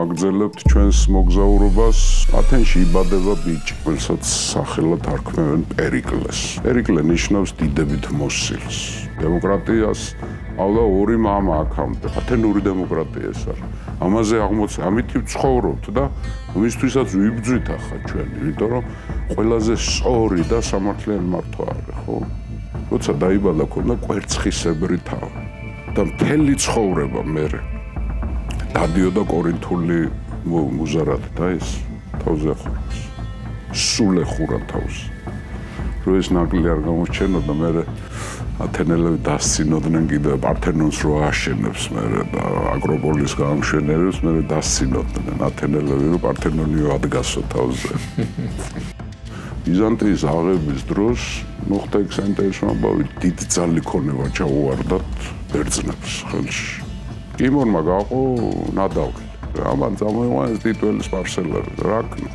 ვაგრძელებთ ჩვენს მოგზაურობას. ათენში იბადება ბიჭი, რომელსაც სახელად არქმევენ პერიკლეს. პერიკლე ნიშნავს დიდებით მოსილს. დემოკრატიას ავდა ორი მამა აქამდე. ათენური დემოკრატია ეს არის. ამაზე აღმოჩნდა, ამით ვცხოვრობთ და მისთვისაც ვიბძვით ახლა ჩვენ, იმიტომ რომ ყველაზე სწორი და სამართლიანი მართვა არის, ხო? როცა დაიბადა ქონდა კვერცხისებრი თავი და მთელი ცხოვრება მერე დადიოდა კორინთული მუზარად და ეს თავზე ახურავს. სულ ეხურა თავს. რომ ეს ნაკლი არ გამოჩენოდა, მერე ათენელები დასცინოდნენ კიდევ პართენონს რო აშენებს მერე და აკროპოლის გაამშვენებს, მერე დასცინოდნენ ათენელები რომ პართენონიო ადგასო თავზე. ბიზანტიის აღების დროს მოხდა ეგ საინტერესო ამბავი, დიდი ძალი ქონება ჩაუვარდათ ბერძნებს ხელში. იმორმა გაყო ნადავლი. ამან წამოიყვანეს ტიტველი სპარსელები, რა ქნა.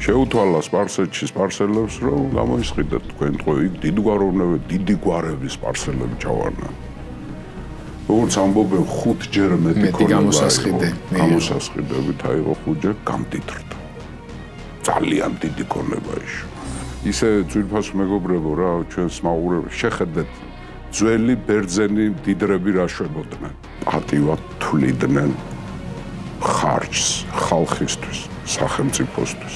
შეუთვალა სპარსეთში სპარსელებს, რომ გამოისყიდეთ თქვენ თქო იქ დიდი გვარების სპარსელები ჩავარდნენ. როგორც ამბობენ 5 ჯერ მეტი გამოსასყიდებით აიღო 5 ჯერ გამდიდრდა. ძალიან დიდი ქონება იშო. ისე ძვირფას მეგობრებო რა ჩვენს მაყურებს შეხედეთ ძველი ბერძენი მდიდრები რა შვებოდნენ. პატივად თვლიდნენ ხარჯს ხალხისთვის, სახელმწიფოსთვის,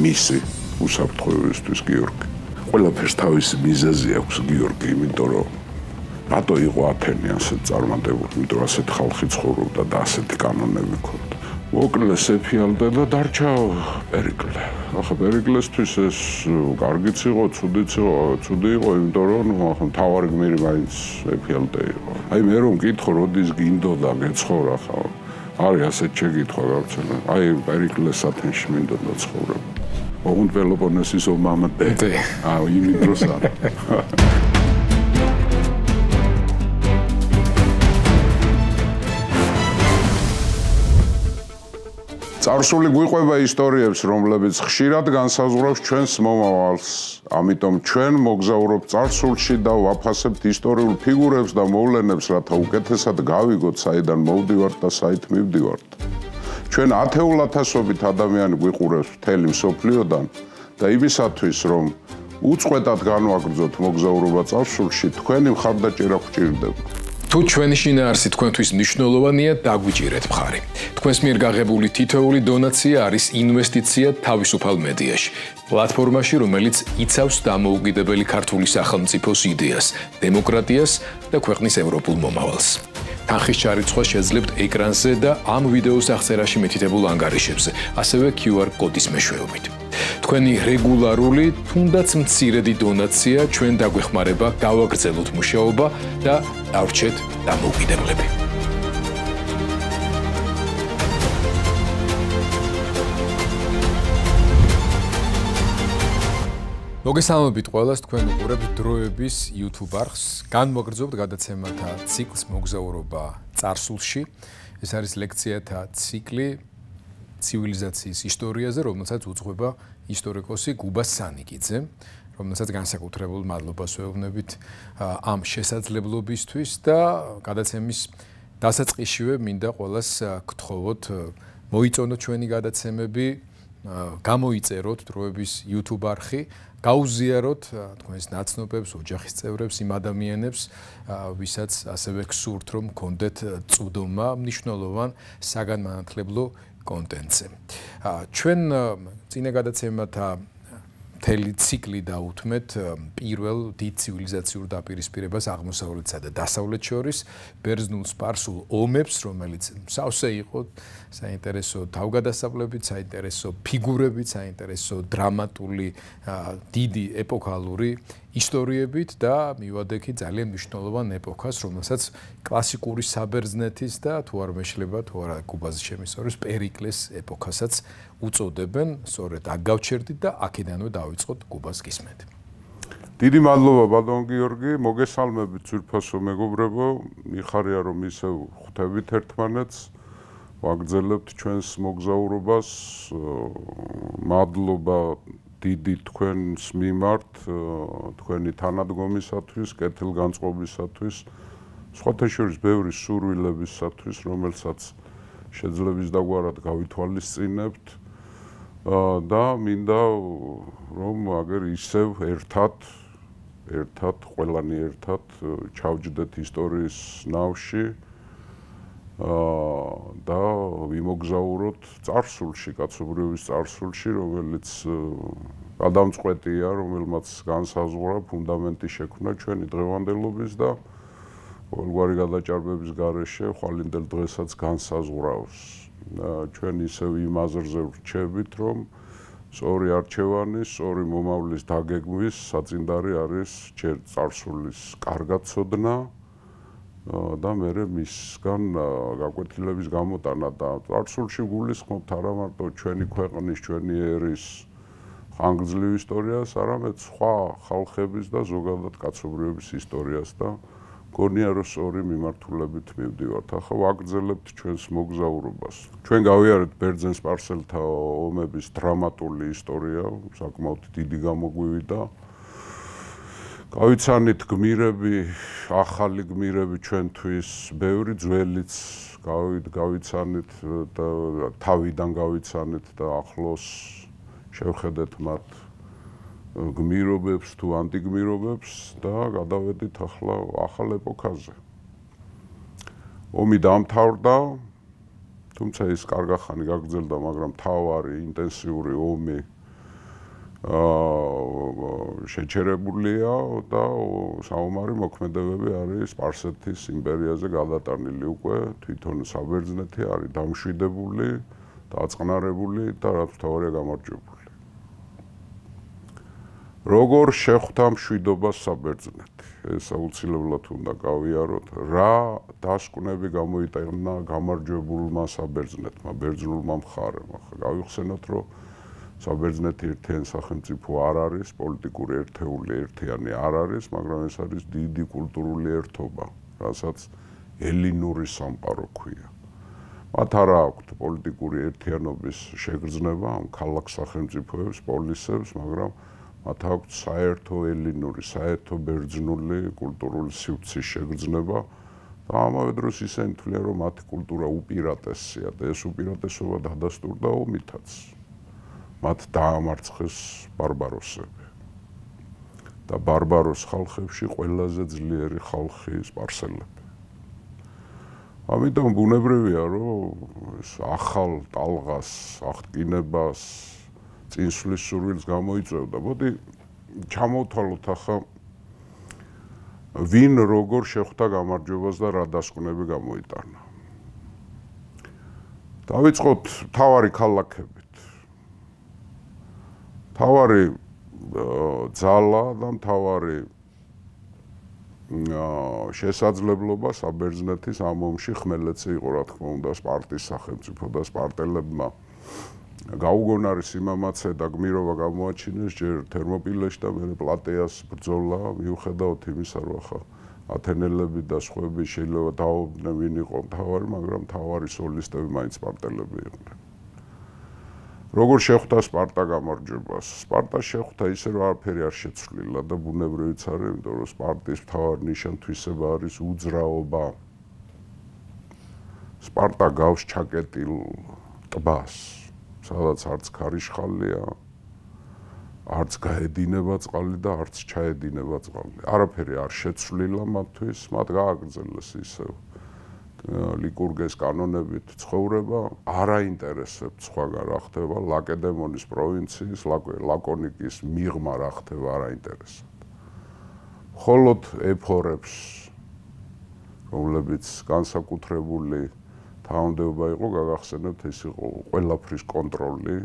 მისი უსაფრთხოებისთვის გიორგი. ყველაფერს თავისი მიზეზი აქვს გიორგი, იმიტომ რომ რატო იყო ათენი ასეთ წარმატებული, იმიტომ რომ ასეთ ხალხი ცხოვრობდა და ასეთი კანონები ჰქონდა. მოკლეს ეფიალტე და დარჩა პერიკლე. ახლა პერიკლესთვის ეს კარგიც იყო, ცუდიც იყო, ცუდი იყო, იმიტომ რომ ახლა მთავარი გმირი მაინც ეფიალტე იყო. აი მე რომ მკითხო, როდის გინდოდა გეცხოვრა ხა. არის ასეთ შეკითხვა გავრცელდა. აი პერიკლეს ათენში მინდოდა ცხოვრება. ოღონდ პელოპონესის ომამდე. იმით დროს არის. წარსული გვიყვება ისტორიებს, რომლებიც ხშირად განსაზღვრავს ჩვენს მომავალს. ამიტომ ჩვენ მოგზაურობთ წარსულში და ვაფასებთ ისტორიულ ფიგურებს და მოვლენებს, რათა უკეთესად გავიგოთ, საიდან მოვდივართ და საით მივდივართ. ჩვენ ათეულათასობით ადამიანი გვიყურებს მთელი მსოფლიოდან და იმისათვის, რომ უწყვეტად განვაგრძოთ მოგზაურობა წარსულში, თქვენი მხარდაჭერა გვჭირდება. თუ ჩვენი შინაარსი თქვენთვის მნიშვნელოვანია, დაგვიჭირეთ მხარი. თქვენს მიერ გაღებული თითოეული დონაცია არის ინვესტიცია თავისუფალ მედიაში, პლატფორმაში, რომელიც იცავს დამოუკიდებელი ქართული სახელმწიფოს იდეას, დემოკრატიას და ქვეყნის ევროპულ მომავალს. თანხის ჩარიცხვა შეძლებთ ეკრანზე და ამ ვიდეოს აღწერაში მითითებულ ანგარიშებზე, ასევე QR კოდის მეშვეობით. თქვენი რეგულარული, თუნდაც მცირედი დონაცია ჩვენ დაგვეხმარება გავაგრძელოთ მუშაობა და დავრჩეთ დამოუკიდებლები. მოგესალმებით ყველას, თქვენ უყურებთ დროების YouTube არხს. განმოგრძობთ გადაცემათა ციკლს მოგზაურობა წარსულში. ეს არის ლექციათა ციკლი ცივილიზაციის ისტორიაზე, რომელსაც უძღვება ისტორიკოსი გუბა სანიკიძე, რომელსაც განსაკუთრებულ მადლობას ვეუბნებით ამ შესაძლებლობისთვის და გადაცემის დასაწყისშივე მინდა ყველას გთხოვოთ, მოიწონოთ ჩვენი გადაცემები, გამოიწეროთ დროების YouTube არხი, გაუზიაროთ თქვენს ნაცნობებს, ოჯახის წევრებს, იმ ადამიანებს, ვისაც ასევე გსურთ, რომ გქონდეთ წვდომა მნიშვნელოვან საგანმანათლებლო კონტენტზე. ჩვენ წინა გადაცემათა მთელი ციკლი დაუთმეთ პირველ დიდ ცივილიზაციურ დაპირისპირებას აღმოსავლეთსა და დასავლეთ შორის, ბერძნულ სპარსულ ომებს, რომელიც მსავსე იყო საინტერესო თავგადასავლებით, საინტერესო ფიგურებით, საინტერესო დრამატული დიდი ეპოქალური ისტორიებით და მივადექი ძალიან მნიშვნელოვან ეპოქას, რომელსაც კლასიკური საბერძნეთის და თუ არ მეშლება, თუ არა კუბაზე შემისწორებს პერიკლეს ეპოქასაც უწოდებენ, სწორედ აქ გავჩერდით და აქედანვე დავიწყოთ კუბას გისმენთ. დიდი მადლობა ბატონ გიორგი, მოგესალმებით ძვირფასო მეგობრებო, მიხარია რომ ისევ ხვდებით ერთმანეთს, ვაგრძელებთ ჩვენს მოგზაურობას, მადლობა დიდი თქვენს მიმართ, თქვენი თანადგომისათვის, კეთილგანწყობისათვის, სხვათა შორის ბევრი სურვილებისათვის, რომელსაც შეძლების დაგვარად გავითვალისწინებთ და მინდა რომ აგერ ისევ ერთად ყველანი ერთად ჩავჯდეთ ისტორიის ნავში და ვიმოგზაუროთ წარსულში, კაცობრიობის წარსულში, რომელიც გადამწყვეტია, რომელმაც განსაზღვრა ფუნდამენტი შექმნა ჩვენი დღევანდელობის და ყოველგვარი გადაჭარბების გარეშე ხვალინდელ დღესაც განსაზღვრავს. ჩვენ ისევ იმ აზრზე ვრჩებით, რომ სწორი არჩევანი, სწორი მომავლის დაგეგმვის საწინდარი არის ჯერ წარსულის კარგად ცოდნა და მერე მისგან გაკვეთილების გამოტანა და წარსულში გულისხმობთ არა მარტო ჩვენი ქვეყნის, ჩვენი ერის ხანგრძლივ ისტორიას, არამედ სხვა ხალხების და ზოგადად კაცობრიობის ისტორიას და გონია რომ სწორი მიმართულებით მივდივართ. ახლა ვაგრძელებთ ჩვენს მოგზაურობას. ჩვენ გავიარეთ ბერძენ-სპარსელთა ომების დრამატული ისტორია, საკმაოდ დიდი გამოგვივიდა და გავიცანით გმირები, ახალი გმირები ჩვენთვის, ბევრი ძველიც გავიცანით და თავიდან გავიცანით და ახლოს შევხედეთ მათ გმირობებს თუ ანტიგმირობებს და გადავედით ახლა ახალ ეპოქაზე. ომი დამთავრდა, თუმცა ის კარგახანი გაგრძელდა, მაგრამ თავარი ინტენსიური ომი შეჩერებულია და საომარი მოქმედებები არის სპარსეთის იმპერიაზე გადატანილი უკვე, თვითონ საბერძნეთი არის დამშვიდებული, დაწყნარებული და რაც მთავარია გამარჯვებული. როგორ შეხვდა მშვიდობას საბერძნეთი? ეს აუცილებლად უნდა გავიაროთ, რა დასკვნები გამოიტანა გამარჯვებულმა საბერძნეთმა, ბერძნულმა მხარემ. ახლა გავიხსენოთ, რომ საბერძნეთი ერთიანი სახელმწიფო არ არის, პოლიტიკური ერთეული ერთიანი არ არის, მაგრამ ეს არის დიდი კულტურული ერთობა, რასაც ელინური სამყარო ქვია. მათ არ აქვთ პოლიტიკური ერთიანობის შეგრძნება ამ ქალაქ სახელმწიფოებს, პოლისებს, მაგრამ მათ აქვთ საერთო ელინური, საერთო ბერძნული კულტურული სივრცის შეგრძნება და ამავე დროს ისინი თვლიან, რომ მათი კულტურა უპირატესია და ეს უპირატესობა დადასტურდა ომითაც. მათ დაამარცხეს ბარბაროსები. და ბარბაროს ხალხებში ყველაზე ძლიერი ხალხი სპარსელები. ამიტომ ბუნებრივია, რომ ეს ახალ ტალღას, აღტკინებას წინსვლის სურვილს გამოიწვევდა. მოდი ჩამოვთვალოთ ახლა ვინ როგორ შეხვდა გამარჯვებას და რა დასკვნები გამოიტანა. დავიწყოთ მთავარი ქალაქებით. მთავარი ძალა და მთავარი შესაძლებლობა საბერძნეთის ამ ომში ხმელეთზე იყო, რა თქმა უნდა, სპარტის სახელმწიფო და სპარტელებმა გაუგონარი სიმამაცე და გმირობა გამოაჩინეს ჯერ თერმოპილეში და მერე პლატეას ბრძოლა, მიუხედავად იმისა, რომ ახლა ათენელები და სხვები შეიძლება დაობდნენ ვინ იყო მთავარი, მაგრამ მთავარი სოლისტები მაინც სპარტელები იყვნენ. როგორ შეხვდა სპარტა გამარჯვებას? სპარტა შეხვდა ისე, რომ არაფერი არ შეცვლილა და ბუნებრივიც არის, იმიტომ რომ სპარტის მთავარი ნიშან-თვისება არის უძრაობა. სპარტა გავს ჩაკეტილ ტბას, სადაც არც ქარიშხალია, არც გაედინება წყალი და არც ჩაედინება წყალი. არაფერი არ შეცვლილა მათთვის, მათ გააგრძელეს ისევ ლიკურგეს კანონებით ცხოვრება, არ აინტერესებთ სხვაგან რა ხდება, ლაკედემონის პროვინციის, ლაკონიკის მიღმა რა ხდება, არ აინტერესებთ. მხოლოდ ეფორებს, რომლებიც განსაკუთრებული თავმდებობა იყო, გაგახსენებთ, ეს იყო ყველაფრის კონტროლი.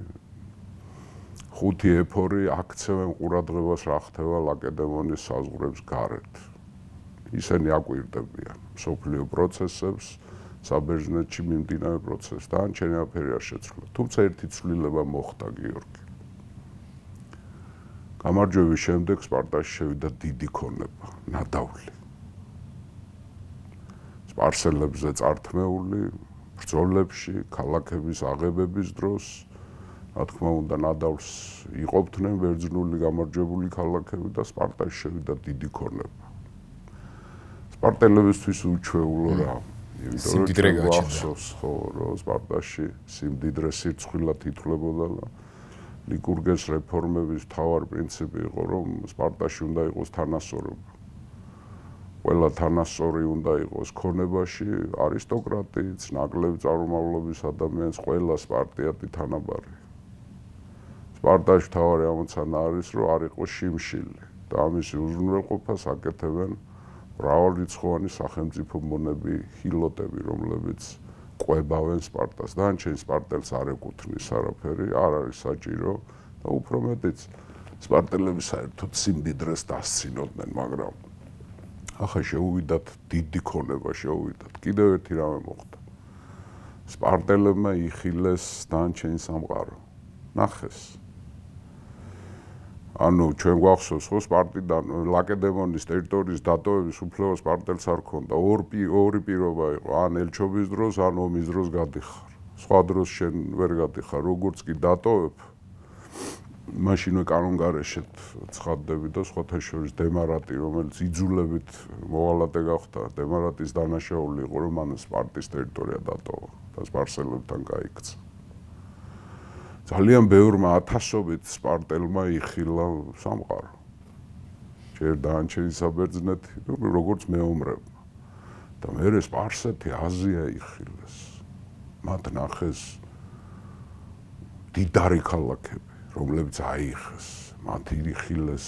5 ეფორი აქცევენ ყურადღებას რა ხდება ლაკედემონის საზღვრებს გარეთ. ისინი აკვირდებიან მსოფლიო პროცესებს, საბერძნეთში მიმდინარე პროცესს და არჩენი არაფერი არ შეცვლილა. თუმცა ერთი ცვლილება მოხდა, გიორგი. გამარჯვების შემდეგ სპარტაში შევიდა დიდი ქონება, ნადავლი. სპარსელებზე წართმეული ბრძოლებში, ქალაქების აღებების დროს, რა თქმა უნდა, ნადავლს იყოფდნენ ბერძნული გამარჯვებული ქალაქები და სპარტაში შევიდა დიდი ქონება. სპარტელებისთვის უჩვეულო რა. სიმდიდრე გაჩნდა. ხო, რომ სპარტაში სიმდიდრე სირცხვილად ითვლებოდა და ლიკურგეს რეფორმების მთავარი პრინციპი იყო, რომ სპარტაში უნდა იყოს თანასწორობა. ყველა თანასწორი უნდა იყოს ქონებაში, არისტოკრატიც, ნაკლები წარმომავლობის ადამიანს, ყველა სპარტიატი თანაბარი. სპარტაში მთავარი ამოცანა არის, რომ არ იყოს შიმშილი და ამისი უზრუნველყოფას აკეთებენ მრავალრიცხოვანი სახელმწიფო მონები, ჰილოტები, რომლებიც ყვებავენ სპარტას. დანარჩენ სპარტელს არ ეკუთვნის არაფერი, არ არის საჭირო და უფრო მეტიც სპარტელები საერთოდ სიმდიდრეს დასცინოდნენ, მაგრამ ახლა შეუვიდათ დიდი ქონება, შეუვიდათ. კიდევ ერთი რამე მოხდა. სპარტელებმა იხილეს დანარჩენი სამყარო. ნახეს. ანუ ჩვენ გვახსოვს ხო სპარტიდან ლაკედემონის ტერიტორიის დატოვების უფლება სპარტელს არ ჰქონდა. ორი პირობა იყო, ან ელჩობის დროს, ან ომის დროს გადიხარ. სხვა დროს შენ ვერ გადიხარ, როგორც კი დატოვებ, მაშინვე კანონგარეშე ცხადდები და სხვათა შორის დემარატი, რომელიც იძულებით მოვალატე გახდა, დემარატის დანაშაული იყო, რომ მან სპარტის ტერიტორია დატოვა და სპარსელებთან გაიქცა. ძალიან ბევრმა ათასობით სპარტელმა იხილა სამყარო. ჯერ დანარჩენი საბერძნეთი, როგორც მეომრებმა. და მერე სპარსეთი, აზია იხილეს. მათ ნახეს დიდარი ქალაქები, რომლებიც აიხეს, მათ იხილეს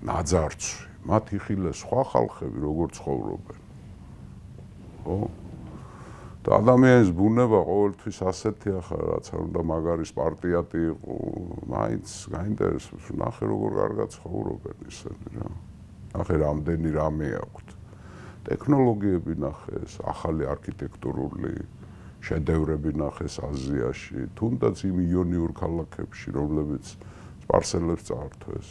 ნაძარცვი, მათ იხილეს სხვა ხალხები, როგორც ცხოვრობენ. ხო? და ადამიანის ბუნება ყოველთვის ასეთია ხარ, რაც არ უნდა მაგარი სპარტიატი იყო, მაინც გაინტერესებს, ნახე როგორ კარგად ცხოვრობენ ისინი რა. ნახე რამდენი რამე აქვთ. ტექნოლოგიები ნახეს, ახალი არქიტექტურული შედევრები ნახეს აზიაში, თუნდაც იმ იონიურ ქალაქებში, რომლებიც სპარსელებს წაართვეს.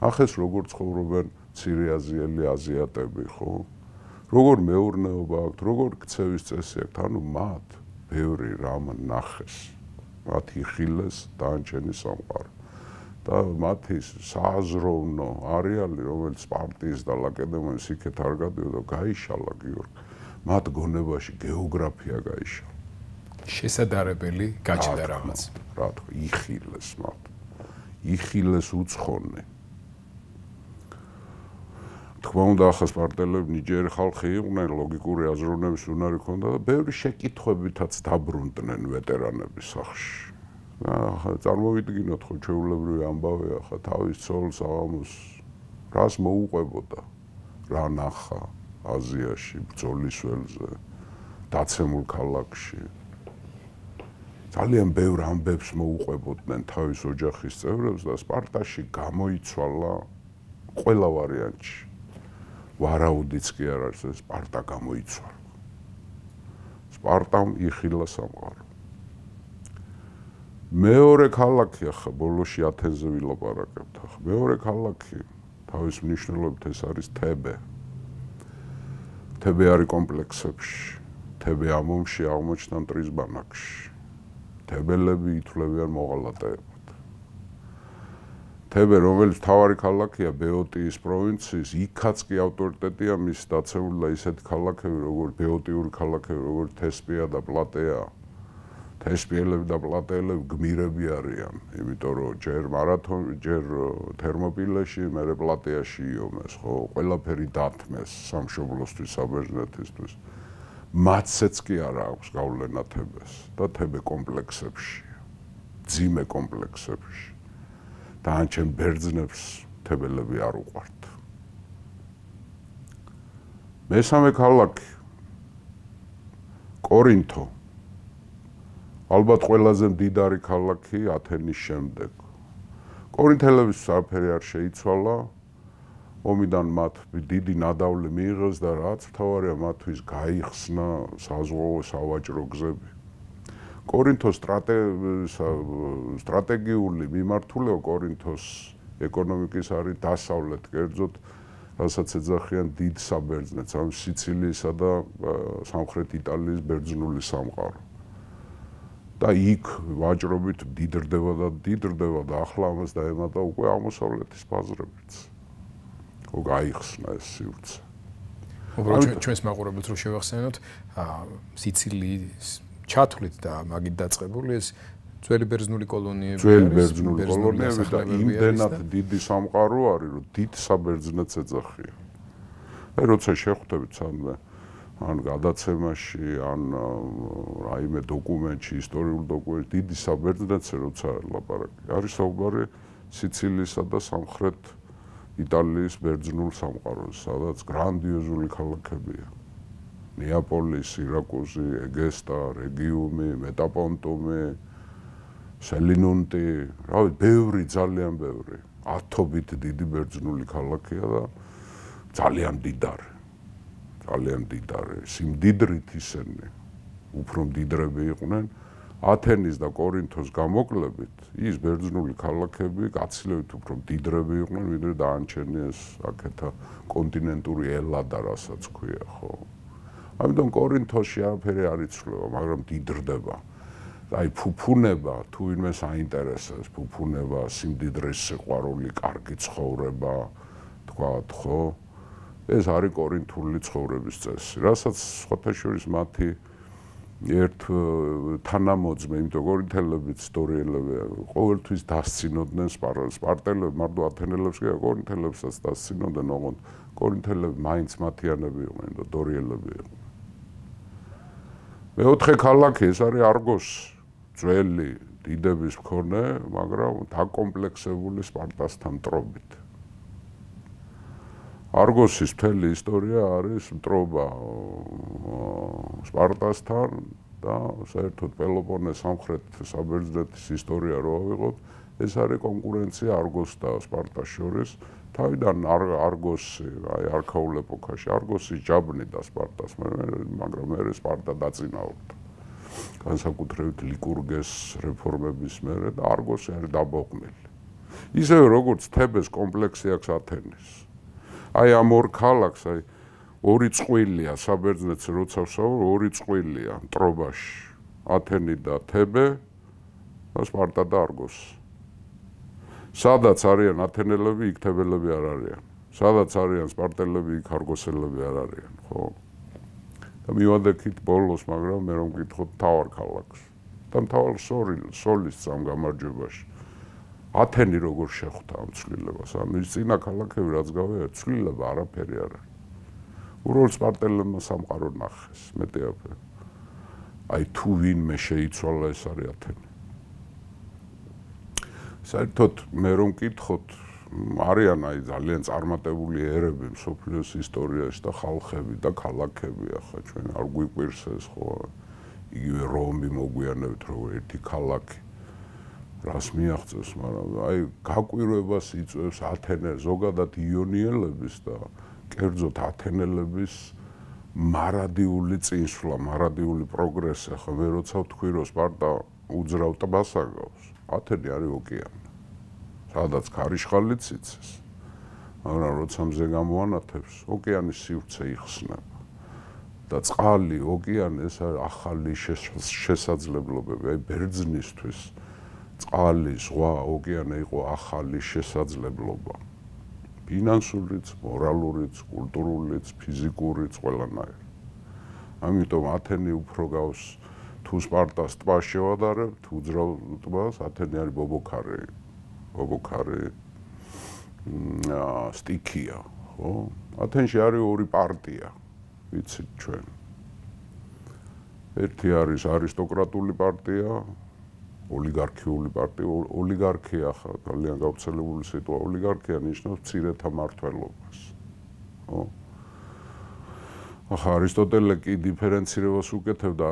ნახეს როგორ ცხოვრობენ მცირე აზიელი აზიატები, ხო? როგორ მეურნეობა აქვთ, როგორ ქცევის წესი აქვთ, ანუ მათ ბევრი რამ ნახეს. მათ იხილეს დანარჩენი სამყარო. და მათი სააზროვნო არეალი, რომელიც სპარტის და ლაკედემონის იქეთ არ გადიოდა, გაიშალა გიორგი. მათ გონებაში გეოგრაფია გაიშალა. შესაძლებელი გაჩნდა რამაც. რა თქმა, იხილეს მათ. იხილეს უცხონე. თქმა უნდა, ახლა სპარტელები ნიჭიერი ხალხი იყვნენ, ლოგიკური აზროვნების უნარი ჰქონდა და ბევრი შეკითხვებითაც დაბრუნდნენ ვეტერანების სახში. ახლა წარმოვიდგინოთ ხო ჩვეულებრივი ამბავი ახლა თავის ცოლს აღამოს რას მოუყვებოდა, რა ნახა აზიაში, ბრძოლის ველზე, დაცემულ ქალაქში. ძალიან ბევრ ამბებს მოუყვებოდნენ თავის ოჯახის წევრებს და სპარტაში გამოიცვალა ყველა ვარიანტში. ვარაუდიც კი არ არის, სპარტა გამოიცვალა. სპარტამ იხილა სამყარო. მეორე ქალაქი ახლა ბოლოში ათენზე ვილაპარაკებთ. ახლა მეორე ქალაქი თავის მნიშვნელობით ეს არის თებე. თებე არის კომპლექსებში. თებე ამომში აღმოჩნდა მტრის ბანაკში. თებელები ითვლებიან მოღალატეებად. თებე, რომელიც მთავარი ქალაქია ბეოტიის პროვინციის, იქაც კი ავტორიტეტია მის დაცემული და ისეთი ქალაქები, როგორც ბეოტიური ქალაქები, როგორც თესპია და პლატეა. თესპიელები და პლატეელები გმირები არიან, იმიტომ რომ ჯერ თერმოპილეში, მერე პლატეაში იომეს, ხო, ყველაფერი დათმეს სამშობლოსთვის, საბერძნეთისთვის. მათცეც კი არა აქვს გავლენა თებეს და თებე კომპლექსებშია, ძიმე კომპლექსებში. დანარჩენ ბერძნებს თებელები არ უყვართ. მესამე ქალაქი კორინთო. ალბათ ყველაზე მდიდარი ქალაქი ათენის შემდეგ. კორინთელების არაფერი არ შეიცვალა. ომიდან მათ დიდი ნადავლი მიიღეს და რაც მთავარია მათთვის გაიხსნა საზღვაო სავაჭრო გზები. კორინთოს სტრატეგიული მიმართულება კორინთოს ეკონომიკის არის დასავლეთ კერძოდ, რასაც ეძახიან დიდ საბერძნეთს, ამ სიცილიისა და სამხრეთ იტალიის ბერძნული სამყარო. და იქ ვაჭრობით დიდრდება და ახლა ამას დაემატა უკვე აღმოსავლეთის ბაზრებიც. გაიხსნა ეს სივრცე. უბრალოდ ჩვენს მაყურებელს რო შევახსენოთ, სიცილიის ჩათვლით და მაგით დაწყებული ეს ძველი ბერძნული კოლონიები და იმდენად დიდი სამყარო არის, რომ დიდ საბერძნეთს ეძახიან. აი როცა შეხვდებით სამდე ან გადაცემაში, ან რაიმე დოკუმენტში, ისტორიულ დოკუმენტში, დიდი საბერძნეთზე როცა ლაპარაკი, არის საუბარი სიცილიისა და სამხრეთ იტალიის ბერძნულ სამყაროს, სადაც გრანდიოზული ქალაქებია. ნეაპოლი, სირაკუზი, ეგესტა, რეგიუმი, მეტაპონტუმი, სელინუნტი, რავი, ბევრი, ძალიან ბევრი. ათობით დიდი ბერძნული ქალაქია და ძალიან მდიდარი. ძალიან მდიდარი. სიმდიდრით ისინი უფრო მდიდრები იყვნენ. ათენის და კორინთოს გამოკლებით, ის ბერძნული ქალაქები გაცილებით უფრო მდიდრები იყვნენ, ვიდრე დაანჩენი ეს აქეთა კონტინენტური ელადა, რასაც ქვია, ხო? ამიტომ კორინთოში არაფერი არ იცვლება, მაგრამ მდიდრდება. აი ფუფუნება თუ ვინმეს აინტერესებს, ფუფუნება, სიმდიდრის სიყვარული, კარგი ცხოვრება, თქვათ, ხო? ეს არის კორინთული ცხოვრების წესი, რასაც სხვათა შორის მათი ერთ თანამოძმე, იმიტომ კორინთელებიც ისტორიელები ყოველთვის დასცინოდნენ სპარტელებს, მარტო ათენელებს კი კორინთელებსაც დასცინოდნენ, ოღონდ კორინთელები მაინც მათიანები იყვნენ და დორიელები იყვნენ. მეოთხე ქალაქი ეს არის არგოსი, ძველი დიდების მქონე, მაგრამ დაკომპლექსებული სპარტასთან მტრობით. არგოსის მთელი ისტორია არის მტრობა სპარტასთან და საერთოდ პელოპონეს სამხრეთ საბერძნეთის ისტორია რო ავიღოთ, ეს არის კონკურენცია არგოსს და სპარტას შორის. თავიდან არგოსი, აი არქაულ ეპოქაში არგოსის ჯაბნიდა სპარტას, მაგრამ მერე სპარტა დაწინაურდა. განსაკუთრებით ლიკურგეს რეფორმების მერე და არგოსი არის დაბოყმილი. ისევე როგორც თებეს კომპლექსი აქვს ათენის. აი ამ ორ ქალაქს, აი ორი წყვილია საბერძნეთს როცა ვსაუბრობ, ორი წყვილია მტრობაში. ათენი და თებე და სპარტა და არგოსი. სადაც არიან ათენელები, იქ თებელები არ არიან. სადაც არიან სპარტელები, იქ არგოსელები არ არიან, ხო? და მივადექით ბოლოს, მაგრამ მე რომ გითხოთ თავარ ქალაქს. და მთავარ სოლის ამ გამარჯვებაში. ათენი როგორ შეხვდა ამ ცვლილებას, ანუ ის წინა ქალაქები რაც გავია, ცვლილება არაფერი არ არის. უბრალოდ სპარტელებმა სამყარო ნახეს, მეტი არაფერი. აი თუ ვინმე შეიცვალა, ეს არის ათენი. საერთოდ მე რომ გითხოთ, არიან აი ძალიან წარმატებული ერები მსოფლიოს ისტორიაში და ხალხები და ქალაქები, ახლა ჩვენ არ გვიყვირს ეს ხო, იგივე რომი მოგვიანებით როგორ ერთი ქალაქი რას მიაღწევს, მაგრამ აი გაკვირვებას იწვევს ათენე, ზოგადად იონიელების და კერძოდ ათენელების მარადიული წინსვლა, მარადიული პროგრესი. ახლა მე როცა ვთქვი, რომ სპარტა უძრავ ტბას აგავს, ათენი არის ოკეანე, სადაც ქარიშხალიც იცის, მაგრამ როცა მზე გამოანათებს, ოკეანის სივრცე იხსნება. და წყალი, ოკეანე ეს არის ახალი შესაძლებლობები, აი ბერძნისთვის წყალი, ზღვა, ოკეანე იყო ახალი შესაძლებლობა. ფინანსურიც, მორალურიც, კულტურულიც, ფიზიკურიც, ყველანაირი. ამიტომ ათენი უფრო გავს თუ სპარტას ტბას შევადარებ, თუ უძრავ ტბას, ათენი არის ბობოქარი, სტიქია, ხო? ათენში არის ორი პარტია, ვიცით ჩვენ. ერთი არის არისტოკრატული პარტია, ოლიგარქიული პარტია, ოლიგარქია ხა ძალიან გავრცელებული სიტყვა, ოლიგარქია ნიშნავს მცირეთა მმართველობას. ხო? ახლა არისტოტელე კი დიფერენცირებას უკეთებდა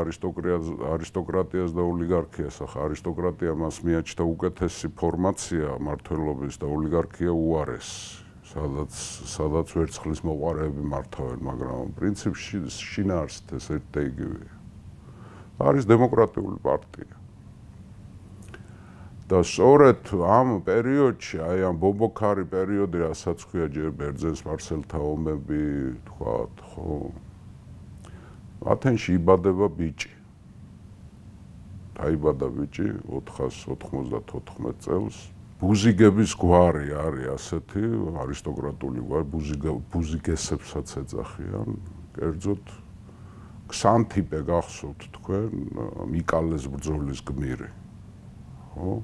არისტოკრატიას და ოლიგარქიას. ახლა არისტოკრატია მას მიაჩნდა უკეთესი ფორმაცია მმართველობის და ოლიგარქია უარესი, სადაც ვერცხლის მოყვარეები მართავენ, მაგრამ პრინციპში შინაარსით ეს ერთ და იგივეა. არის დემოკრატიული პარტია. და სწორედ ამ პერიოდში, აი ამ ბობოქარი პერიოდი, რასაც ქვია ჯერ ბერძენ-სპარსელთა ომები, თქვათ, ხო? ათენში იბადება ბიჭი. დაიბადა ბიჭი 494 წელს. ბუზიგების გვარი არის ასეთი, არისტოკრატული გვარი, ბუზიგესებსაც ეძახიან. კერძოდ ქსანთიპე გახსოვთ თქვენ მიკალეს ბრძოლის გმირი ხო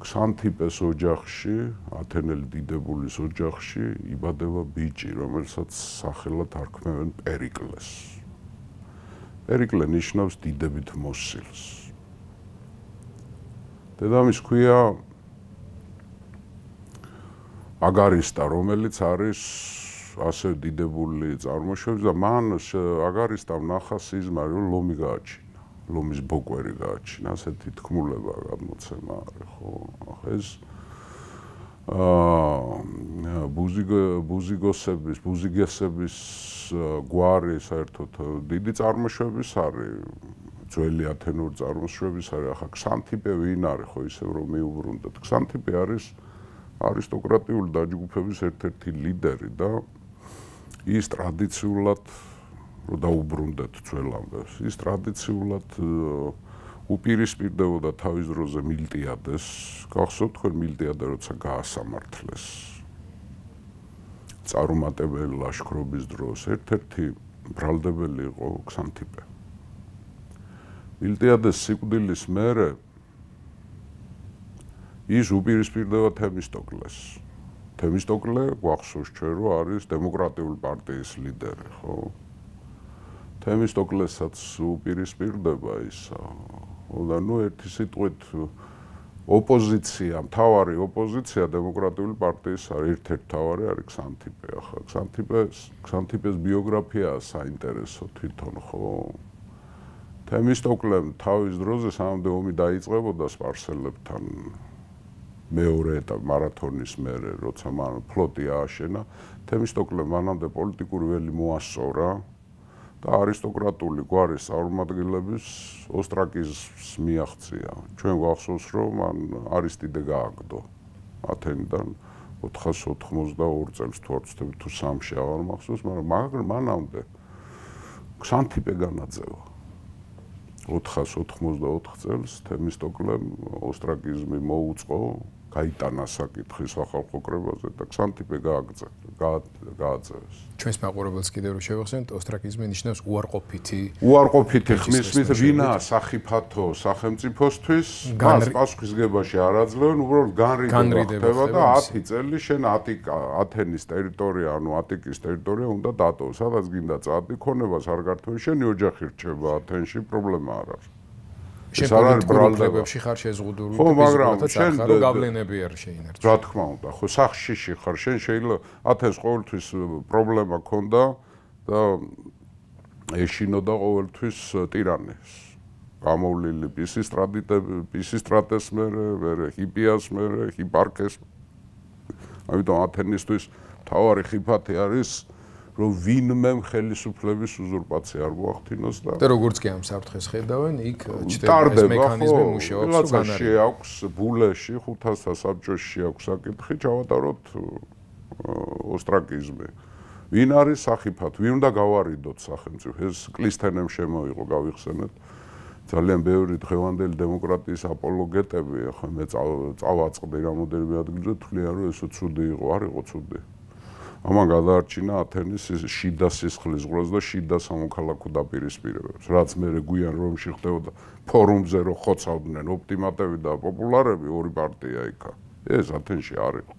ქსანთიპეს ოჯახში ათენელი დიდებულის ოჯახში იბადება ბიჭი რომელსაც სახელად არქმევენ პერიკლეს პერიკლე ნიშნავს დიდებით მოსილს დედამის ქვია აგარისტა რომელიც არის ასე დიდებული წარმოშობის და მან აგარისტამ ნახა სიზმარი რომ ლომი გააჩინა ლომის ბოკვერი გააჩინა ასეთი თქმულება გადმოცემა არის ხო ეს ბუზიგესების გვარი საერთოდ დიდი წარმოშობის არის ძველი ათენური წარმოშობის არის ახლა ქსანთიპე ვინ არის ხო ისევ რომ მიუბრუნდეთ ქსანთიპე არის არისტოკრატიული დაჯგუფების ერთ-ერთი ლიდერი და ის ტრადიციულად რომ დაუბრუნდეთ ძველ ამბებს ის ტრადიციულად უპირისპირდებოდა თავის დროზე მილტიადეს გახსოვთ თქვენ მილტიადე როცა გაასამართლეს წარუმატებელი ლაშქრობის დროს ერთ-ერთი ბრალდებელი იყო ქსანთიპე მილტიადეს სიკვდილის მერე ის უპირისპირდება თემისტოკლეს თემისტოკლე გვახსოვს ჩვენ რომ არის დემოკრატიული პარტიის ლიდერი ხო თემისტოკლესაც უპირისპირდება ისა და ნუ ერთი სიტყვით ოპოზიცია მთავარი ოპოზიცია დემოკრატიული პარტიის ერთ-ერთი მთავარი არის ქსანთიპე ახლა ქსანთიპეს ბიოგრაფია საინტერესო თვითონ ხო თემისტოკლემ თავის დროზე სანამდე ომი დაიწყებოდა სპარსელებთან მეორე ეტაპი მარათონის მერე როცა მან ფლოტი ააშენა თემისტოკლემ მანამდე პოლიტიკური ველი მოასწორა და არისტოკრატული გვარის წარმომადგენლების ოსტრაკიზმს მიაღწია ჩვენ გვახსოვს რომ მან არისტიდე გააგდო ათენიდან 482 წელს თუ არ ვცდები თუ 3-ში აღარ მახსოვს მაგრამ მანამდე ქსანთიპე განაძევა 484 წელს თემისტოკლემ ოსტრაკიზმი მოუწყო გაიტანა საკითხი სახალხო კრებაზე და ქსანთიპე გააძევეს. ჩვენს მაყურებელს კიდევ რომ შევეხსენოთ, ოსტრაკიზმი ნიშნავს უარყოფითი ხმის ვინაა სახიფათო სახელმწიფოსთვის, მას პასუხისგებაში არ აძლევენ, უბრალოდ განრიდება ხდება და 10 წელი შენ ათენის ტერიტორია, ანუ ატიკის ტერიტორია უნდა დატოვო, სადაც გინდა წადი, ქონებას არ გართმევი, შენი ოჯახი რჩება ათენში, პრობლემა არ არის. შემოგვიდგებებში ხარ შეზღუდული და მაგრამ შენ გავლენები არ შეინარჩუნე. რა თქმა უნდა, ხო სახში ხარ, შენ შეიძლება ათენს ყოველთვის პრობლემა ქონდა და ეშინოდა ყოველთვის ტირანეს. გამოვლილი პისისტრატეს მერე, ჰიპიას მერე, ჰიპარქეს. ამიტომ ათენისთვის თავარი ხიფათი არის რომ ვინმე ხელისუფლების უზურპაცია არ მოახდინოს და როგორც კი ამ საფრთხეს ხედავენ, იქ ჩდება ეს მექანიზმი მუშაობს განარი. აქვს ბულეში 500 საბჭოში აქვს საკითხი, ჩავატაროთ ოსტრაკიზმი. ვინ არის სახიფათო? ვინ უნდა გავარიდოთ სახელმწიფო? ეს კლისთენემ შემოიღო, გავიხსენეთ. ძალიან ბევრი დღევანდელი დემოკრატიის აპოლოგეტები, ახლა მე წავაწყდი რამოდენიმე ადგილზე, თვლიან რომ ესო ცუდი იყო, არ იყო ცუდი. ამან გადაარჩინა ათენის შიდა სისხლის ღრუს და შიდა სამოქალაქო დაპირისპირებებს. რაც მე გვიან რომში ხდებოდა ფორუმზე რომ ხოცავდნენ ოპტიმატები და პოპულარები ორი პარტია იქა. ეს ათენში არ იყო.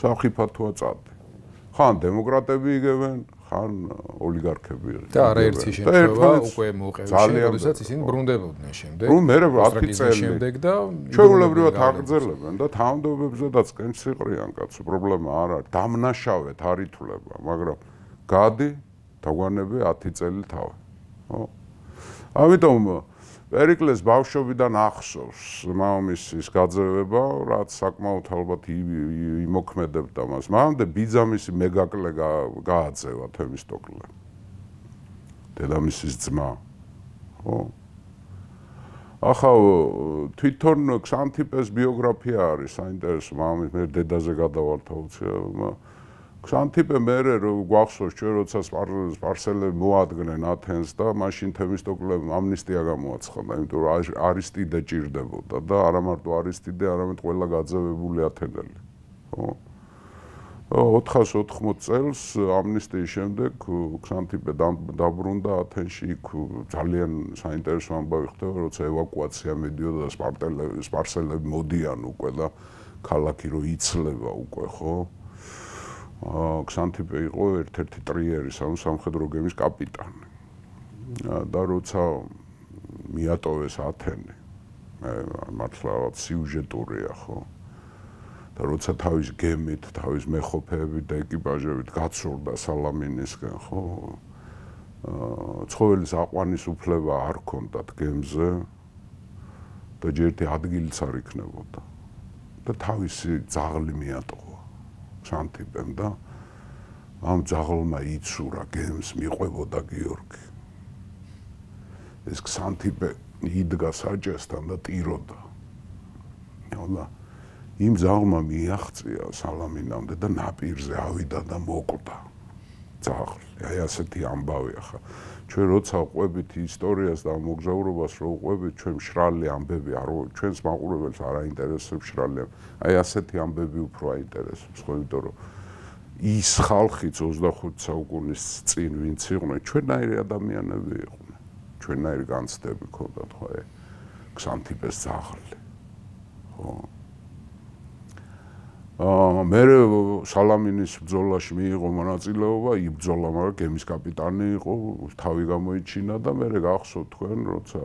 სახიფათოა წადი. ხან დემოკრატები იგებენ, ხან ოლიგარქები იგებენ. და არაერთი შემთხვევა უკვე მოუყევია, როდესაც ისინი ბრუნდებოდნენ შემდეგ. მე 10 წელი შემდეგ და ჩვეულებრივად აგრძელებენ და თავმდებობებზედაც კენს იყრიან კაცო, პრობლემა არ არის. დამნაშავეთ არ ითვლება, მაგრამ გადი დაგვანები 10 წელი თავი. ხო? ამიტომ პერიკლეს ბავშვობიდან ახსოვს მამამისის გაძევება, რაც საკმაოდ ალბათ იმოქმედებდა მას. მანამდე ბიძამისი მეგაკლე გააძევა თემისტოკლე. დედამისის ძმა. ხო? ახლა თვითონ ქსანთიპეს ბიოგრაფია არის საინტერესო, მამამის მე დედაზე გადავალთ აუცილებლად. ქსანთიპე მერე რომ გვახსოვს ჩვენ როცა სპარსელები მოადგნენ ათენს და მაშინ თემისტოკლემ ამნისტია გამოაცხადა, იმიტომ რომ არისტიდე ჭირდებოდა და არა მარტო არისტიდე, არამედ ყველა გაძევებული ათენელი. ხო? 480 წელს ამნისტიის შემდეგ ქსანთიპე დაბრუნდა ათენში, იქ ძალიან საინტერესო ამბავი ხდება, როცა ევაკუაცია მიდიოდა და სპარსელები მოდიან უკვე და ქალაქი რო იცლება უკვე, ხო? ქსანთიპე იყო ერთ-ერთი ტრიერის, ანუ სამხედრო გემის კაპიტანი. და როცა მიატოვეს ათენი, მართლა სიუჟეტურია, ხო? და როცა თავის გემით, თავის მეხოფეებით და ეკიპაჟებით გაცურდა სალამინისკენ, ხო? ცხოველის აყვანის უფლება არ ჰქონდათ გემზე და ჯერ ერთი ადგილიც არ იქნებოდა. და თავისი ძაღლი მიატოვა ქსანთიპემ და ამ ძაღლმა იცურა გემს, მიყვებოდა გიორგი. ეს ქსანთიპე იდგა საჭესთან და ტიროდა. და იმ ძაღლმა მიაღწია სალამინამდე და ნაპირზე ავიდა და მოკვდა ძაღლი. აი ასეთი ამბავია ხა. ჩვენ როცა ყვებით ისტორიას და მოგზაურობას რო ყვებით, ჩვენ მშრალი ამბები არ ჩვენს მაყურებელს არ აინტერესებს მშრალი. აი ასეთი ამბები უფრო აინტერესებს, ხო, იმიტომ რომ ის ხალხიც 25 საუკუნის წინ ვინც იყვნენ, ჩვენნაირი ადამიანები იყვნენ. ჩვენნაირი განცდები ჰქონდათ, ხო, ქსანთიპეს ძაღლი. ხო. მე სალამინის ბრძოლაში მიიღო მონაწილეობა, იბრძოლა, მაგრამ გემის კაპიტანი იყო, თავი გამოიჩინა და მე გახსოვთ თქვენ, როცა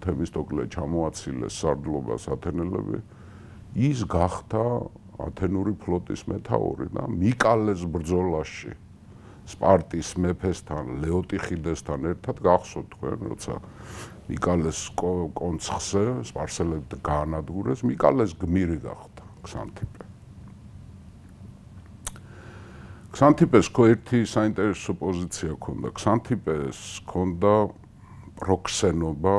თემისტოკლე ჩამოაცილეს სარდლობას ათენელები, ის გახდა ათენური ფლოტის მეთაური და მიკალეს ბრძოლაში სპარტის მეფესთან, ლეოტიხიდესთან ერთად გახსოვთ თქვენ, როცა მიკალეს კონცხზე სპარსელები გაანადგურეს, მიკალეს გმირი გახდა ქსანთიპე. ქსანთიპეს ერთი საინტერესო პოზიცია ჰქონდა. ქსანთიპეს ჰქონდა პროქსენობა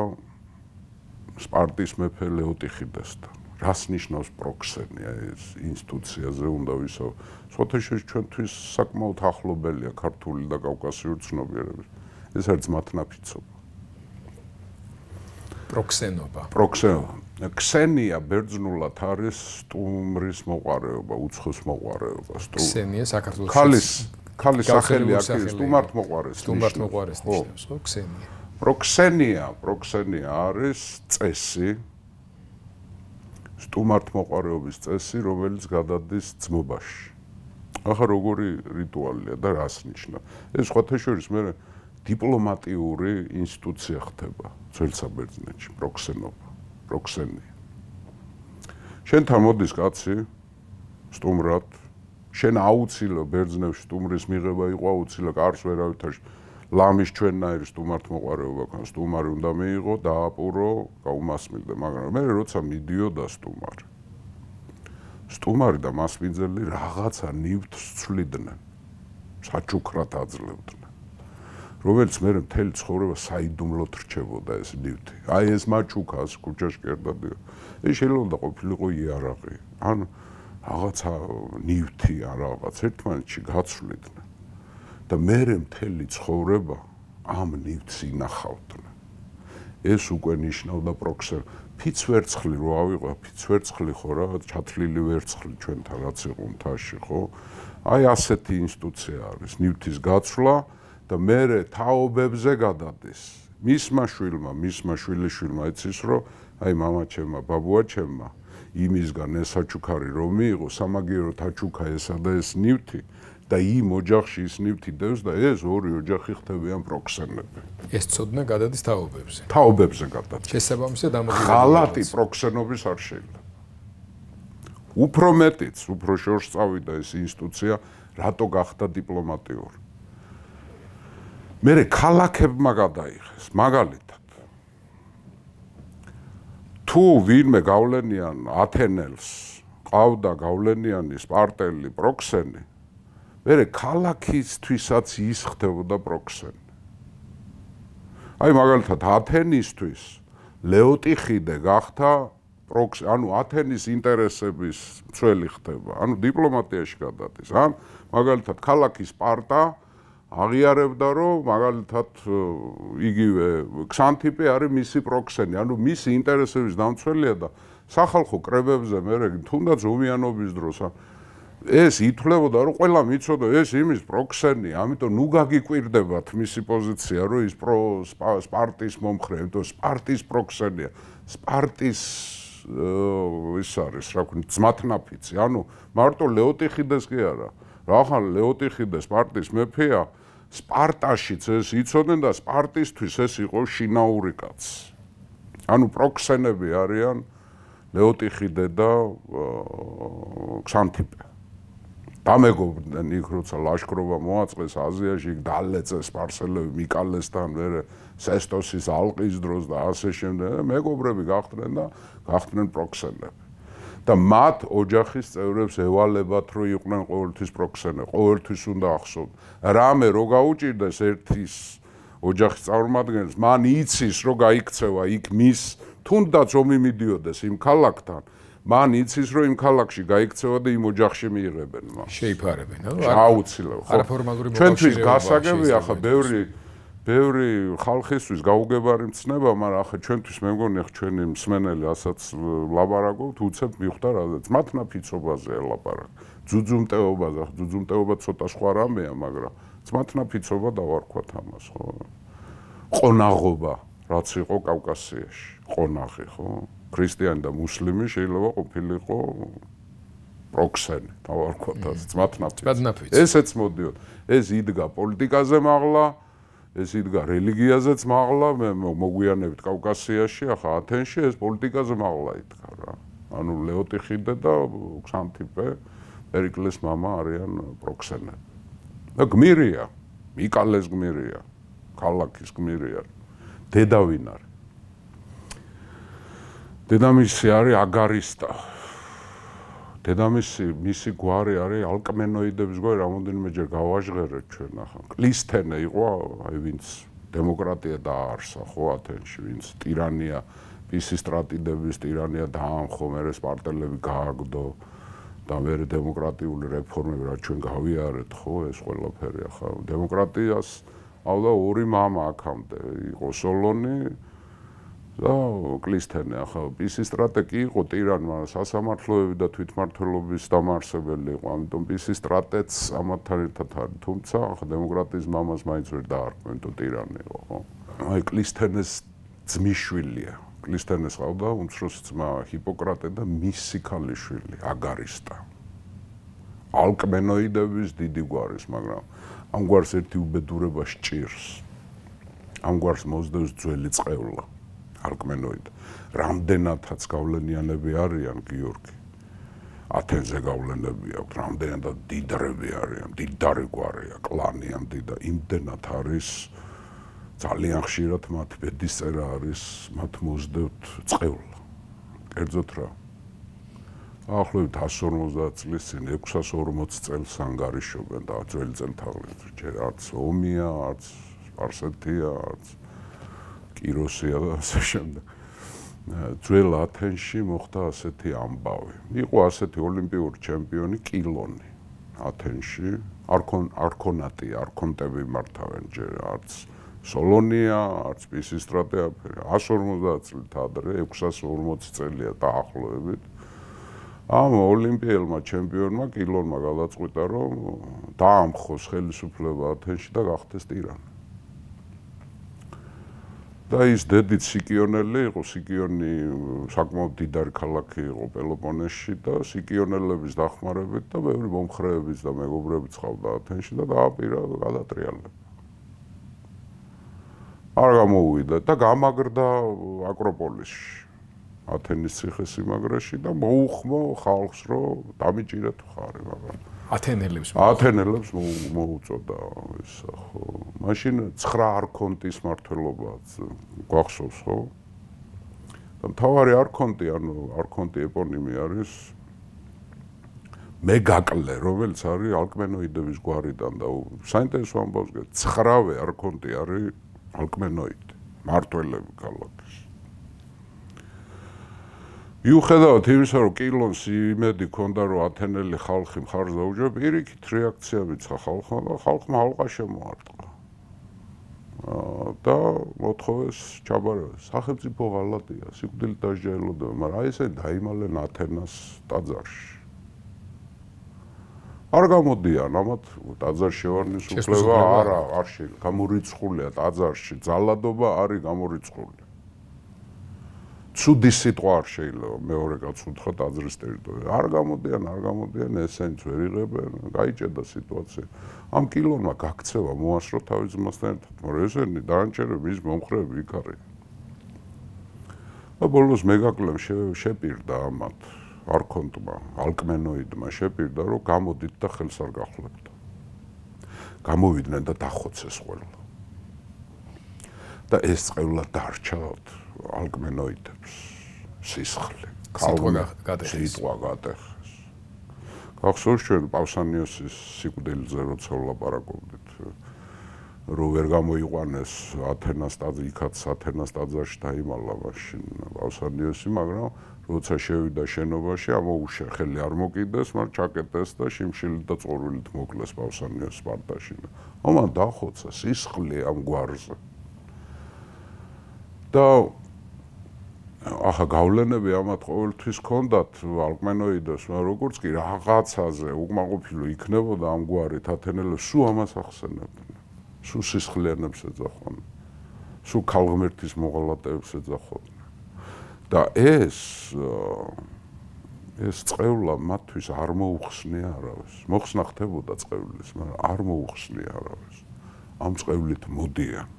სპარტის მეფე ლეოტიხიდესთან. რას ნიშნავს პროქსენია ეს ინსტიტუციაზე უნდა ვისაუბროთ. სოთეშეს ჩვენთვის საკმაოდ ახლობელია ქართული და კავკასიური ცნობიერების. ეს არის ძმათნაფიცობა. პროქსენობა. ქსენია ბერძნულად არის სტუმრის მოყვარეობა, უცხოს მოყვარეობა. ქსენია საქართველოს ქალის სახელი არის სტუმართმოყვარეს. სტუმართმოყვარეს ნიშნავს, ხო, ქსენია. პროქსენია არის წესი, სტუმართმოყვარეობის წესი, რომელიც გადადის ძმობაში. ახლა როგორი რიტუალია და რას ნიშნავს? ეს სხვათა შორის მე დიპლომატიური ინსტიტუცია ხდება ძველ საბერძნეთში, პროქსენია. შენთან მოდის კაცი სტუმრად, შენ აუცილებლად ბერძნებში სტუმრის მიღება იყო აუცილებლად, კარს ვერავითაში ლამის ჩვენნაირი სტუმართმოყვარეობა ქონდა, სტუმარი უნდა მიიღო, დააპურო, გაუმასმილდა, მაგრამ მე როცა მიდიოდა სტუმარი და მასპინძელი რაღაცა ნივთს ცვლიდნენ, საჩუქრად აძლევდნენ. რომელიც მე მთელი ცხოვრება საიდუმლოდ რჩებოდა ეს ნივთი. აი ეს მაჩუკას ქუჩაში კერდადი. ეს შეიძლება ყოფილიყო იარაღი. ან რაღაცა ნივთი ან რაღაც ერთმანეთში გაცვლიდნენ. და მე მთელი ცხოვრება ამ ნივთს ინახავდნენ. ეს უკვე ნიშნავდა პროქსენ. ფიცვერცხლი რო ავიღო, ფიცვერცხლი ხო რა, ჩათლილი ვერცხლი ჩვენთან რაც იყო მთაში, ხო? აი ასეთი ინსტიტუცია არის, ნივთის გაცვლა და მე თაობებზე გადადის. მისმა შვილიშვილმა იცის, რომ აი მამაჩემმა, ბაბუაჩემმა იმისგან ეს საჩუქარი რომ მიიღო, სამაგიერო თაჩუქა ესა და ეს ნივთი და იმ ოჯახში ის ნივთი დევს და ეს ორი ოჯახი ხდებიან პროქსენები. ეს ცოდნა გადადის თაობებზე. თაობებზე გადადის. შესაბამისად ამოგვიგებია. ღალატი პროქსენობის არ შეიძლება. უფრო მეტიც, უფრო შორს წავიდა ეს ინსტიტუცია, რატო გახდა დიპლომატიური. მერე ქალაქებმა გადაიღეს, მაგალითად. თუ ვინმე გავლენიან ათენელს, ყავდა გავლენიანი სპარტელი, პროქსენი, მერე ქალაქისთვისაც ის ხდებოდა პროქსენი. აი მაგალითად ათენისთვის ლეოტიხიდე გახდა პროქსენი, ანუ ათენის ინტერესების მცველი ხდება, ანუ დიპლომატიაში გადადის, ან მაგალითად ქალაქი სპარტა აღიარებდა, რომ მაგალითად იგივე ქსანთიპე არის მისი პროქსენი, ანუ მისი ინტერესების დამცველია და სახალხო კრებებზე მე თუნდაც ომიანობის დროს ეს ითვლებოდა რომ ყველა მიცოდა ეს იმის პროქსენია, ამიტომ ნუ გაგიკვირდებათ მისი პოზიცია რომ ის სპარტის მომხრე, იმიტომ სპარტის პროქსენია, სპარტის ის არის, რა ქვია, ძმათნაფიცი. ანუ მარტო ლეოტიხიდეს კი არა. რახან ლეოტიხიდე სპარტის მეფეა, სპარტაშიც ეს იცოდნენ და სპარტისთვის ეს იყო შინაური კაცი. ანუ პროქსენები არიან ლეოტიხიდე და ქსანთიპე. დამეგობრდნენ იქ როცა ლაშქრობა მოაწყეს აზიაში, იქ დალეწეს სპარსელები მიკალესთან, მერე სესტოსის ალყის დროს და ასე შემდეგ, მეგობრები გახდნენ და გახდნენ პროქსენები. და მათ ოჯახის წევრებს ევალებათ, რომ იყვნენ ყოველთვის პროქსენები, ყოველთვის უნდა ახსოვდ. რამე რო გაუჭირდეს ერთის ოჯახის წარმომადგენელს, მან იცის, რომ გაიქცევა იქ მის თუნდაც ომი მიდიოდეს იმ ქალაქთან, მან იცის, რომ იმ ქალაქში გაიქცევა და იმ ოჯახში მიიღებენ მას. შეიფარებენ, აუცილებლად. არაფორმალური ჩვენთვის გასაგებია, ახლა ბევრი ხალხისთვის გაუგებარი მცნება, მაგრამ ახლა ჩვენთვის მე მგონი ახლა ჩვენი მსმენელი ასაც ლაპარაკობთ, უცებ მიხვდა რადგან ძმათნაფიცობაზე ელაპარაკ. ძუძუმტეობაზე, ახლა ძუძუმტეობა ცოტა სხვა რამეა, მაგრამ ძმათნაფიცობა დავარქვათ ამას, ხო? ყონაღობა, რაც იყო კავკასიაში, ყონაღი, ხო? ქრისტიანი და მუსლიმი შეიძლება ყოფილიყო პროქსენი, დავარქვათ ასე, ძმათნაფიცი. ესეც მოდიოდ, ეს იდგა პოლიტიკაზე მაღლა, ეს იდგა რელიგიაზეც მაღლა, მე მოგვიანებით კავკასიაში, ახლა ათენში ეს პოლიტიკაზე მაღლა იდგა რა. ანუ ლეოტიხიდე და ქსანთიპე, პერიკლეს მამა არიან პროქსენები. და გმირია, მიკალეს გმირია, ქალაქის გმირია. დედა ვინ არის? დედამისი არის აგარისტა. დედამისი მისი გვარი არის ალკმენოიდების გვარი, რამოდენიმეჯერ გავაჟღერეთ ჩვენ ახლა. კლისთენე იყო, აი ვინც დემოკრატია დააარსა ხო ათენში, ვინც ტირანია, პისისტრატიდების ტირანია დაამხო, მერე სპარტელები გააგდო და მერე დემოკრატიული რეფორმები რაც ჩვენ გავიარეთ ხო ეს ყველაფერი ახლა დემოკრატიას ავდა ორი მამა აქამდე, იყო სოლონი და კლისთენე. ახლა პისისტრატე იყო ტირანმა სასამართლოები და თვითმმართველობის დამაარსებელი იყო, ამიტომ პისისტრატეც ამათთან ერთად არის, თუმცა ახლა დემოკრატიის მამას მაინც ვერ დაარქმევენ, იმიტომ ტირანი იყო, ხო? აი კლისთენეს ძმისშვილია. კლისთენეს ყავდა უმცროსი ძმა ჰიპოკრატე და მისი ქალიშვილი აგარისტა. ალკმენოიდების დიდი გვარის, მაგრამ ამ გვარს ერთი უბედურება სჭირს. ამ გვარს მოსდევს ძველი წყევლა. ალკმენოიდი. რამდენადაც გავლენიანები არიან გიორგი. ათენზე გავლენები აქვს, რამდენადაც დიდრები არიან, დიდარი გვარია, კლანია მდიდა, იმდენად არის ძალიან ხშირად მათ ბედისწერა არის, მათ მოსდევთ წყევლა. კერძოდ რა. ახლობით 150 წლის წინ 640 წელს ანგარიშობენ და ძველი წელთაღრიცხვით ჯერ არც ომია, არც სპარსეთია, არც კიროსია და ასე შემდეგ. ძველ ათენში მოხდა ასეთი ამბავი. იყო ასეთი ოლიმპიური ჩემპიონი კილონი ათენში, არქონატი, არქონტები მართავენ ჯერ არც სოლონია, არც პისისტრატე, 150 წლით ადრე, 640 წელია დაახლოებით. ამ ოლიმპიელმა ჩემპიონმა კილონმა გადაწყვიტა, რომ დაამხოს ხელისუფლება ათენში და გახდეს ტირანი. და ის დედით სიკიონელი იყო, სიკიონი საკმაოდ დიდარი ქალაქი იყო პელოპონესში და სიკიონელების დახმარებით და ბევრი მომხრეების და მეგობრებიც ყავდა ათენში და დააპირა გადატრიალება. არ გამოუვიდა და გამაგრდა აკროპოლისში, ათენის ციხესიმაგრეში და მოუხმო ხალხს, რომ დამიჭირეთ ხარი, მაგრამ ათენელებს მოუწოდა ეს ხო. მაშინ 9 არქონტის მმართველობაც გვახსოვს ხო? და მთავარი არქონტი, ანუ არქონტი ეპონიმი არის მეგაკლე, რომელიც არის ალკმენოიდების გვარიდან და საინტერესო ამბავს გეტყვი, 9-ვე არქონტი არის ალკმენოიდი, მმართველები ქალაქის. მიუხედავად იმისა, რომ კილონს იმედი ჰქონდა, რომ ათენელი ხალხი მხარს დაუჭერა, პირიქით რეაქცია მიცა ხალხმა და ხალხმა ალყა შემოარტყა. და მოთხოვეს ჩაბარებას. სახელმწიფო ღალატია, სიკვდილით დასჯა ელოდება, მაგრამ აი ესე დაიმალენ ათენას ტაძარში. არ გამოდიან, ამათ ტაძარში ვარნის უფლება არა, არ შეიძლება. გამორიცხულია ტაძარში, ძალადობა არის გამორიცხული. ცუდი სიტყვა არ შეიძლება მეორე კაცს უთხრა ტაძრის ტერიტორიაზე. არ გამოდიან, ესენც ვერ იღებენ, გაიჭედა სიტუაცია. ამ კილონმა გაქცევა მოასრო თავის ძმასთან ერთად, მაგრამ ესენი დანარჩენები ის მომხრეები იქ არიან. და ბოლოს მეგაკლემ შეპირდა ამათ არქონტმა, ალკმენოიდმა შეპირდა, რომ გამოდით და ხელს არ გახლებთ. გამოვიდნენ და დახოცეს ყველა. და ეს წყევლა დარჩა ალკმენოიდებს სისხლი, სიტყვა გადახეს. გახსოვს ჩვენ პავსანიოსის სიკვდილზე როცა ვლაპარაკობდით, რომ ვერ გამოიყვანეს ათენას ტაძარში დაიმალა მაშინ პავსანიოსი, მაგრამ როცა შევიდა შენობაში, ამოუშა ხელი არ მოკიდეს, მაგრამ ჩაკეტეს და შიმშილით და წორვილით მოკლეს პავსანიოს სპარტაში. ამან დახოცა სისხლი ამ გვარზე. და ახლა გავლენები ამათ ყოველთვის ჰქონდათ ალკმენოიდებს, მაგრამ როგორც კი რაღაცაზე უკმაყოფილო იქნებოდა ამგვარით ათენელებს, სულ ამას ახსენებდნენ. სულ სისხლიანებს ეძახონ, სულ ქალღმერთის მოღალატეებს ეძახონ. და ეს წყევლა მათთვის არ მოუხსნია არავის. მოხსნა ხდებოდა წყევლის, მაგრამ არ მოუხსნია არავის. ამ წყევლით მოდიან.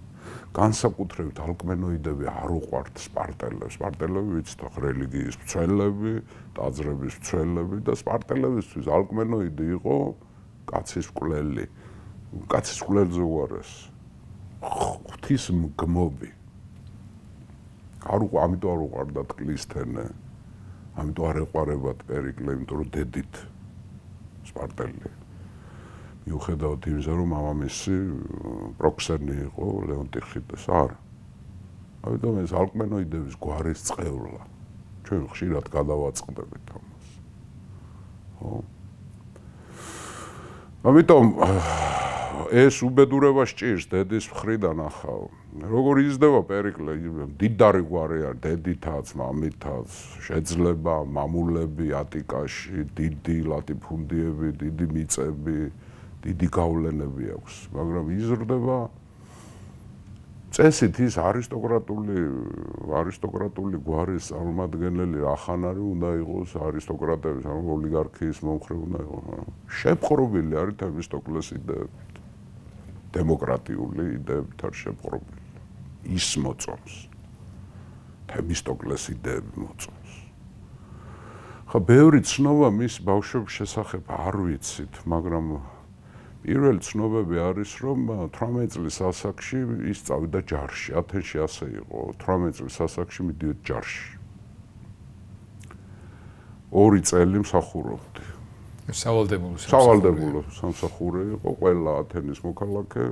განსაკუთრებით ალკმენოიდები არ უყვართ სპარტელებს. სპარტელები ვიცით, რელიგიის მცველები, ტაძრების მცველები და სპარტელებისთვის ალკმენოიდი იყო კაცის მკვლელი. კაცის მკვლელზე უარეს. ღვთის მგმობი. ამიტომ არ უყვარდათ კლისთენე. ამიტომ არ ეყვარებათ პერიკლე, იმიტომ რომ დედით სპარტელი. მიუხედავად იმისა, რომ მამამისი პროქსენი იყო ლეონტი ხიდეს, არა. ამიტომ ეს ალკმენოიდების გვარის წყევლა. ჩვენ ხშირად გადავაწყდებით ამას. ხო? ამიტომ ეს უბედურება სჭირს დედის მხრიდან ახლა. როგორ იზრდება პერიკლე, დიდარი გვარი არის, დედითაც, მამითაც, შეძლება მამულები ატიკაში, დიდი ლატიფუნდიები, დიდი მიწები, დიდი გავლენები აქვს, მაგრამ იზრდება წესით ის არისტოკრატული გვარის წარმომადგენელი რახან არის უნდა იყოს არისტოკრატების, ოლიგარქიის მომხრე უნდა იყოს. შეპყრობილი არის თემისტოკლეს იდეებით. დემოკრატიული იდეებით არ შეპყრობილი. ის მოწონს. თემისტოკლეს იდეები მოწონს. ხა ბევრი ცნობა მის ბავშვობის შესახებ არ ვიცით, მაგრამ პირველი ცნობები არის, რომ 18 წლის ასაკში ის წავიდა ჯარში. ათენში ასე იყო, 18 წლის ასაკში მიდიოდა ჯარში. 2 წელი მსახურობდი. სავალდებულო სამსახური იყო, ყველა ათენის მოქალაქე,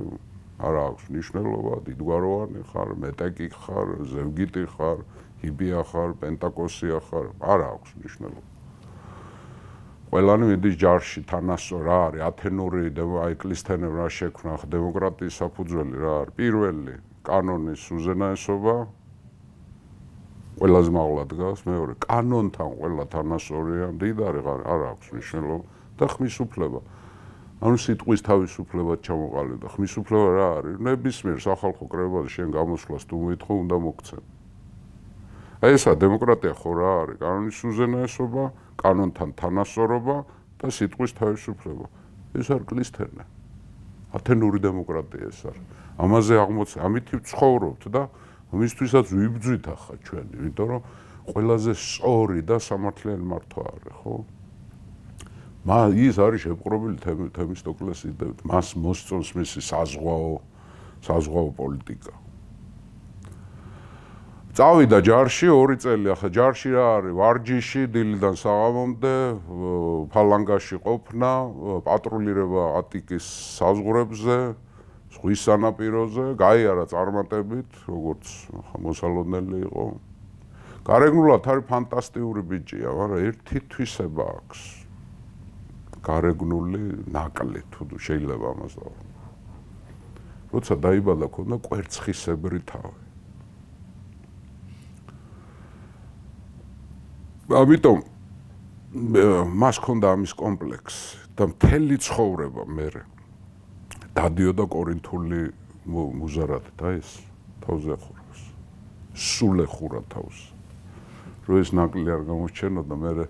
არ აქვს მნიშვნელობა, დიდგვაროვანი ხარ, მეტეკი ხარ, ზევგიტი ხარ, ჰიბია ხარ, პენტაკოსია ხარ, არ აქვს მნიშვნელობა. ყველანი მიდის ჯარში, თანასწორ რა არის, ათენური კლისთენები რა შექმნა, დემოკრატიის საფუძველი რა არის, პირველი კანონის უზენაესობა, ყველაზე მაღლა დგას, მეორე კანონთან ყველა თანასწორია, მდიდარი არ აქვს მნიშვნელობა და ხმის უფლება. ანუ სიტყვის თავისუფლებად ჩამოყალიბდა. ხმის უფლება რა არის? ნებისმიერ სახალხო კრებაზე შენ გამოსვლას თუ მოითხო, უნდა მოგცემ. აი ესა დემოკრატია ხო რა არის? კანონის უზენაესობა, კანონთან თანასწორობა და სიტყვის თავისუფლება. ეს არ კლისთენა. ათენური დემოკრატია ეს არის. ამაზე აღმოჩნდა, ამით ვცხოვრობთ და ამისთვისაც ვიბძვით ახლა ჩვენ, იმიტომ რომ ყველაზე სწორი და სამართლიანი მართვა არის, ხო? ის არის შეპყრობილი თემისტოკლეს იდეებით. მას მოსწონს მისი საზღვაო პოლიტიკა. წავიდა ჯარში 2 წელი, ახლა ჯარში რა არის? ვარჯიში, დილიდან საღამომდე, ფალანგაში ყოფნა, პატრულირება ატიკის საზღვრებზე, ზღვის სანაპიროზე, გაიარა წარმატებით, როგორც მოსალოდნელი იყო. გარეგნულად არის ფანტასტიკური ბიჭია, მაგრამ ერთი თვისება აქვს. გარეგნული ნაკლი თუ შეიძლება ამას დავარ. როცა დაიბადა, ქონდა კვერცხისებრი თავი. ამიტომ მას ქონდა ამის კომპლექსი და მთელი ცხოვრება მე დადიოდა კორინთული მუზარად და ეს თავზე ხურავს. სულ ეხურა თავს. რო ეს ნაკლი არ გამოჩენოდა მე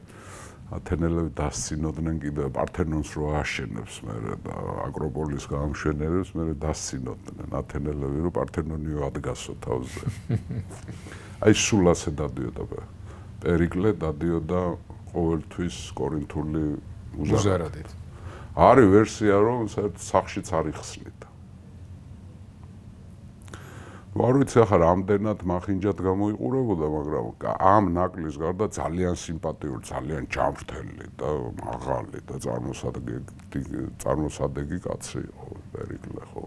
ათენელები დასცინოდნენ კიდე პართენონს რო აშენებს მე და აკროპოლის გაამშვენებს მე დასცინოდნენ ათენელები რო პართენონიო ადგასო თავზე. აი სულ ასე დადიოდა პერიკლე დადიოდა ყოველთვის კორინთული მუზარადით. არის ვერსია რომ სახშიც არ იხსნიდა. არ ვიცი ახლა რამდენად მახინჯად გამოიყურებოდა, მაგრამ ამ ნაკლის გარდა ძალიან სიმპათიური, ძალიან ჯანმრთელი და მაღალი და წარმოსადეგი კაცი იყო პერიკლე, ხო.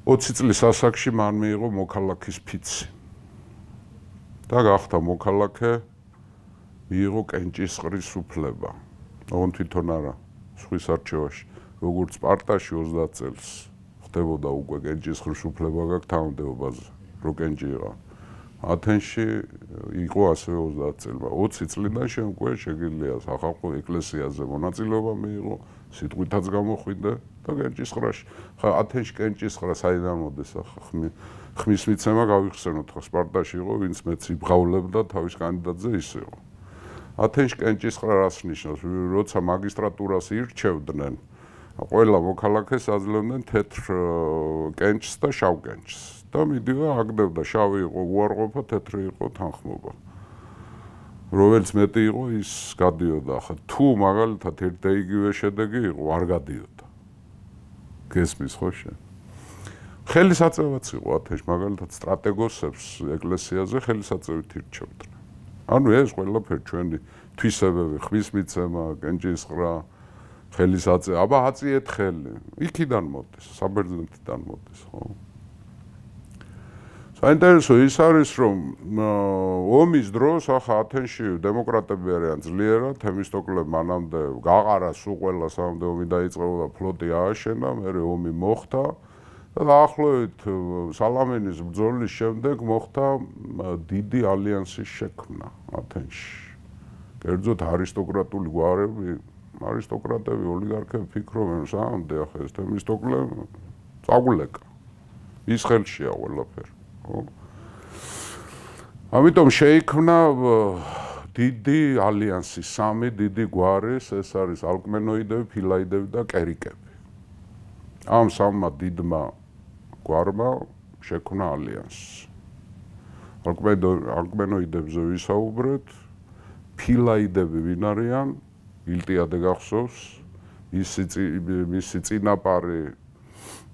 20 წლის ასაკში მან მიიღო მოქალაქის ფიცი. და გახდა მოქალაქე, მიიღო კენჭისყრის უფლება. ოღონდ თვითონ არა, სხვის არჩევაში, როგორც სპარტაში 30 წელს ხდებოდა უკვე კენჭისყრის უფლება გაქვს თანამდებობაზე, რო კენჭი იყო. ათენში იყო ასევე 30 წელი, 20 წლიდან შენ უკვე შეგიძლია სახალხო ეკლესიაზე მონაწილეობა მიიღო, სიტყვითაც გამოხვიდე და კენჭისყრაში. ხა ათენში კენჭისყრა საიდან მოდის ახლა ხმის მიცემა გავიხსენოთ, ხა სპარტაში იყო, ვინც მეც იბღავლებდა თავის კანდიდატზე ის იყო. ათენში კენჭისყრა რას ნიშნავს? როცა მაგისტრატურას ირჩევდნენ, ყველა მოქალაქეს აძლევდნენ თეთრ კენჭს და შავ კენჭს. და მიდიოდა აგდებდა, შავი იყო უარყოფა, თეთრი იყო თანხმობა. რომელიც მეტი იყო, ის გადიოდა. ახლა თუ მაგალითად ერთ და იგივე შედეგი იყო, არ გადიოდა. გესმის ხო შენ? ხელისაწევაც იყო ათენში, მაგალითად სტრატეგოსებს ეკლესიაზე ხელისაწევით ირჩევდნენ. ანუ ეს ყველაფერი ჩვენი თვისებები, ხმის მიცემა, კენჭისყრა, ხელისაწევა, აბა აწიეთ ხელი. იქიდან მოდის, საბერძნეთიდან მოდის, ხო? საინტერესო ის არის, რომ ომის დროს ახლა ათენში დემოკრატები არიან ძლიერად, თემისტოკლე მანამდე გაყარა სულ ყველა სამდე ომი დაიწყო და ფლოტი ააშენა, მერე ომი მოხდა და დაახლოებით სალამინის ბრძოლის შემდეგ მოხდა დიდი ალიანსის შექმნა ათენში. კერძოდ არისტოკრატული გვარები, არისტოკრატები, ოლიგარქები ფიქრობენ, სამდე ახლა ეს თემისტოკლე წაგულეკა. ის ხელშია ყველაფერი. ამიტომ შეიქმნა დიდი ალიანსი, სამი დიდი გვარის, ეს არის ალკმენოიდები, ფილაიდები და კერიკები. ამ სამმა დიდმა გვარმა შექმნა ალიანსი. ალკმენოიდებზე ვისაუბრეთ, ფილაიდები ვინ არიან? ილტიადე გახსოვს, მისი წინაპარი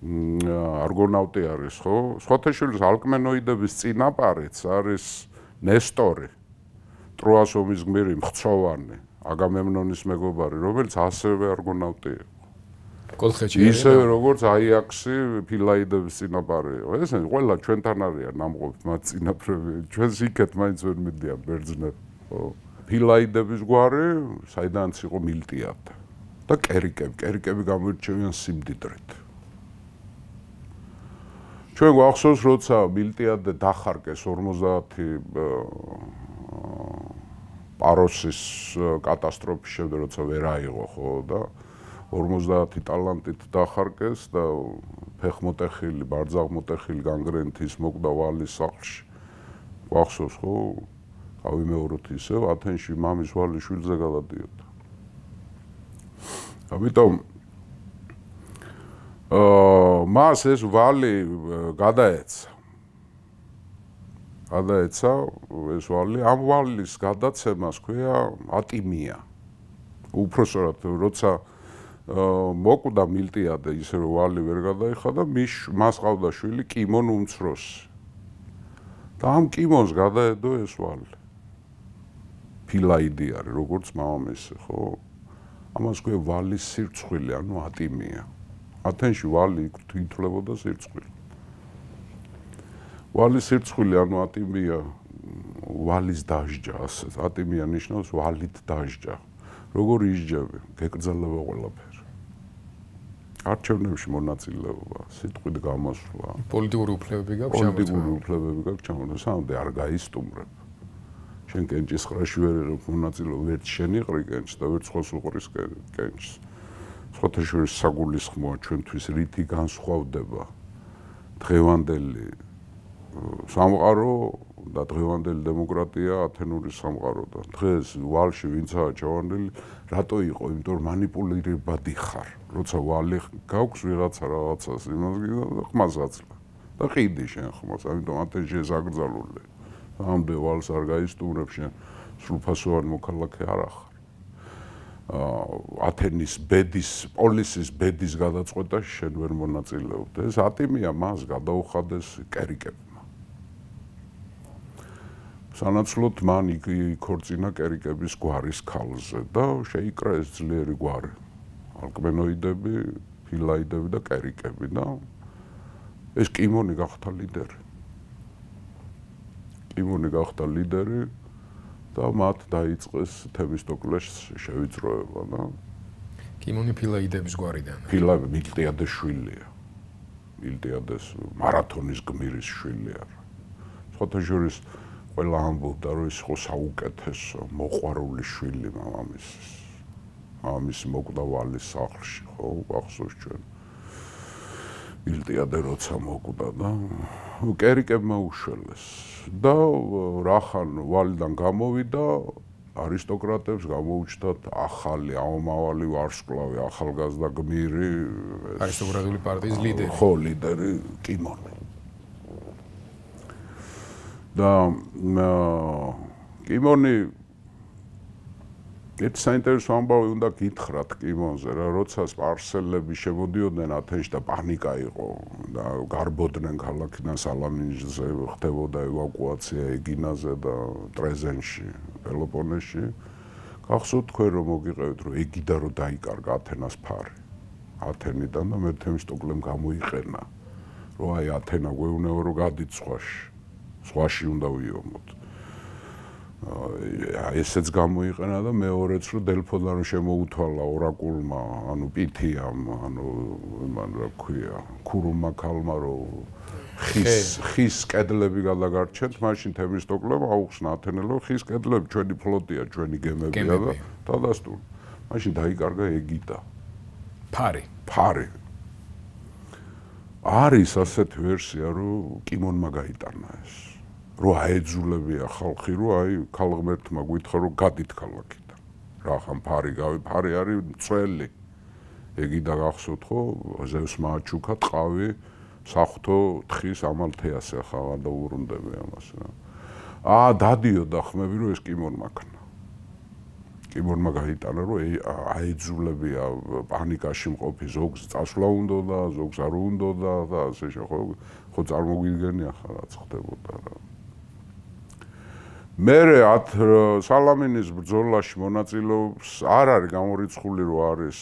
არგონავტი არის, ხო? სხოთეშვილის ალკმენოიდების წინაპარიც არის ნესტორი, ტროას ომის გმირი, მხცოვანი, აგამემნონის მეგობარი, რომელიც ასევე არგონავტი იყო. კოლხეთში ისევე როგორც აიაქსი ფილაიდების წინაპარი იყო. ეს ყველა ჩვენთან არიან ნამყოფი მათ წინაპრები. ჩვენს იქეთ მაინც ვერ მიდიან ბერძნები, ხო? ფილაიდების გვარი, საიდანაც იყო მილტიადე და კერიკები გამოირჩევიან სიმდიდრით. ჩვენ გვახსოვს, როცა მილტიადე დახარკეს 50 პაროსის კატასტროფის შემდეგ, როცა ვერ აიღო, ხო და 50 ტალანტით დახარკეს და ფეხმოტეხილი, ბარძაღმოტეხილი განგრენით ის მოკდა ვალის სახლში. გვახსოვს, ხო? გავიმეოროთ ისევ, ათენში მამის ვალი შვილზე გადადიოდა. ამიტომ მას ეს ვალი გადაეცა ეს ვალი, ამ ვალის გადაცემას ქვია ატიმია. უпроსორად, როცა მოკვდა მილტიადე, ისე რომ ვალი ვერ გადაიხადა, მას ყავდა შვილი კიმონ უმცროსი. და ამ კიმონს გადაედო ეს ვალი. ფილაიდი არის, როგორც მამამისი, ხო? ამას ქვია ვალის სირცხვილი, ანუ ატიმია. ათენში ვალი ითვლებოდა სირცხვილი. ვალის სირცხვილი, ანუ ატიმია, ვალის დასჯა, ასე. ატიმია ნიშნავს ვალით დასჯა. როგორ ისჯები? გეკრძალება ყველაფერი. არჩევნებში მონაწილეობა, სიტყვით გამოსვლა. პოლიტიკური უფლებები გაქვს ჩამოთვლილი. პოლიტიკური უფლებები გაქვს ჩამოთვლილი, სამდე არ გაისტუმრებ. შენ კენჭის ხრაში ვერ იღებ მონაწილეობა, ვერც შენ იყრი კენჭს და ვერც სხვას უყრის კენჭს. სხვათა შორის საგულისხმოა ჩვენთვის რითი განსხვავდება დღევანდელი სამყარო და დღევანდელი დემოკრატია ათენური სამყაროდან. დღეს ვალში ვინცაა ჩავარდნილი, რატო იყო? იმიტომ რომ მანიპულირებადი ხარ. როცა ვალი გაქვს ვიღაცა რაღაცას იმას გიდა და ხმას აცლა. და ყიდი შენ ხმას, ამიტომ ათენში ეს აკრძალული. ამდე ვალს არ გაისტუმრებ შენ სრულფასოვანი მოქალაქე არ ახარ. ათენის ბედის, პოლისის ბედის გადაწყვეტაში შენ ვერ მონაწილეობ. ეს ატიმია მას გადაუხადეს კერიკებმა. სანაცვლოდ მან იქორწინა კერიკების გვარის ქალზე და შეიკრა ეს ძლიერი გვარი. ალკმენოიდები, ფილაიდები და კერიკები და ეს კიმონი გახდა ლიდერი. კიმონი გახდა ლიდერი და მათ დაიწყეს თემისტოკლეს შევიწროება და კიმონი ფილაიდების გვარიდან. ფილაიდები მილტიადეს შვილია. მილტიადეს მარათონის გმირის შვილი არა. სხვათა შორის ყველა ამბობდა რომ ის იყო საუკეთესო მოყვარული შვილი მამამისის. მამამისი მოკვდა ვალის სახლში, ხო, გახსოვს ჩვენ. მილტიადე როცა მოკვდა და კერიკებმა უშველეს და რახან ვალიდან გამოვიდა არისტოკრატებს გამოუჩნდათ ახალი ამომავალი ვარსკვლავი, ახალგაზრდა გმირი, არისტოკრატული პარტიის ლიდერი. ხო, ლიდერი კიმონი. და კიმონი ერთ საინტერესო ამბავი უნდა გითხრათ კიმონზე რა, როცა სპარსელები შემოდიოდნენ ათენში და პანიკა იყო და გარბოდნენ ქალაქიდან სალამინზე, ხდებოდა ევაკუაცია ეგინაზე და ტრეზენში, პელოპონესში. გახსოვთ თქვენ რომ მოგიყევით რომ ეგიდა რომ დაიკარგა ათენას ფარი. ათენიდან და მე თემისტოკლემ გამოიყენა რომ აი ათენა გვეუბნება რომ გადით სხვაში უნდა ვიომოთ. ესეც გამოიყენა და მეორეც რომ დელფოდან რომ შემოუთვალა ორაკულმა, ანუ პითიამ, ანუ მან რა ქვია, ქურუმმა ქალმა რომ ხის კედლები გადაგარჩენთ, მაშინ თემისტოკლემ აუხსნა ათენელო ხის კედლები ჩვენი ფლოტია, ჩვენი გემებია და დადასტურა. მაშინ დაიკარგა ეგიდა. ფარი. არის ასეთი ვერსია რომ კიმონმა გაიტანა ეს. რომ აეძულებია ხალხი, რომ აი ქალღმერთმა გვითხრა რომ გადით ქალაქიდან. რახან ფარი არის მწველი. ეგიდა გახსოვთ ხო? ზევსმა აჩუქა ტყავი საღვთო თხის ამალთეას ახლა და უბრუნდები ამას რა. დადიოდა ხმები რომ ეს კიმონმა ქნა. კიმონმა გაიტანა რომ აეძულებია პანიკაში მყოფი ზოგს წასვლა უნდოდა, ზოგს არ უნდოდა და ასე ხო წარმოგვიდგენია ახლა რაც ხდებოდა რა. მერე სალამინის ბრძოლაში მონაწილეობს არ არის გამორიცხული რომ არის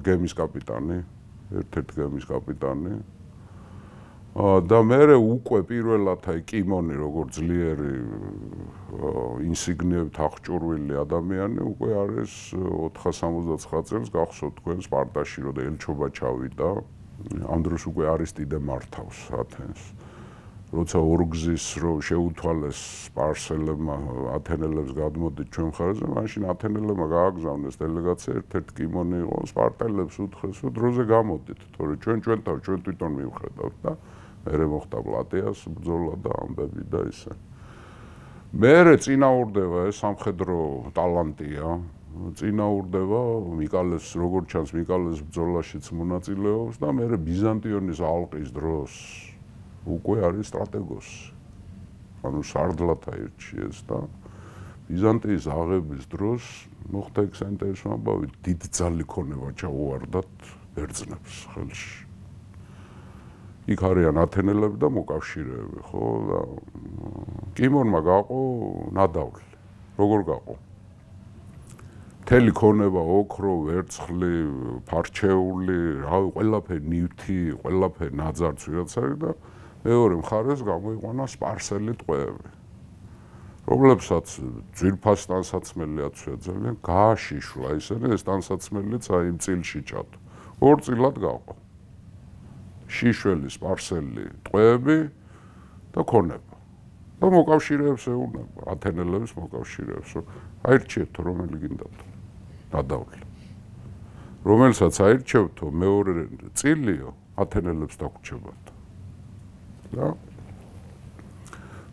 გემის კაპიტანი, ერთ-ერთი გემის კაპიტანი. და მერე უკვე პირველად აი კიმონი როგორც ძლიერი ინსიგნიებით აღჭურვილი ადამიანი უკვე არის 469 წელს გახსოვთ თქვენ სპარტაში რომ ელჩობა ჩავიდა. ამ დროს უკვე არისტიდე მართავს ათენს. როცა ორგზის რო შეუთვალეს სპარსელებმა ათენელებს გადმოდით ჩვენ მხარეზე, მაშინ ათენელებმა გააგზავნეს დელეგაცია, ერთ-ერთი კიმონი იყო, სპარტელებს უთხრეს, რომ დროზე გამოდით, თორე ჩვენ თვითონ მივხედავთ და მერე მოხდა პლატეას ბრძოლა და ამბები და ისე. მერე წინაურდება ეს სამხედრო ტალანტია, წინაურდება მიკალეს, როგორც ჩანს მიკალეს ბრძოლაშიც მონაწილეობს და მერე ბიზანტიონის ალყის დროს უკვე არის სტრატეგოსი. ანუ სარდლად აირჩიეს და ბიზანტიის აღების დროს მოხდა ეგ საინტერესო ამბავი, დიდ ძალი ქონება ჩაუვარდათ ბერძნებს ხელში. იქ არიან ათენელები და მოკავშირეები, ხო და კიმონმა გაყო ნადავლი. როგორ გაყო? მთელი ქონება ოქრო, ვერცხლი, ფარჩეული, ყველაფერი ნივთი, ყველაფერი ნაძარც ვიღაც არის და მეორე მხარეს გამოიყვანა სპარსელი ტყვეები, რომლებსაც ძვირფას ტანსაცმელი აცვია ძალიან, გააშიშვლა ისინი, ეს ტანსაცმელიც აი იმ წილში ჭადო. ორ წილად გაყო. შიშველი სპარსელი ტყვეები და ქონება. და მოკავშირეებს ეუბნება, ათენელებს მოკავშირეებს, რომ აირჩიეთ რომელი გინდათ. გადავლე. რომელსაც აირჩევთო მეორე წილიო ათენელებს დაგვრჩებათ. და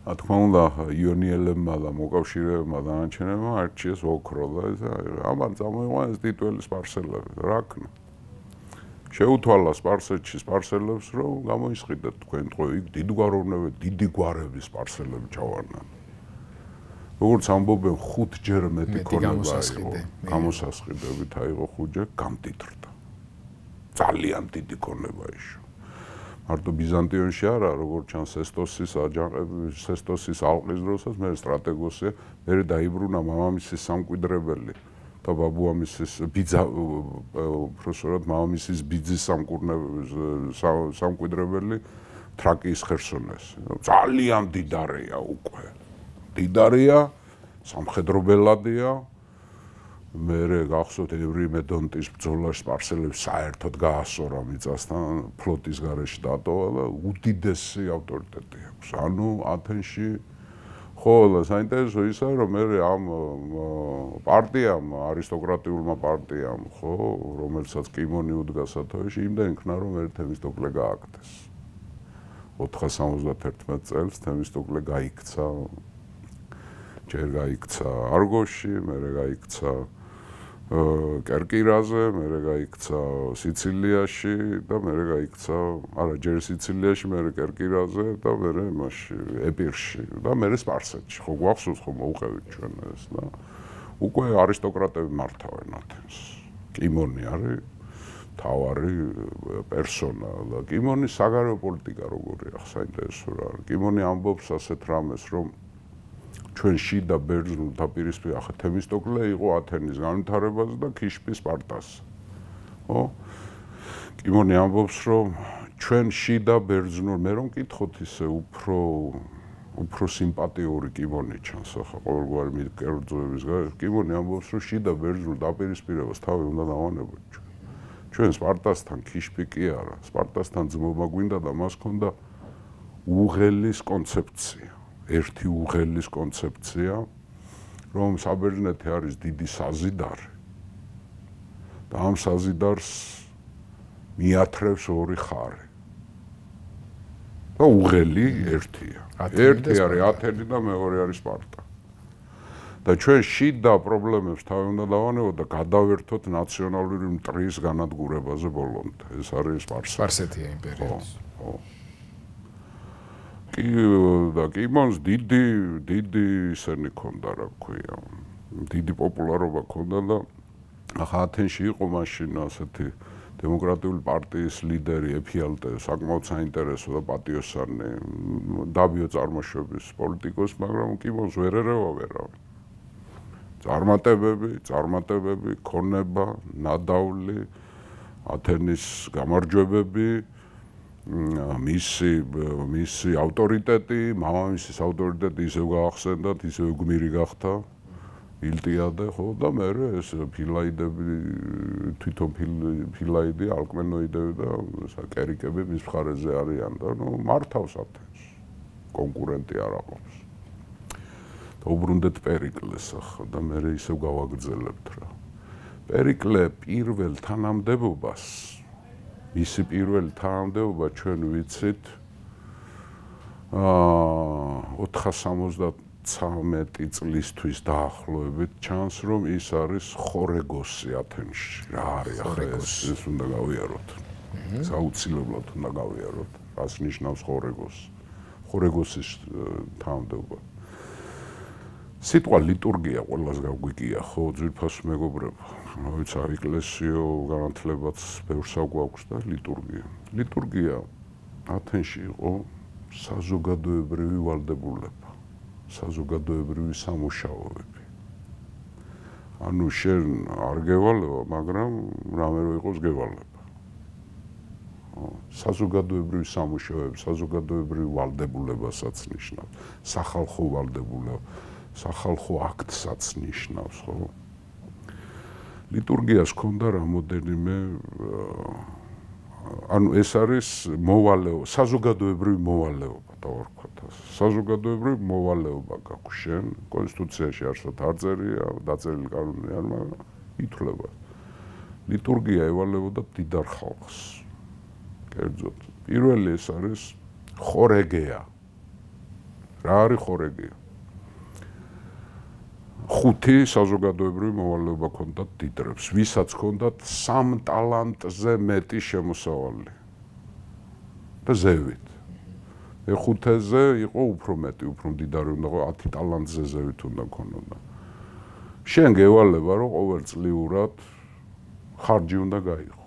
რა თქმა უნდა იონიელებმა და მოკავშირეებმა დანარჩენებმა არჩიეს ოქრო და ამან წამოიყვანეს ტიტუელი სპარსელები. რა ქნა? შეუთვალა სპარსეთში სპარსელებს, რომ გამოისყიდეთ თქვენ თქო იქ დიდი გვარების სპარსელები ჩავარდნან. როგორც ამბობენ 5 ჯერ მეტი ქონება იყო, გამოსასყიდებით აიღო 5 ჯერ გამდიდრდა. ძალიან დიდი ქონება იშო. მარტო ბიზანტიონში არა, როგორც ჩანს სესტოსის აჯანყების, სესტოსის ალყის დროსაც მე სტრატეგოსია, მე დაიბრუნა მამამისის სამკვიდრებელი და ბაბუამისის ბიძა პროფესორად მამამისის ბიძის სამკვიდრებელი თრაკიის ხერსონეს. ძალიან დიდარია უკვე. დიდარია, სამხედრო ბელადია. მე გახსოვთ ევრიმედონტის ბრძოლაში სპარსელებს საერთოდ გაასორა მიწასთან, ფლოტის გარეშე დატოვა და უდიდესი ავტორიტეტი აქვს. ანუ ათენში ხო და საინტერესო ისაა, რომ მე ამ პარტიამ, არისტოკრატიულმა პარტიამ, ხო, რომელსაც კიმონი უდგა სათავეში, იმდენ იქნა, რომ მე თემისტოკლე გააკეთეს. 471 წელს თემისტოკლე გაიქცა. ჯერ გაიქცა არგოში, მერე გაიქცა კერკირაზე, მერე გაიქცა სიცილიაში და მერე გაიქცა, არა, ჯერ სიცილიაში, მერე კერკირაზე და მერე იმაში, ეპირში და მერე სპარსეთში. ხო გვახსოვს ხო მოუყევით ჩვენ ეს და უკვე არისტოკრატები მართავენ ათენს. კიმონი არის თავარი პერსონა და კიმონის საგარეო პოლიტიკა როგორია, საინტერესო რა არის. კიმონი ამბობს ასეთ რამეს, რომ ჩვენ შიდა ბერძნულ დაპირისპირებაში ახლა თემისტოკლე იყო ათენის განვითარებაზე და ქიშპი სპარტას. ხო? კიმონი ამბობს, რომ ჩვენ შიდა ბერძნულ, მე რომ მკითხოთ ისე უფრო სიმპათიური კიმონი ჩანს ახლა ყოველგვარი მიკერძოების გარშე. კიმონი ამბობს, რომ შიდა ბერძნულ დაპირისპირებას თავი უნდა დავანებოთ ჩვენ. ჩვენ სპარტასთან ქიშპი კი არა, სპარტასთან ძმობა გვინდა და მას ჰქონდა უღელის კონცეფცია. ერთი უღელის კონცეფცია, რომ საბერძნეთი არის დიდი საზიდარი და ამ საზიდარს მიათრევს ორი ხარი. და უღელი ერთია. ერთი არის ათენი და მეორე არის სპარტა. და ჩვენ შიდა პრობლემებს თავი უნდა დავანებოთ და გადავერთოთ ნაციონალური მტრის განადგურებაზე ბოლომდე. ეს არის სპარსეთია იმპერია. ხო. და კიმონს დიდი ისენი ქონდა, რა ქვია. დიდი პოპულარობა ქონდა და ახლა ათენში იყო მაშინ ასეთი დემოკრატიული პარტიის ლიდერი ეფიალტე, საკმაოდ საინტერესო და პატიოსანი, დაბიო წარმოშობის პოლიტიკოსი, მაგრამ კიმონს ვერ ერევა ვერავინ. წარმატებები, ქონება, ნადავლი, ათენის გამარჯვებები, მისი ავტორიტეტი, მამამისის ავტორიტეტი ისევ გაახსენდათ, ისევ გმირი გახდა, ილტიადე, ხო და მე ეს ფილაიდები, თვითონ ფილაიდი, ალკმენოიდები და კერიკები მის მხარეზე არიან და მართავს ათენს. კონკურენტი არ აყავს. და უბრუნდეთ პერიკლეს ახლა და მე ისევ გავაგრძელებთ რა. პერიკლე პირველ თანამდებობას მისი პირველი თანამდებობა ჩვენ ვიცით 473 წლისთვის დაახლოებით ჩანს, რომ ის არის ხორეგოსი ათენში. რა არის ახლა ეს უნდა გავიაროთ. საუცილებლად უნდა გავიაროთ. რას ნიშნავს ხორეგოსი? ხორეგოსის თანამდებობა. სიტყვა ლიტურგია ყველას გაგვიგია, ხო, ძვირფასო მეგობრებო. ვიცი, ეკლესიო განათლებაც ბევრს აგვაქვს და ლიტურგია. ლიტურგია ათენში იყო საზოგადოებრივი ვალდებულება, საზოგადოებრივი სამუშაოები. ანუ შენ არ გევალება, მაგრამ რამე რო იყოს გევალება. საზოგადოებრივი სამუშაოები, საზოგადოებრივი ვალდებულებასაც ნიშნავს, სახალხო ვალდებულება. სახალხო აქტსაც ნიშნავს, ხო? ლიტურგიას ჰქონდა რამოდენიმე ანუ ეს არის მოვალეობა, საზოგადოებრივი მოვალეობა დავარქვათ ასე. საზოგადოებრივი მოვალეობა გაქვს შენ, კონსტიტუციაში არსად არ წერია, დაწერილი კანონი არ, მაგრამ ითვლება. ლიტურგია ევალებოდა დიდარ ხალხს. კერძოდ, პირველი ეს არის ხორეგეა. რა არის ხორეგეა? ხუთი საზოგადოებრივი მოვალეობა ჰქონდათ დიდრებს, ვისაც ჰქონდათ 3 ტალანტზე მეტი შემოსავალი და ზევით. ხუთეზე იყო უფრო მეტი, უფრო მდიდარი უნდა იყო 10 ტალანტზე ზევით უნდა ქონოდა. შენ გევალება, რომ ყოველწლიურად ხარჯი უნდა გაიღო.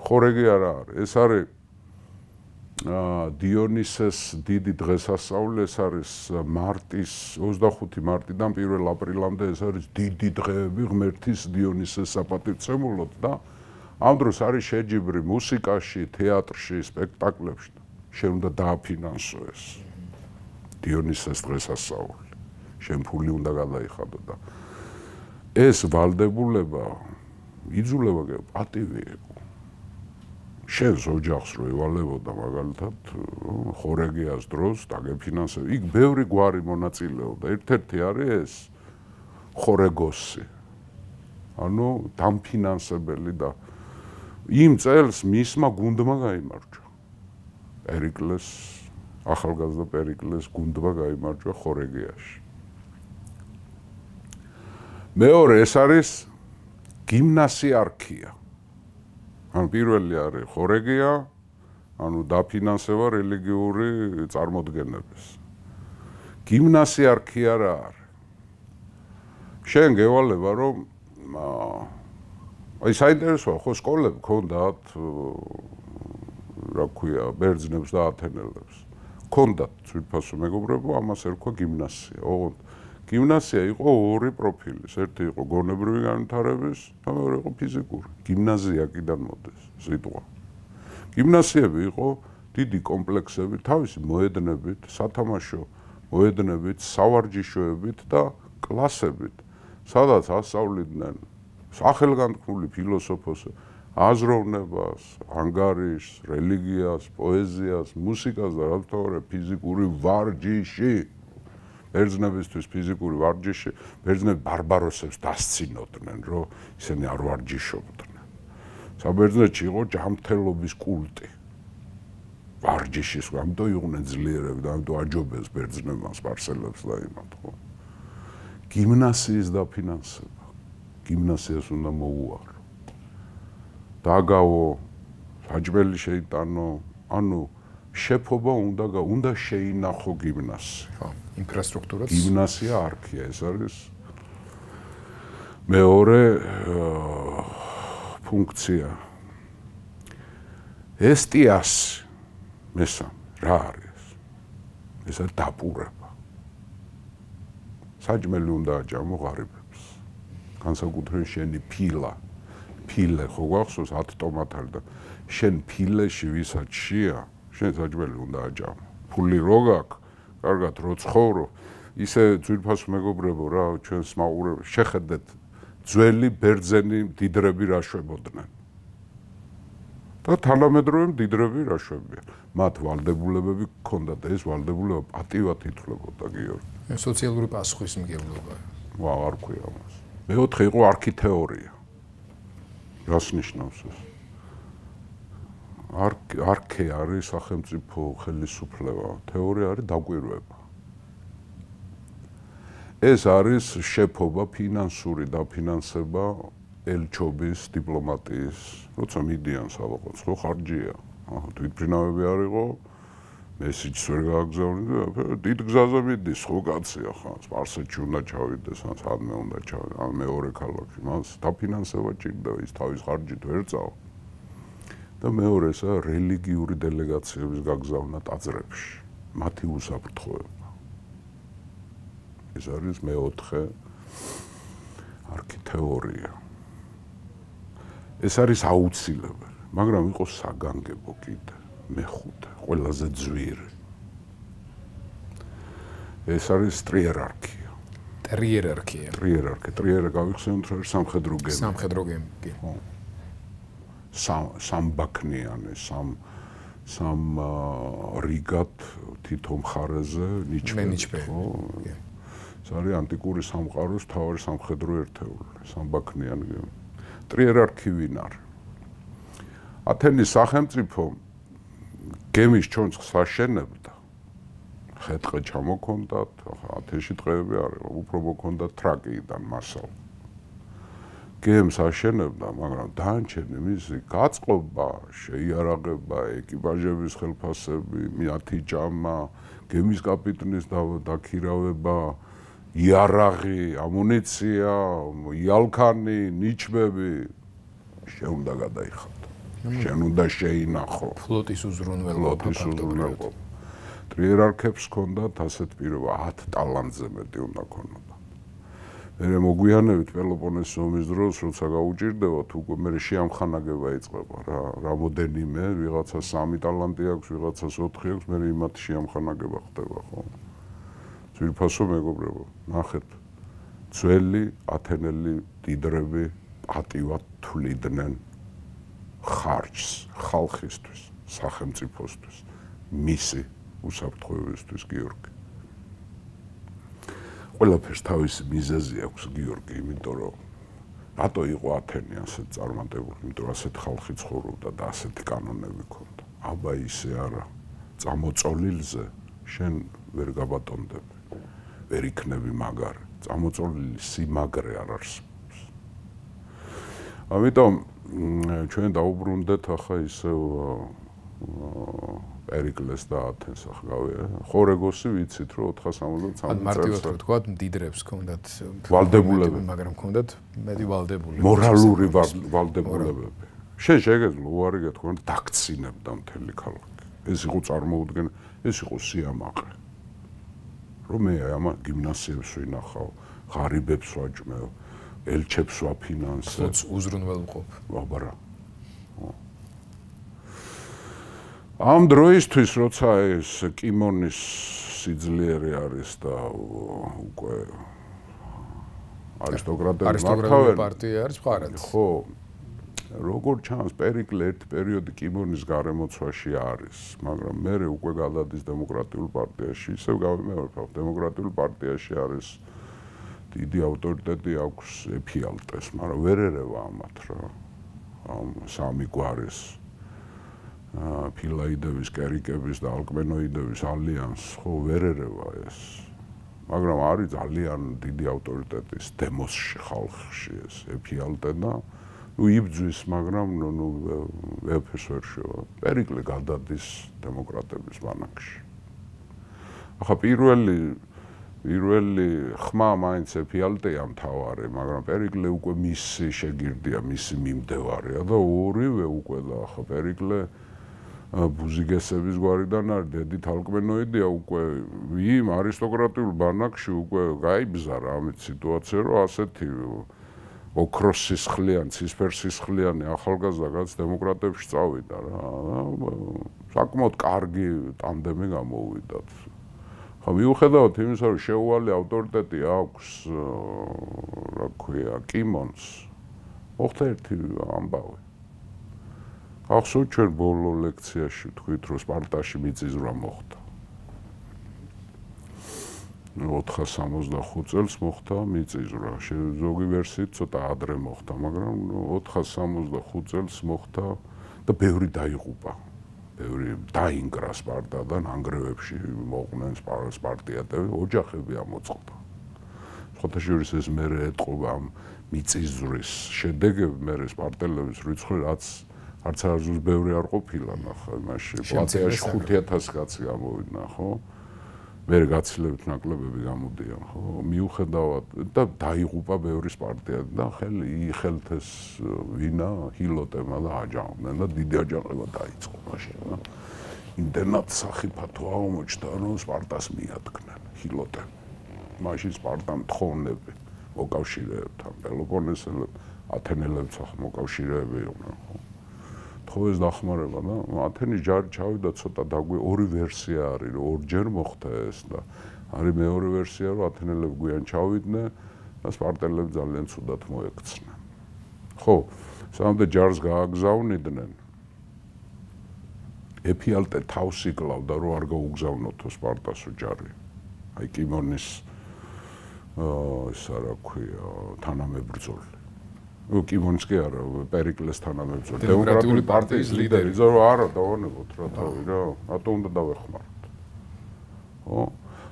ხორეგი არა არის, ეს არის დიონისეს დიდი დღესასწაული, ეს არის მარტის 25 მარტიდან 1 აპრილამდე, ეს არის დიდი დღეები ღმერთის დიონისეს საპატივცემულოდ და ამ დროს არის შეჯიბრი მუსიკაში, თეატრში, სპექტაკლებში. შენ უნდა დააფინანსო ეს დიონისეს დღესასწაული. შენ ფული უნდა გადაიხადო და ეს ვალდებულება იძულება პატივი იყო. შენს ოჯახს რო ევალებოდა მაგალითად ხორეგიას დროს დაგეფინანსებ. იქ ბევრი გვარი მონაწილეობდა. ერთ-ერთი არის ეს ხორეგოსი. ანუ დამფინანსებელი და იმ წელს მისმა გუნდმა გაიმარჯვა. პერიკლეს, ახალგაზრდა პერიკლეს გუნდმა გაიმარჯვა ხორეგიაში. მეორე ეს არის გიმნასიარქია. ანუ პირველი არის ხორეგია, ანუ დაფინანსება რელიგიური წარმოდგენების. გიმნასიარქია რა არის? შენ გევალება, რომ აი საინტერესოა, ხო სკოლები ქონდათ რა ქვია, ბერძნებს და ათენელებს. ქონდათ ძვირფასო მეგობრებო, ამას ერქვა გიმნასია. ოღონდ გიმნასია იყო ორი პროფილის. ერთი იყო გონებრივი განვითარების და მეორე იყო ფიზიკური. გიმნაზია კიდან მოდის სიტყვა. გიმნასიები იყო დიდი კომპლექსები, თავისი მოედნებით, სათამაშო მოედნებით, სავარჯიშოებით და კლასებით, სადაც ასწავლიდნენ სახელგანთქმული ფილოსოფოსებს, აზროვნებას, ანგარიშს, რელიგიას, პოეზიას, მუსიკას და რა თქმა უნდა ფიზიკური ვარჯიში. ბერძნებისთვის ფიზიკური ვარჯიში, ბერძნები ბარბაროსებს დასცინოდნენ, რომ ისინი არ ვარჯიშობდნენ. საბერძნეთში იყო ჯანმრთელობის კულტი. ვარჯიშის, ამიტომ იყვნენ ძლიერები და ამიტომ აჯობეს ბერძნებმა სპარსელებს და იმათ, ხო? გიმნასიის დაფინანსება. გიმნასიას უნდა მოუარო. დაგავო, საჭმელი შეიტანო, ანუ შეფობა უნდა შეინახო გიმნასია. ხო, ინფრასტრუქტურაც. გიმნასია არქია, ეს არის მეორე ფუნქცია. ესტიას მესამე რა არის? ეს არის დაპურება. საჭმელი უნდა აჭამო ღარიბებს. განსაკუთრებით შენი ფილე ხო გვახსოვს 10 ტომატარი და შენ ფილეში ვისაც შია შენ საჭმელი უნდა აჭამო. ფული რო გაქვს, კარგად რო ცხოვრო, ისე ძვირფასო მეგობრებო რა, ჩვენს მაყურებს შეხედეთ ძველი ბერძენი მდიდრები რა შვებოდნენ. და თანამედროვე მდიდრები რა შვებიან. მათ ვალდებულებები ჰქონდათ, ეს ვალდებულება პატივად ითვლებოდა გიორგი. სოციალური პასუხისმგებლობა. არ ქვია ამას. მეოთხე იყო არქითეორია. რას ნიშნავს ეს? არქე არის სახელმწიფო ხელისუფლება, თეორია არის დაკვირვება. ეს არის შეფობა, ფინანსური დაფინანსება ელჩობის, დიპლომატიის, როცა მიდიან სალოყოს, ხო ხარჯია. თვითმფრინავები არ იყო, მესიჯს ვერ გააგზავნიდა, დიდ გზაზე მიდის, ხო კაცია ხა, სპარსეთში უნდა ჩავიდეს, ან სადმე უნდა ჩავიდეს, ან მეორე ქალაქში, მას დაფინანსება ჭირდება, ის თავის ხარჯით ვერ წავა. და მეორესა რელიგიური დელეგაციების გაგზავნა ტაძრებში, მათი უსაფრთხოება. ეს არის მეოთხე არქითეორია. ეს არის აუცილებელი, მაგრამ იყო საგანგებო კიდე, მეხუთე, ყველაზე ძვირი. ეს არის ტრიერარქია. ტრიერარქია. ტრიერარქია, ტრიერა გავიხსენოთ რა სამხედრო გემი. სამხედრო გემი, კი. სამბაქნიანი, სამ რიგად თითო მხარეზე ნიჩბები, ხო? ეს არის ანტიკური სამყაროს მთავარი სამხედრო ერთეული, სამბაქნიანი. ტრიერარქი ვინ არის? ათენის სახელმწიფო გემის ჩონჩხს აშენებდა. ხეთყე ჩამოქონდათ, ათენში დღეები არის, უფრო მოქონდათ თრაკიიდან მასალა. გემს აშენებდა, მაგრამ დანარჩენი მისი გაწყობა, შეიარაღება, ეკიპაჟების ხელფასები, მათი ჭამა, გემის კაპიტნის დაქირავება, იარაღი, ამუნიცია, იალქანი, ნიჩბები შენ უნდა გადაიხადო. შენ უნდა შეინახო. ფლოტის უზრუნველყოფა. ტრიერარქებს ჰქონდათ ასეთ პირობა 10 ტალანტზე მეტი უნდა ქონოდა. მე მოგვიანებით პელოპონესის ომის დროს, როცა გაუჭირდებათ, უკვე მე შეამხანაგება იწყება რა. რამოდენიმე, ვიღაცას 3 ტალანტი აქვს, ვიღაცას 4 აქვს, მე იმათი შეამხანაგება ხდება, ხო? ძვირფასო მეგობრებო, ნახეთ, ძველი ათენელი დიდრები პატივად თვლიდნენ ხარჯს ხალხისთვის, სახელმწიფოსთვის, მისი უსაფრთხოებისთვის გიორგი. ყველაფერს თავისი მიზეზი აქვს გიორგი, იმიტომ რომ რატო იყო ათენი ასეთ წარმატებული, იმიტომ რომ ასეთ ხალხი ცხოვრობდა და ასეთი კანონები ჰქონდა. აბა ისე არა, წამოწოლილზე შენ ვერ გაბატონდები, ვერ იქნები მაგარი, წამოწოლილი სიმაგრე არ არსებობს. ამიტომ ჩვენ დაუბრუნდეთ ახლა ისევ პერიკლეს და ათენს ახლა ხორეგოსი ვიცით რომ 473 წელს მარტივად თქვა მდიდრებს ჰქონდათ ვალდებულებები, მაგრამ ჰქონდათ მეტი ვალდებულები, მორალური ვალდებულებები. შენ შეგეძლო უარი გეთქვა და დაქცინებდა მთელი ქალაქი. ეს იყო წარმოუდგენელი, ეს იყო სიამაყე. რომ მე ამ გიმნაზიებს ვინახავ, ღარიბებს ვაჭმევ, ელჩებს ვაფინანსებ, უზრუნველყოფ. აბარა. ამ დროისთვის, როცა ეს კიმონის სიძლიერე არის და უკვე არისტოკრატიული პარტია არის მხარად. ხო, როგორ ჩანს, პერიკლე ერთ პერიოდი კიმონის გარემოცვაში არის, მაგრამ მე უკვე გადადის დემოკრატიულ პარტიაში, ისევ გავიმეორებ, დემოკრატიულ პარტიაში არის დიდი ავტორიტეტი აქვს ეფიალტეს, მაგრამ ვერ ერევა ამათ რა. ამ სამი გვარის ფილაიდების, კერიკების და ალკმენოიდების ალიანსს ხო ვერ ერევა ეს. მაგრამ არის ძალიან დიდი ავტორიტეტის დემოსში ხალხში ეს ეფიალტე და იბძვის, მაგრამ ვერაფერს ვერ შევა. პერიკლე გადადის დემოკრატების ბანაკში. ახლა პირველი ხმა მაინც ეფიალტეა მთავარი, მაგრამ პერიკლე უკვე მისი შეგირდია, მისი მიმდევარია და ორივე უკვე და ახლა პერიკლე ბუზიგესების გვარიდან არის, დედით ალკმენოიდია უკვე იმ არისტოკრატიულ ბანაკში უკვე გაიბზარა ამით სიტუაცია, რომ ასეთი ოქროსისხლიანი, ცისფერსისხლიანი ახალგაზრდა რაც დემოკრატებში წავიდა რა. საკმაოდ კარგი ტანდემი გამოვიდათ. ხო, მიუხედავად იმისა, რომ შეუვალი ავტორიტეტი აქვს, რა ქვია, კიმონს, მოხდა ერთი ამბავი. ახსოვთ ჩვენ ბოლო ლექციაში თქვით, რომ სპარტაში მიწისძვრა მოხდა. 465 წელს მოხდა მიწისძვრა. ზოგი ვერსიით ცოტა ადრე მოხდა, მაგრამ 465 წელს მოხდა და ბევრი დაიღუპა. ბევრი დაინგრა სპარტადან, ანგრევებში მოყვნენ სპარტიატები, ოჯახები ამოწყდა. სხვათა შორის ეს მერე ეტყობა ამ მიწისძვრის შედეგები, მერე სპარტელების რიცხვი რაც არც არასდროს ბევრი არ ყოფილა, ნახე, მაშინ პლატეაში 5000 კაცი გამოვიდა, ხო? მერე გაცილებით ნაკლებები გამოდიან, ხო? მიუხედავად და დაიღუპა ბევრი სპარტიატი და ხელთეს ვინა, ჰილოტემა და აჯანყდნენ და დიდი აჯანყება დაიწყო მაშინ. იმდენად სახიფათო აღმოჩნდა, რომ სპარტას მიადგნენ ჰილოტემ. მაშინ სპარტამ თხოვნები მოკავშირეებთან, პელოპონესელებს, ათენელებს მოკავშირეები იყვნენ, ხო? თხოვეს დახმარება და ათენის ჯარი ჩავიდა ცოტა ორი ვერსია არის, რომ ორჯერ მოხდა ეს და არის მეორე ვერსია, რომ ათენელები გვიან ჩავიდნენ და სპარტელები ძალიან ცუდად მოექცნენ. ხო, სამდე ჯარს გააგზავნიდნენ. ეფიალტე თავს იკლავდა, რომ არ გაუგზავნოთო სპარტასო ჯარი. აი კიმონის ისა რა ქვია, თანამებრძოლი. კიმონის კი არა, პერიკლეს თანამებრძოლი. დემოკრატიული პარტიის ლიდერი. ზორო არა დავანებოთ რა თავი რა. რატო უნდა დავეხმაროთ? ხო?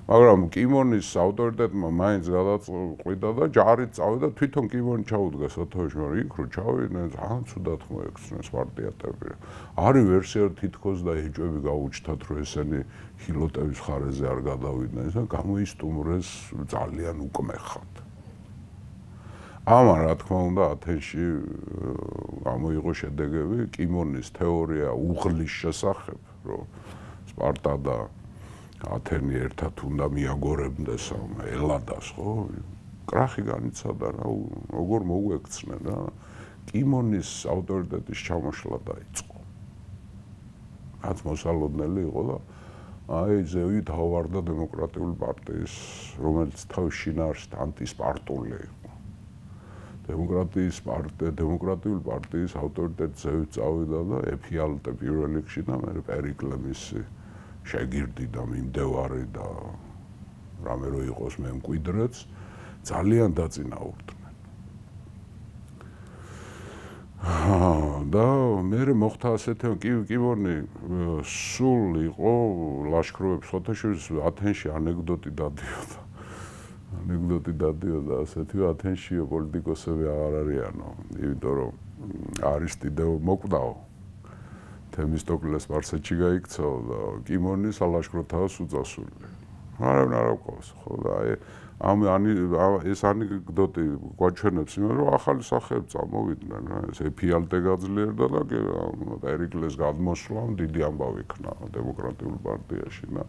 მაგრამ კიმონის ავტორიტეტმა მაინც გადაწყვიტა და ჯარით წავიდა თვითონ კიმონი ჩაუდგა სათავეში, მაგრამ იქ რო ჩავიდნენ, ძალიან ცუდად მოექცნენ სპარტიატები. არის ვერსია თითქოს და ეჭვები გაუჩნდათ, რომ ესენი ჰილოტევის ხარეზე არ გადავიდნენ, და გამოისტუმრეს ძალიან უკმეხად. ამან რა თქმა უნდა ათენში გამოიღო შედეგები, კიმონის თეორია უღლის შესახებ, რომ სპარტა და ათენი ერთად უნდა მიაგორებდეს ელადას, ხო? კრახი განიცადა რა, როგორ მოუექცნენ რა. კიმონის ავტორიტეტის ჩამოშლა დაიწყო. რაც მოსალოდნელი იყო და აი ზევით ავარდა დემოკრატიული პარტიის, რომელიც თავის შინაარსით ანტისპარტული იყო. დემოკრატიული პარტიის ავტორიტეტი ზევით წავიდა და ეფიალტე პირველ რიგში და მე პერიკლე მისი შეგირდი და მიმდევარი და რამე რო იყოს მე მკვიდრეც ძალიან დაწინაურდნენ. და მე მოხდა ასეთი კიმონი სულ იყო ლაშქრობებს ხოთაშორის ათენში ანეკდოტი დადიოდა ასეთი ათენში პოლიტიკოსები აღარ არიანო, იმიტომ რომ არისტიდე მოკვდაო თემისტოკლეს სპარსეთში გაიქცაო და კიმონის ალაშქრო თავს უწასული. არავინ არ აკავს, ხო და ეს ანეკდოტი გვაჩვენებს იმას, რომ ახალი სახეები წამოვიდნენ რა, ეს ეფიალტე გაძლიერდა და პერიკლეს გადმოსვლამ დიდი ამბავი იქნა დემოკრატიულ პარტიაში და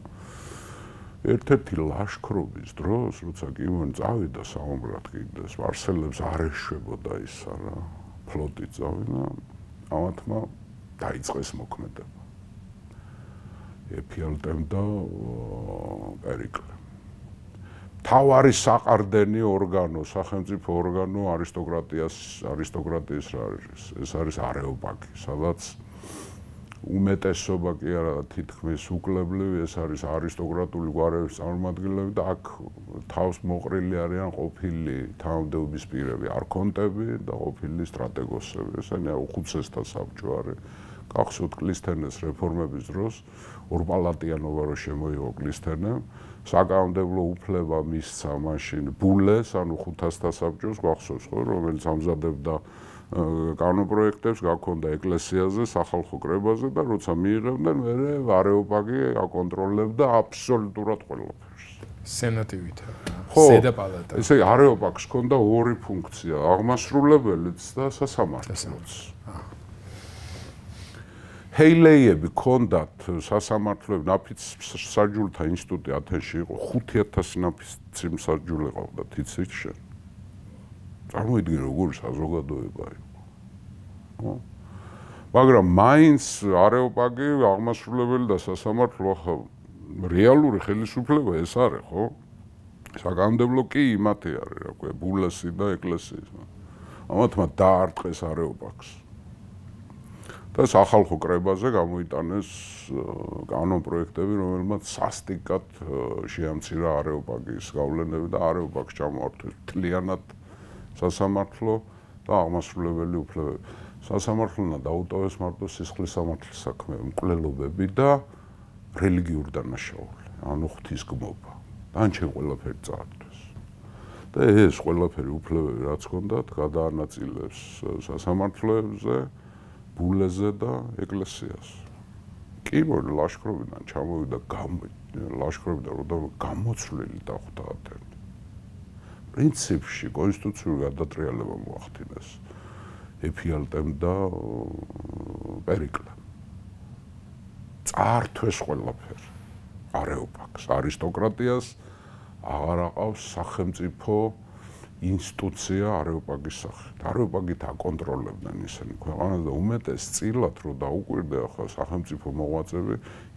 ერთ-ერთი ლაშქრობის დროს, როცა კიმონი წავიდა საომრად კიდე სპარსელებს არ ეშვებოდა ისა რა, ფლოტი წავიდა, ამათმა დაიწყეს მოქმედება. ეფიალტემ და პერიკლემ. თავარი საყრდენი ორგანო, სახელმწიფო ორგანო არისტოკრატიის რა არის? ეს არის არეოპაგი, სადაც უმეტესობა კი არა თითქმის უკლებლივი, ეს არის არისტოკრატული გვარების წარმომადგენლები და აქ თავს მოყრილი არიან ყოფილი თანამდებობის პირები, არქონტები და ყოფილი სტრატეგოსები. ესენი უხუცესთა საბჭო არის. გახსოვთ კლისთენეს რეფორმების დროს ორპალატიანობა რო შემოიღო კლისთენემ, საკანონმდებლო უფლება მისცა მაშინ ბულეს, ანუ ხუთასთა საბჭოს, გახსოვს ხო, რომელიც ამზადებდა კანონპროექტებს, გაქონდა ეკლესიაზე, სახალხო კრებაზე და როცა მიიღებდნენ, მერე არეოპაგი აკონტროლებდა აბსოლუტურად ყველაფერს. სენატივით, ზედა პალატა. ესე არეოპაგს ჰქონდა ორი ფუნქცია, აღმასრულებელიც და სასამართლოც. ჰეილეიები ჰქონდათ სასამართლოები, ნაფიც-მსაჯულთა ინსტიტუტი ათენში იყო, 5000 ნაფიც-მსაჯული ყავდათ, იცით შენ? წარმოიდგინე როგორი საზოგადოება იყო. მაგრამ მაინც არეოპაგი, აღმასრულებელი და სასამართლო რეალური ხელისუფლება ეს არის, ხო? საკანონმდებლო კი იმათი არის, რა ქვია, ბულესი და ეკლესიის. ამათმა დაარტყეს არეოპაგს. და სახალხო კრებაზე გამოიტანეს კანონპროექტები, რომელმაც სასტიკად შეამცირა არეოპაგის გავლენები და არეოპაგს ჩამოართვეს მთლიანად სასამართლო და აღმასრულებელი უფლებები. სასამართლონა დაუტოვეს მარტო სისხლის სამართლის საქმე, მკვლელობები და რელიგიური დანაშაული, ანუ ღვთისგმობა. დანარჩენ ყველაფერი წაართვეს. და ეს ყველაფერი უფლებები რაც ჰქონდათ, გადაანაწილეს სასამართლოებზე, ბულეზე და ეკლესიას. კიმონი ლაშქრობიდან ჩამოვიდა, ლაშქრობიდან რომ გამოცვლილი დახვდა ათენი. პრინციპში კონსტიტუციური გადატრიალება მოახდინეს ეფიალტემ და პერიკლემ. წაართვეს ყველაფერი. არეოპაგს, არისტოკრატიას აღარ აყავს სახელმწიფო ინსტიტუცია არეოპაგის სახით. არეოპაგით აკონტროლებდნენ ისინი ქვეყანას და უმეტეს წილად რო დაუკვირდა ახლა სახელმწიფო მოღვაწეები,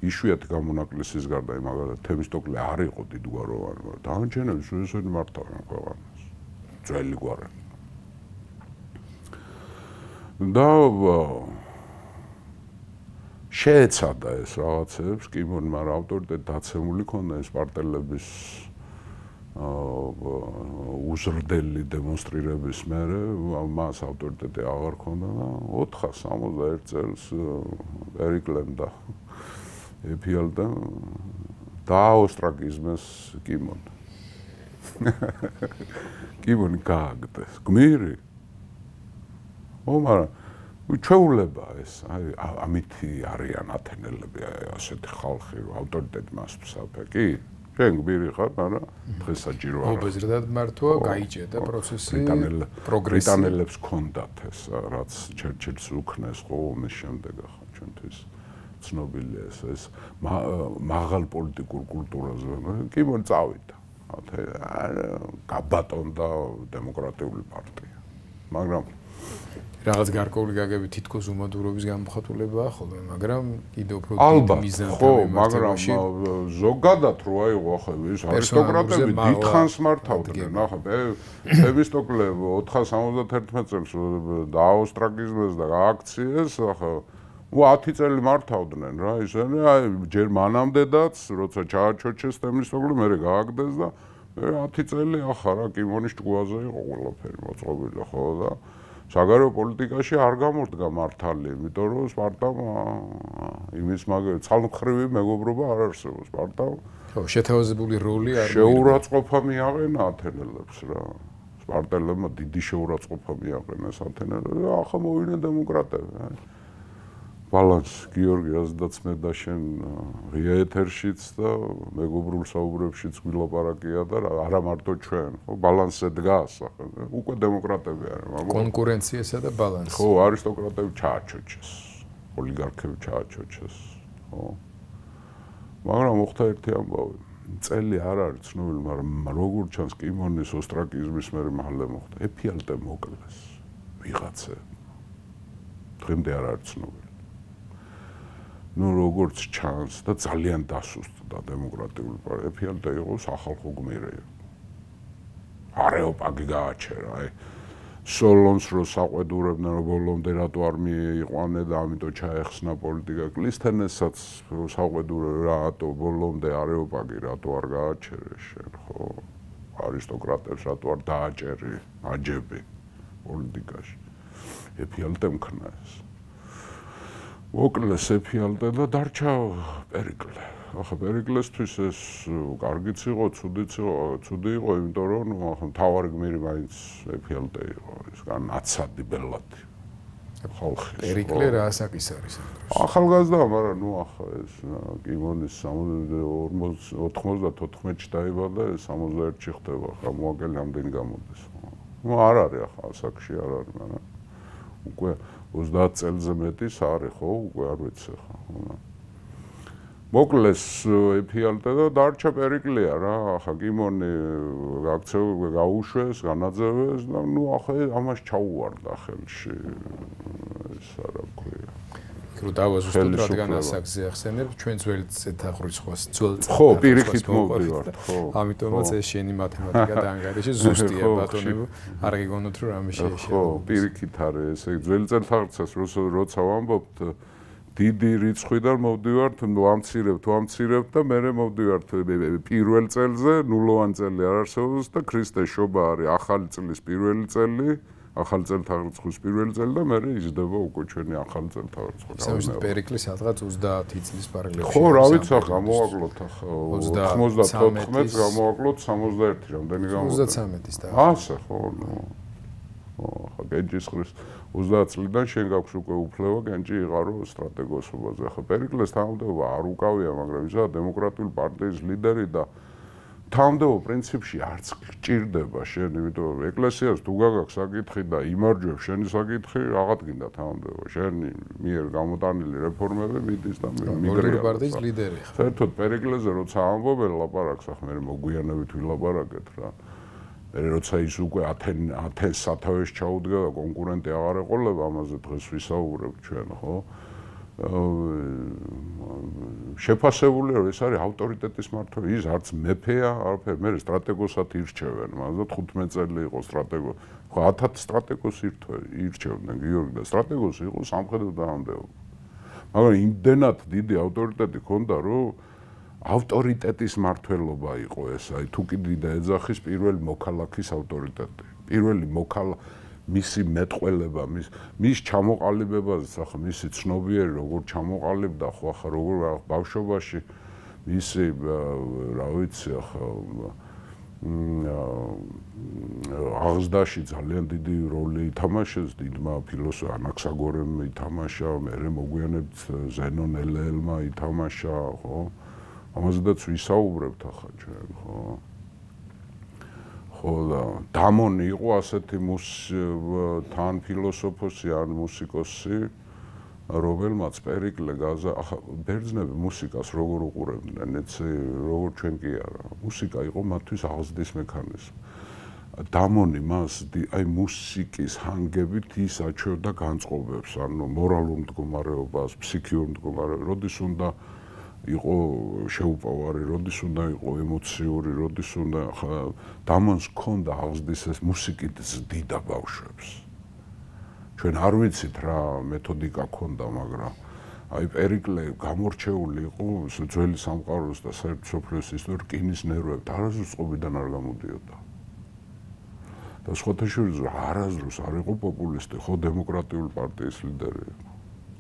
იშვიათი გამონაკლისის გარდა, მაგალითად თემისტოკლე არ იყო დიდგვაროვანი, მაგრამ დანარჩენები ესენი მართავენ ქვეყანას. ძველი გვარები. და შეეცადა ეს რაღაცებს, კი მონ, მაგრამ ავტორიტეტი დაცემული ქონდა ეს პარტელების უზრდელი დემონსტრირების მერე, მას ავტორიტეტი აღარ ქონდა და 461 წელს პერიკლემ და ეფიალტემ დააოსტრაკიზმეს კიმონ. კიმონი გააგდეს, გმირი. მაგრამ ჩვეულება ეს, ამითი არიან ათენელები, ასეთი ხალხი, რომ ავტორიტეტი მას საფექი. შენ გმირი ხარ, მაგრამ დღეს საჭირო არა. უბეზრდად მართვა, გაიჭედა პროცესი, პროგრესი. ბრიტანელებს ჰქონდათ ეს, რაც ჩერჩილს უქნეს ხო ომის შემდეგ ახლა ჩვენთვის ცნობილია ეს მაღალ პოლიტიკურ კულტურაზე. კიმონი წავიდა. გაბატონდა დემოკრატიული პარტია. მაგრამ რაღაც გარკვეული გაგები თითქოს უმადურობის გამოხატულებაა ხოლმე, მაგრამ კიდევ უფრო დიდი მიზანთან ხო, მაგრამ ზოგადად რო აიღო ახლა ეს არისტოკრატები დიდხანს მართავდნენ. ახლა თემისტოკლე 471 წელს დააოსტრაკიზმეს და გააქციეს, ახლა 10 წელი მართავდნენ რა ისინი, აი ჯერ მანამდედაც, როცა ჩააჩოჩეს თემისტოკლე, მერე გააგდეს და 10 წელი ახლა რა კიმონის ჭკუაზე იყო ყველაფერი მოწყობილი ხო და საგარეო პოლიტიკაში არ გამორდგა მართალი, იმიტომ რომ სპარტამ იმის ცალმხრივი მეგობრობა არ არსებობს. სპარტამ ხო, შეთავაზებული როლი არ შეურაცხყოფა მიაყენა ათენელებს რა. სპარტელებმა დიდი შეურაცხყოფა მიაყენეს ათენელებს და ახლა მოვიდნენ დემოკრატები. ბალანს გიორგი აზდაც მე და შენ ღია ეთერშიც და მეგობრულ საუბრებშიც გვილაპარაკია და არა მარტო ჩვენ, ხო, ბალანსზე დგას ახლა. უკვე დემოკრატები არიან. კონკურენციასა და ბალანსი. ხო, არისტოკრატები ჩააჩოჩეს. ოლიგარქები ჩააჩოჩეს, ხო. მაგრამ მოხდა ერთი ამბავი. წელი არ არის ცნობილი, მაგრამ როგორ ჩანს კიმონის ოსტრაკიზმის მერე მალე მოხდა. ეფიალტე მოკლეს. ვიღაცა. დღემდე არ არის ცნობილი. ნუ როგორც ჩანს და ძალიან დასუსტდა დემოკრატიული პარტია. ეფიალტე იყო სახალხო გმირი. არეოპაგი გააჩერა, აი სოლონს რო საყვედურებდნენ, რომ ბოლომდე რატო არ მიიყვანე და ამიტომ ჩაეხსნა პოლიტიკა. კლისთენესაც საყვედურე რატო ბოლომდე არეოპაგი რატო არ გააჩერეს შენ, ხო? არისტოკრატებს რატო არ დააჭერი აჯები პოლიტიკაში. ეფიალტემ ქნა ეს. მოკლეს ეფიალტე და დარჩა პერიკლე. ახლა პერიკლესთვის ეს კარგიც იყო, ცუდიც იყო, ცუდი იყო, იმიტომ რომ ნუ ახლა მთავარი გმირი მაინც ეფიალტე იყო, ის განაცადი ბელადი. ხალხი. პერიკლე რა ასაკის არის ამ დროს? ახალგაზრდა, მაგრამ ნუ ახლა ეს კიმონის 94-ში დაიბადა, 61-ში ხდება, ახლა მოაგელი ამდენი გამოდის. ნუ არ არის ახლა ასაკში არ არის, მაგრამ უკვე 30 წელზე მეტის არის ხო, უკვე არ ვიცი ხა. მოკლეს ეფიალტე და დარჩა პერიკლეა რა, ახლა კიმონი გაუშვეს, განაძევეს და ნუ ახლა ამას ჩაუვარდა ხელში. ეს არა ქვია. რო დავაზუსტოთ, რადგან ასაკზე ახსენებ, ჩვენ ძველ წეთახრიცხვას, ძველ წეთახრიცხვას. ხო, პირიქით მოვდივართ, ხო. ამიტომაც ეს შენი მათემატიკა დაანგარიშე ზუსტია ბატონებო. არ გიგონოთ რომ რამე შეეშება. ხო, პირიქით არის, ესე ძველ წეთახრიცხვას როცა ვამბობთ, დიდი რიცხვიდან მოვდივართ, ვამცირებთ და მერე მოვდივართ პირველ წელზე, ნულოვანი წელი არ არსებობს და ქრისტეს შობა არის ახალი წლის პირველი წელი. ახალი წელთაღრიცხვის პირველი წელი და მერე იზრდება უკვე ჩვენი ახალი წელთაღრიცხვა. სამშობლო პერიკლი სადღაც 30 წლის პარალელში. ხო, რა ვიცი, გამოვაკლოთ ახლა 94-ს გამოვაკლოთ 61 რამდენი გამოვიდა? 33-ის და. ასე ხო, ნუ. ახლა გენჯისყრის 30 წლიდან შენ გაქვს უკვე უფლება გენჯი იყარო სტრატეგოსობაზე. ახლა პერიკლეს თანამდებობა არ უკავია, მაგრამ ისა დემოკრატიული პარტიის ლიდერი და თანამდებობა პრინციპში არც გჭირდება შენ, იმიტომ რომ ეკლესიას თუ გაგაქვს საკითხი და იმარჯვებს შენი საკითხი, რაღაც გინდა თანამდებობა. შენი მიერ გამოტანილი რეფორმები მიდის და მიგრია. პარტიის ლიდერი. საერთოდ პერიკლეზე როცა ამბობენ ლაპარაკს, ახლა მე მოგვიანებით ვილაპარაკეთ რა. მე როცა ის უკვე 10 სათავეში ჩაუდგა და კონკურენტი აღარ ეყოლება, ამაზე დღეს ვისაუბრებ ჩვენ, ხო? შეფასებული რომ ეს არის ავტორიტეტის მართვა, ის არც მეფეა, არაფერი, მე სტრატეგოსად ირჩევენ, მაგრამ 15 წელი იყო სტრატეგო. ხო 1000 სტრატეგოს ირჩევდნენ გიორგი და სტრატეგოსი იყო სამხედრო დაავადებები. მაგრამ იმდენად დიდი ავტორიტეტი ჰქონდა, რომ ავტორიტეტის მართლობა იყო ეს, აი თუ კიდე და ეძახის პირველი მოქალაქის ავტორიტეტი. პირველი მისი მეტყველება, მის ჩამოყალიბებაზე, ახლა მისი ცნობიერი როგორ ჩამოყალიბდა, ხო ახლა როგორ ბავშვობაში მისი რა ვიცი, ახლა აღზრდაში ძალიან დიდი როლი ითამაშეს დიდმა ფილოსოფ ანაქსაგორემ ითამაშა, მერე მოგვიანებით ზენონ ელელმა ითამაშა, ხო? ამაზედაც ვისაუბრებთ ახლა ჩვენ, ხო? ხო და დამონი იყო ასეთი თან ფილოსოფოსი ან მუსიკოსი, რომელმაც პერიკლე ახლა ბერძნები მუსიკას როგორ უყურებდნენ, ეცი როგორ ჩვენ კი არა. მუსიკა იყო მათთვის აღზრდის მექანიზმი. დამონი მას აი მუსიკის ჰანგებით ის აჩვევდა განწყობებს, ანუ მორალურ მდგომარეობას, ფსიქიურ მდგომარეობას, როდის უნდა იყო შეუპოვარი, როდის უნდა იყო ემოციური, როდის უნდა დამონს ჰქონდა აღზრდის ეს მუსიკით ზდიდა ბავშვებს. ჩვენ არ ვიცით რა მეთოდიკა ჰქონდა, მაგრამ აი პერიკლე გამორჩეული იყო ძველი სამყაროს და საერთო სოფლიოს ისტორიის რკინის ნერვებით, არასდროს წყობიდან არ გამოდიოდა. და სხვათა შორის არასდროს არ იყო პოპულისტი, ხო დემოკრატიული პარტიის ლიდერი იყო.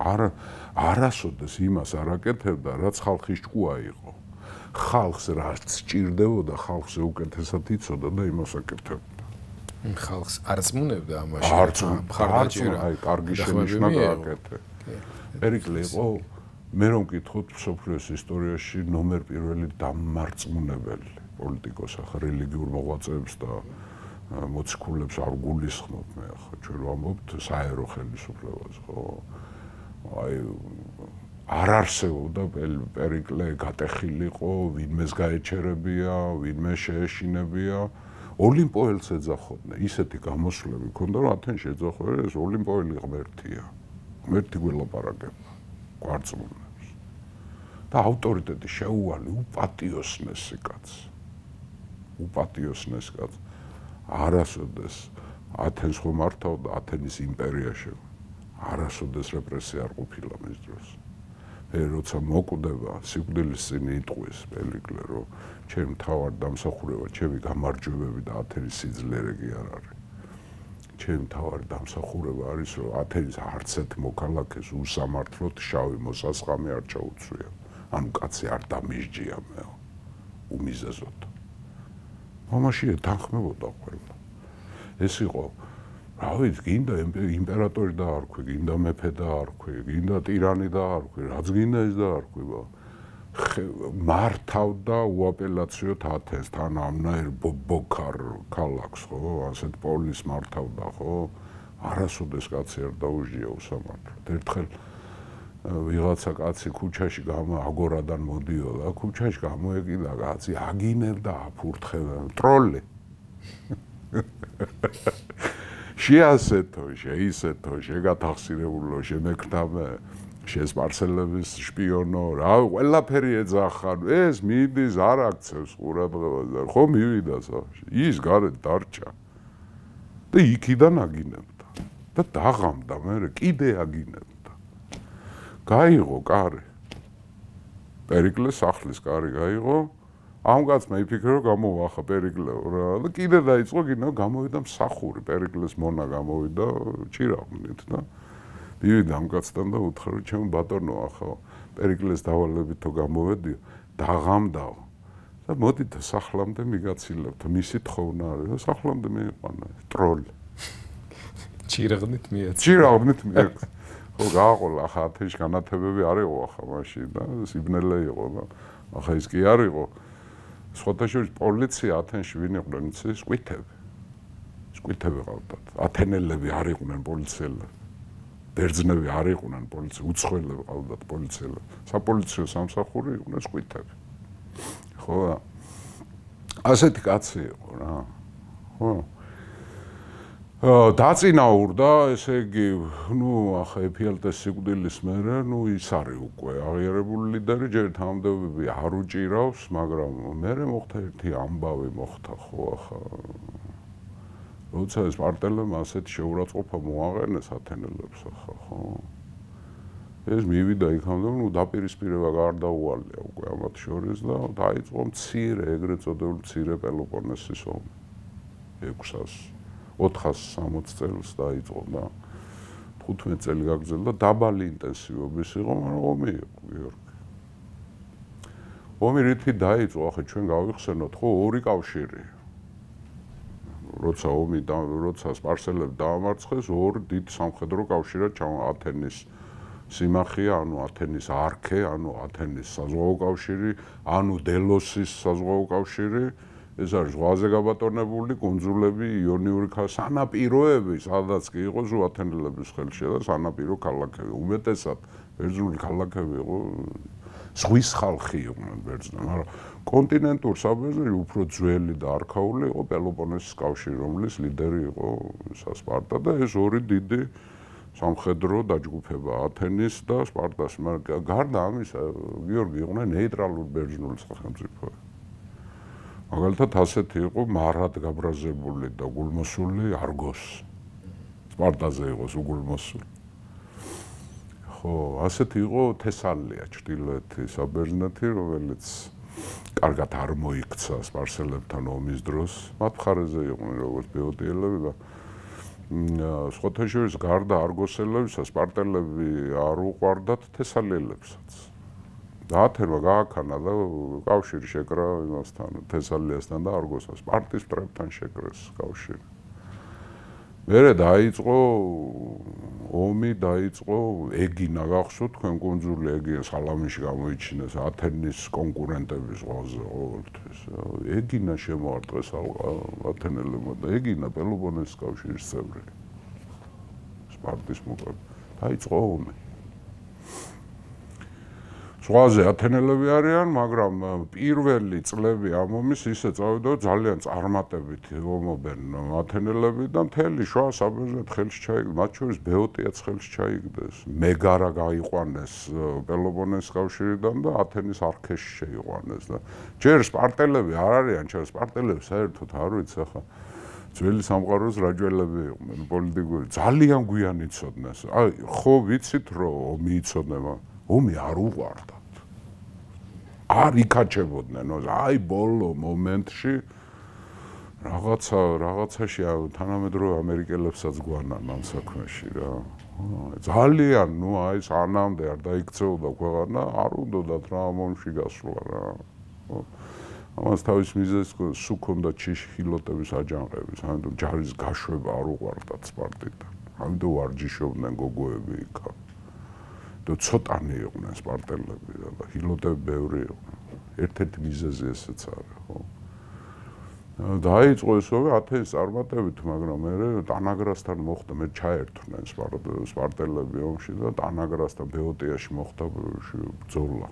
არასოდეს იმას არ აკეთებდა, რაც ხალხის ჭკუა იყო. ხალხს რაც სჭირდებოდა, ხალხს უკეთესად იცოდა და იმას აკეთებდა. ხალხს არწმუნებდა ამაში. მხარდაჭერა, აი კარგი შენიშვნა გააკეთე. პერიკლე იყო მე რომ მკითხოთ სოფლიოს ისტორიაში ნომერ პირველი დამარწმუნებელი პოლიტიკოსი, ახლა რელიგიურ მოღვაწეებს და მოციქულებს არ გულისხმობ მე ახლა ჩვენ ვამბობთ საერო ხელისუფლებას, ხო? აი არ არსებობდა პერიკლე გატეხილიყო, ვინმეს გაეჩერებია, ვინმე შეეშინებია. ოლიმპოელს ეძახოდნენ, ისეთი გამოსვლები ჰქონდა, რომ ათენში ეძახოდნენ, ეს ოლიმპოელი ღმერთია. ღმერთი გველაპარაკება, გვარწმუნებს. და ავტორიტეტი შეუვალი უპატიოსნესი კაცი. უპატიოსნესი კაცი. არასოდეს ათენს ხომ მართავდა ათენის იმპერიაში. არასოდეს რეპრესია არ ყოფილა მის დროს. როცა მოკვდება, სიკვდილის წინ იტყვის პერიკლე, რომ ჩემი მთავარი დამსახურება, ჩემი გამარჯვებები და ათენის სიძლიერე კი არ არის. ჩემი მთავარი დამსახურება არის, რომ ათენის არც ერთ მოქალაქეს უსამართლოდ შავი მოსასხამი არ ჩაუცვია. ანუ კაცი არ დამისჯია მეო, უმიზეზოდ. მამაში ეთანხმებოდა ყველა. ეს იყო რა ვიცი, გინდა იმპერატორი დაარქვი, გინდა მეფე დაარქვი, გინდა ტირანი დაარქვი, რაც გინდა ეს დაარქვი. მართავდა უაპელაციოდ ათენს, თან ამნაირ ბოქარ ქალაქს, ხო? ასეთ პოლის მართავდა, ხო? არასოდეს კაცი არ დაუჟია უსამართლოდ. ერთხელ ვიღაცა კაცი ქუჩაში აგორადან მოდიოდა, ქუჩაში გამოეკიდა კაცი, აგინებდა, აფურთხებდა, ტროლი. შეასეთო, შეისეთო, შეგათახსირებულო, შემეკრთამე, შესპარსელების შპიონო, რა, ყველაფერი ეძახან, ეს მიდის, არ აქცევს ყურადღებას და ხო მივიდა სახლში, ის გარეთ დარჩა და იქიდან აგინებდა და დაღამდა, მერე კიდე აგინებდა. გაიღო კარი, პერიკლეს სახლის კარი გაიღო, ამ კაცმა იფიქრა, რომ გამოვახა პერიკლეო რა და კიდე დაიწყო გინდა გამოვიდა მსახური, პერიკლეს მონა გამოვიდა ჭირაღნით და მივიდა ამ კაცთან და უთხრა, რომ ჩემო ბატონო, ახლა პერიკლეს დავალებითო გამოვედიო, დაღამდაო და მოდით სახლამდე მიგაცილებთ, მისი თხოვნა არის და სახლამდე მიიყვანა ტროლი. ჭირაღნით მიეცა. ჭირაღნით მიეცა. ხო გააყოლა, ახლა ათენში განათებები არ იყო ახლა მაშინ და სიბნელე იყო და ახლა ის კი არ იყო. სხვათა შორის პოლიცია ათენში ვინ იყვნენ, იცი? სკვითები. სკვითები ყავდათ. ათენელები არ იყვნენ პოლიციელები. ბერძნები არ იყვნენ პოლიცია, უცხოელები ყავდათ პოლიციელები. საპოლიციო სამსახური იყვნენ სკვითები. ხო? ასეთი კაცი იყო რა. ხო? დაწინაურდა, ესე იგი, ახლა ეფიალტეს სიკვდილის მერე, ის არის უკვე აღიარებული ლიდერი, ჯერ თანამდებობები არ უჭირავს, მაგრამ მერე მოხდა ერთი ამბავი მოხდა, ხო, ახლა როცა ეს პარტელებმა ასეთი შეურაცხყოფა მოაყენეს ათენელებს ახლა, ხო? ეს მივიდა იქამდე, ნუ დაპირისპირება გარდაუვალია უკვე ამათ შორის და დაიწყო მცირე, ეგრეთ წოდებული მცირე პელოპონესის ომი. 460 წელს დაიწყო და 15 წელი გაგრძელდა, დაბალი ინტენსივობის იყო, მაგრამ ომი იყო, გიორგი. ომი რითი დაიწყო, ახლა ჩვენ გავიხსენოთ, ხო, ორი კავშირი. როცა სპარსელები დაამარცხეს, ორ დიდ სამხედრო კავშირად ათენის სიმახია, ანუ ათენის არქე, ანუ ათენის საზღვაო კავშირი, ანუ დელოსის საზღვაო კავშირი, ეს არის ზღვაზე გაბატონებული კუნძულები, იონიური სანაპიროები, სადაც კი იყო ზუ ათენელების ხელში და სანაპირო ქალაქები. უმეტესად ბერძნული ქალაქები იყო, ზღვის ხალხი იყვნენ ბერძნები, მაგრამ კონტინენტურ საბერძნეთში უფრო ძველი და არქაული იყო პელოპონესის კავშირი, რომლის ლიდერი იყო სპარტა და ეს ორი დიდი სამხედრო დაჯგუფება ათენის და სპარტას, მაგრამ გარდა ამისა, გიორგი, იყვნენ ნეიტრალური ბერძნული სახელმწიფოები. მაგალითად ასეთი იყო მარად გაბრაზებული და გულმოსული არგოს. სპარტაზე იყო უგულმოსული. ხო, ასეთი იყო თესალია, ჩრდილოეთი საბერძნეთი, რომელიც კარგად არ მოიქცა სპარსელებთან ომის დროს. მათ მხარეზე იყვნენ როგორც ბეოტიელები და სხვათა შორის გარდა არგოსელებისა, სპარტელები არ უყვარდათ თესალიელებსაც. და ათენმა გააქანა და კავშირი შეკრა იმასთან, თესალიასთან და არგოსთან, სპარტის მტრებთან შეკრეს კავშირი. მერე დაიწყო ომი, დაიწყო ეგინა, გახსოვთ თქვენ კუნძული ეგინა სალამიში გამოიჩინეს ათენის კონკურენტების ზღვაზე ყოველთვის. ეგინა შემოარტყეს ათენელებმა და ეგინა პელოპონესის კავშირის წევრი. სპარტის მოყოლ. დაიწყო ომი. ზღვაზე ათენელები არიან, მაგრამ პირველი წლები ამ ომის ისე წავიდა, ძალიან წარმატებითი ომობენ ათენელები და მთელი შუა საბერძნეთი ხელში ჩაიგდეს, მათ შორის ბეოტიაც ხელში ჩაიგდეს. მეგარა გაიყვანეს პელოპონესის კავშირიდან და ათენის არქეში შეიყვანეს და ჯერ სპარტელები არ არიან, სპარტელები საერთოდ არ ვიცი ახლა ძველი სამყაროს რაჯველები იყვნენ, პოლიტიკური, ძალიან გვიან იცოდნენ. აი, ხო ვიცით რომ ომი იცოდნენ, ომი არ უყვარდათ. არ იკაჩებოდნენ, აი ბოლო მომენტში რაღაცაში თანამედროვე ამერიკელებსაც გვანან ამ საქმეში რა. ძალიან, ნუ აი სანამდე არ დაიქცეოდა ქვეყანა, არ უნდათ რა ამ ომში გასვლა რა. ამას თავის მიზეზს სულ ჰქონდა ჩიშხილოტების აჯანყების, ამიტომ ჯარის გაშვება არ უყვარდათ სპარტიდან. ამიტომ ვარჯიშობდნენ გოგოები იქა. და ცოტანი იყვნენ სპარტელები და ჰილოტები ბევრი იყვნენ. ერთ-ერთი მიზეზი ესეც არის, ხო? დაიწყო ეს ომი ათენის წარმატებით, მაგრამ მე ტანაგრასთან მოხდა, მე ჩაერთვნენ სპარტელები ომში და ტანაგრასთან ბეოტიაში მოხდა ბრძოლა.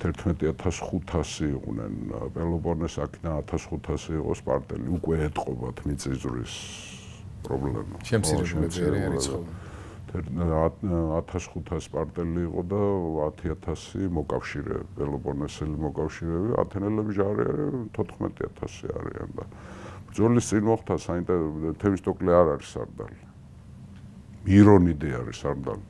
11500 იყვნენ პელოპონესს, აქედან 1500 იყო სპარტელი, უკვე ეტყობათ მიწისძვრის პრობლემა. შემცირებულები არ იცხოვენ. 1500 სპარტელი იყო და 10000 მოკავშირე, პელოპონესელი მოკავშირეები, ათენელები ჯარი არის 14000 არიან და ბრძოლის წინ მოხდა საინტერესო, თემისტოკლე არ არის სარდალი. მირონიდე არის სარდალი.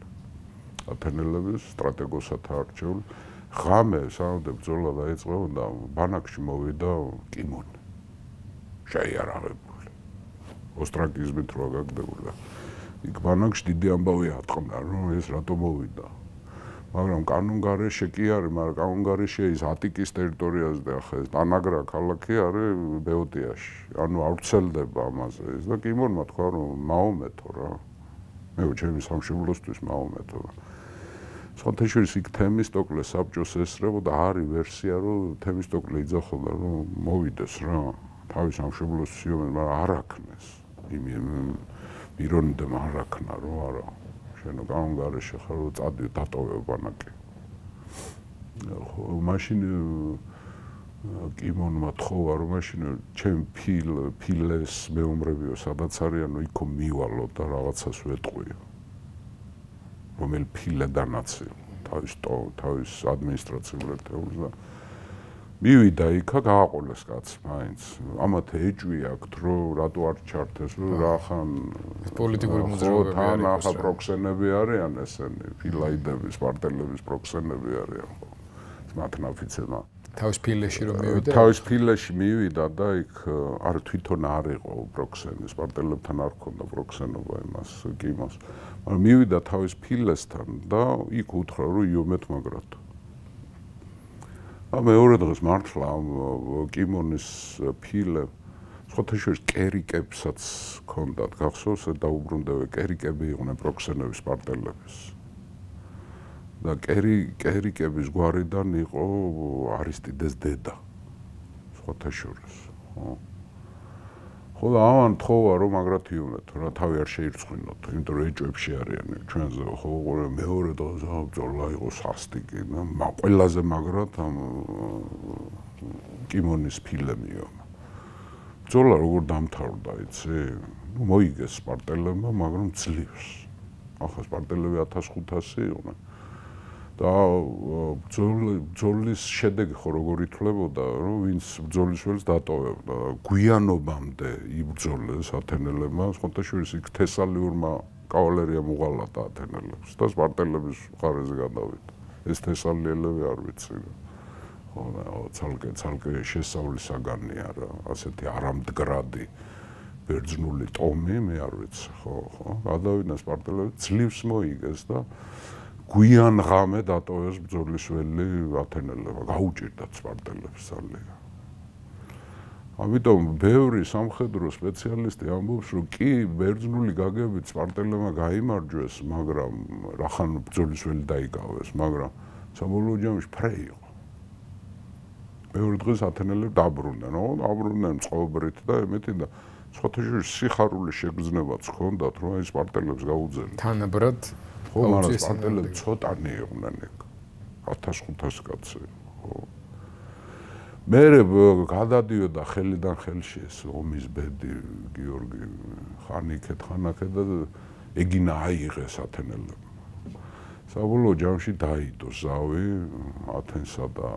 ათენელების სტრატეგოსათა არჩეული. ღამე სანამდე ბრძოლა დაიწყო და ბანაკში მოვიდა კიმონი. შეიარაღებული. ოსტრაკიზმით რო გაგდებოდა. იქ ბანაკში დიდი ამბავი ატყდა, რომ ეს რატო მოვიდა. მაგრამ კანონგარეშე კი არის, მაგრამ კანონგარეშე ის ატიკის ტერიტორიაზე და ახლა ეს ტანაგრა ქალაქი არის ბეოტიაში. ანუ არ ვცელდება ამაზე ეს და კიმონმა თქვა, რომ მაომეთო რა. მე ჩემი სამშობლოსთვის მაომეთო. სოთეშურის იქ თემისტოკლე საბჭოს ესწრებოდა, არის ვერსია, რომ თემისტოკლე იძახოდა, რომ მოვიდეს რა. თავის სამშობლოსთვის იომენ, მაგრამ არ აქნეს. მირონიდემ არ აქნა, რომ არა. შენო კანონგარეშე ხარ, რომ წადიო დატოვებ ბანაკი. ხო, მაშინ კიმონმა თხოვა, რომ მაშინ ჩემ ფილეს მეომრებიო, სადაც არიანო, იქო მივალო და რაღაცას ვეტყვიო. რომელი ფილედანაც თავის ადმინისტრაციულ ერთეულს და მივიდა იქა გააყოლეს კაც მაინც ამათ ეჭვი აქვთ რომ რატო არ ჩართეს რომ რახან პოლიტიკური მოძრაობები არის ხო თან პროქსენები არიან ესენი ფილაიდების პარტელების პროქსენები არიან ხო მათ ნაფიცება თავის ფილეში რომ მივიდა თავის ფილეში მივიდა და იქ არ თვითონ არ იყო პროქსენის პარტელებთან არ ქონდა პროქსენობა იმას კიმოს მაგრამ მივიდა თავის ფილესთან და იქ უთხრა რომ იომეთ მაგრად მეორე დღეს მართლა კიმონის ფილე სხვათაშორის კერიკებსაც ჰქონდათ გახსოვს დაუბრუნდები კერიკები იყვნენ პროქსენების პარტელების და კერიკების გვარიდან იყო არისტიდეს დედა სხვათაშორის ხო და ამან თხოვა რომ მაგრად იუნეთ რა თავი არ შეირწყვინოთ იმიტომ რომ ეჭვებში არიან ჩვენზე ხო მეორე დღეს ბრძოლა იყო სასტიკი და ყველაზე მაგრად ამ კიმონის ფილემიო ბრძოლა როგორ დამთავრდა იცი ნუ მოიგეს სპარტელებმა მაგრამ ძლივს ახლა სპარტელები 1500 იყვნენ და ბრძოლის შედეგი ხო როგორ ითვლებოდა რომ ვინც ბრძოლის ველს დატოვებდა გვიანობამდე იბრძოლეს ათენელებმა სხვათაშორის იქ თესალიურმა კავალერიამ უღალატა ათენელებს და სპარტელების მხარეზე გადავიდა ეს თესალიელები არ ვიცი ხო ცალკე შესავლის საგანია რა ასეთი არამდგრადი ბერძნული ტომი მე არ ვიცი ხო გადავიდა სპარტელები ძლივს მოიგეს და გვიან ღამე დატოვეს ბრძოლის ველი ათენელებმა გაუჭირდათ სპარტელებს ძალიან ამიტომ ბევრი სამხედრო სპეციალისტი ამბობს რომ კი ბერძნული გაგებით სპარტელებმა გაიმარჯვეს მაგრამ რახან ბრძოლის ველი დაიკავეს მაგრამ საბოლოო ჯამში ფრე იყო მეორე დღეს ათენელები დაბრუნდნენ დაბრუნდნენ წყობრით და ემეთი და სხვათაშორის სიხარულის შეგრძნებაც ჰქონდათ რომ ეს სპარტელებს გაუძელდნენ თანაბრად ხო მაგრამ სპარტელები ცოტანი იყვნენ იქ 1500 კაცი ხო მე გადადიოდა ხელიდან ხელში ეს ომის ბედი გიორგი ხანიქეთ ხანაკეთ და ეგინა აიღეს ათენელებმა საბოლოო ჯამში დაიდო ზავი ათენსა და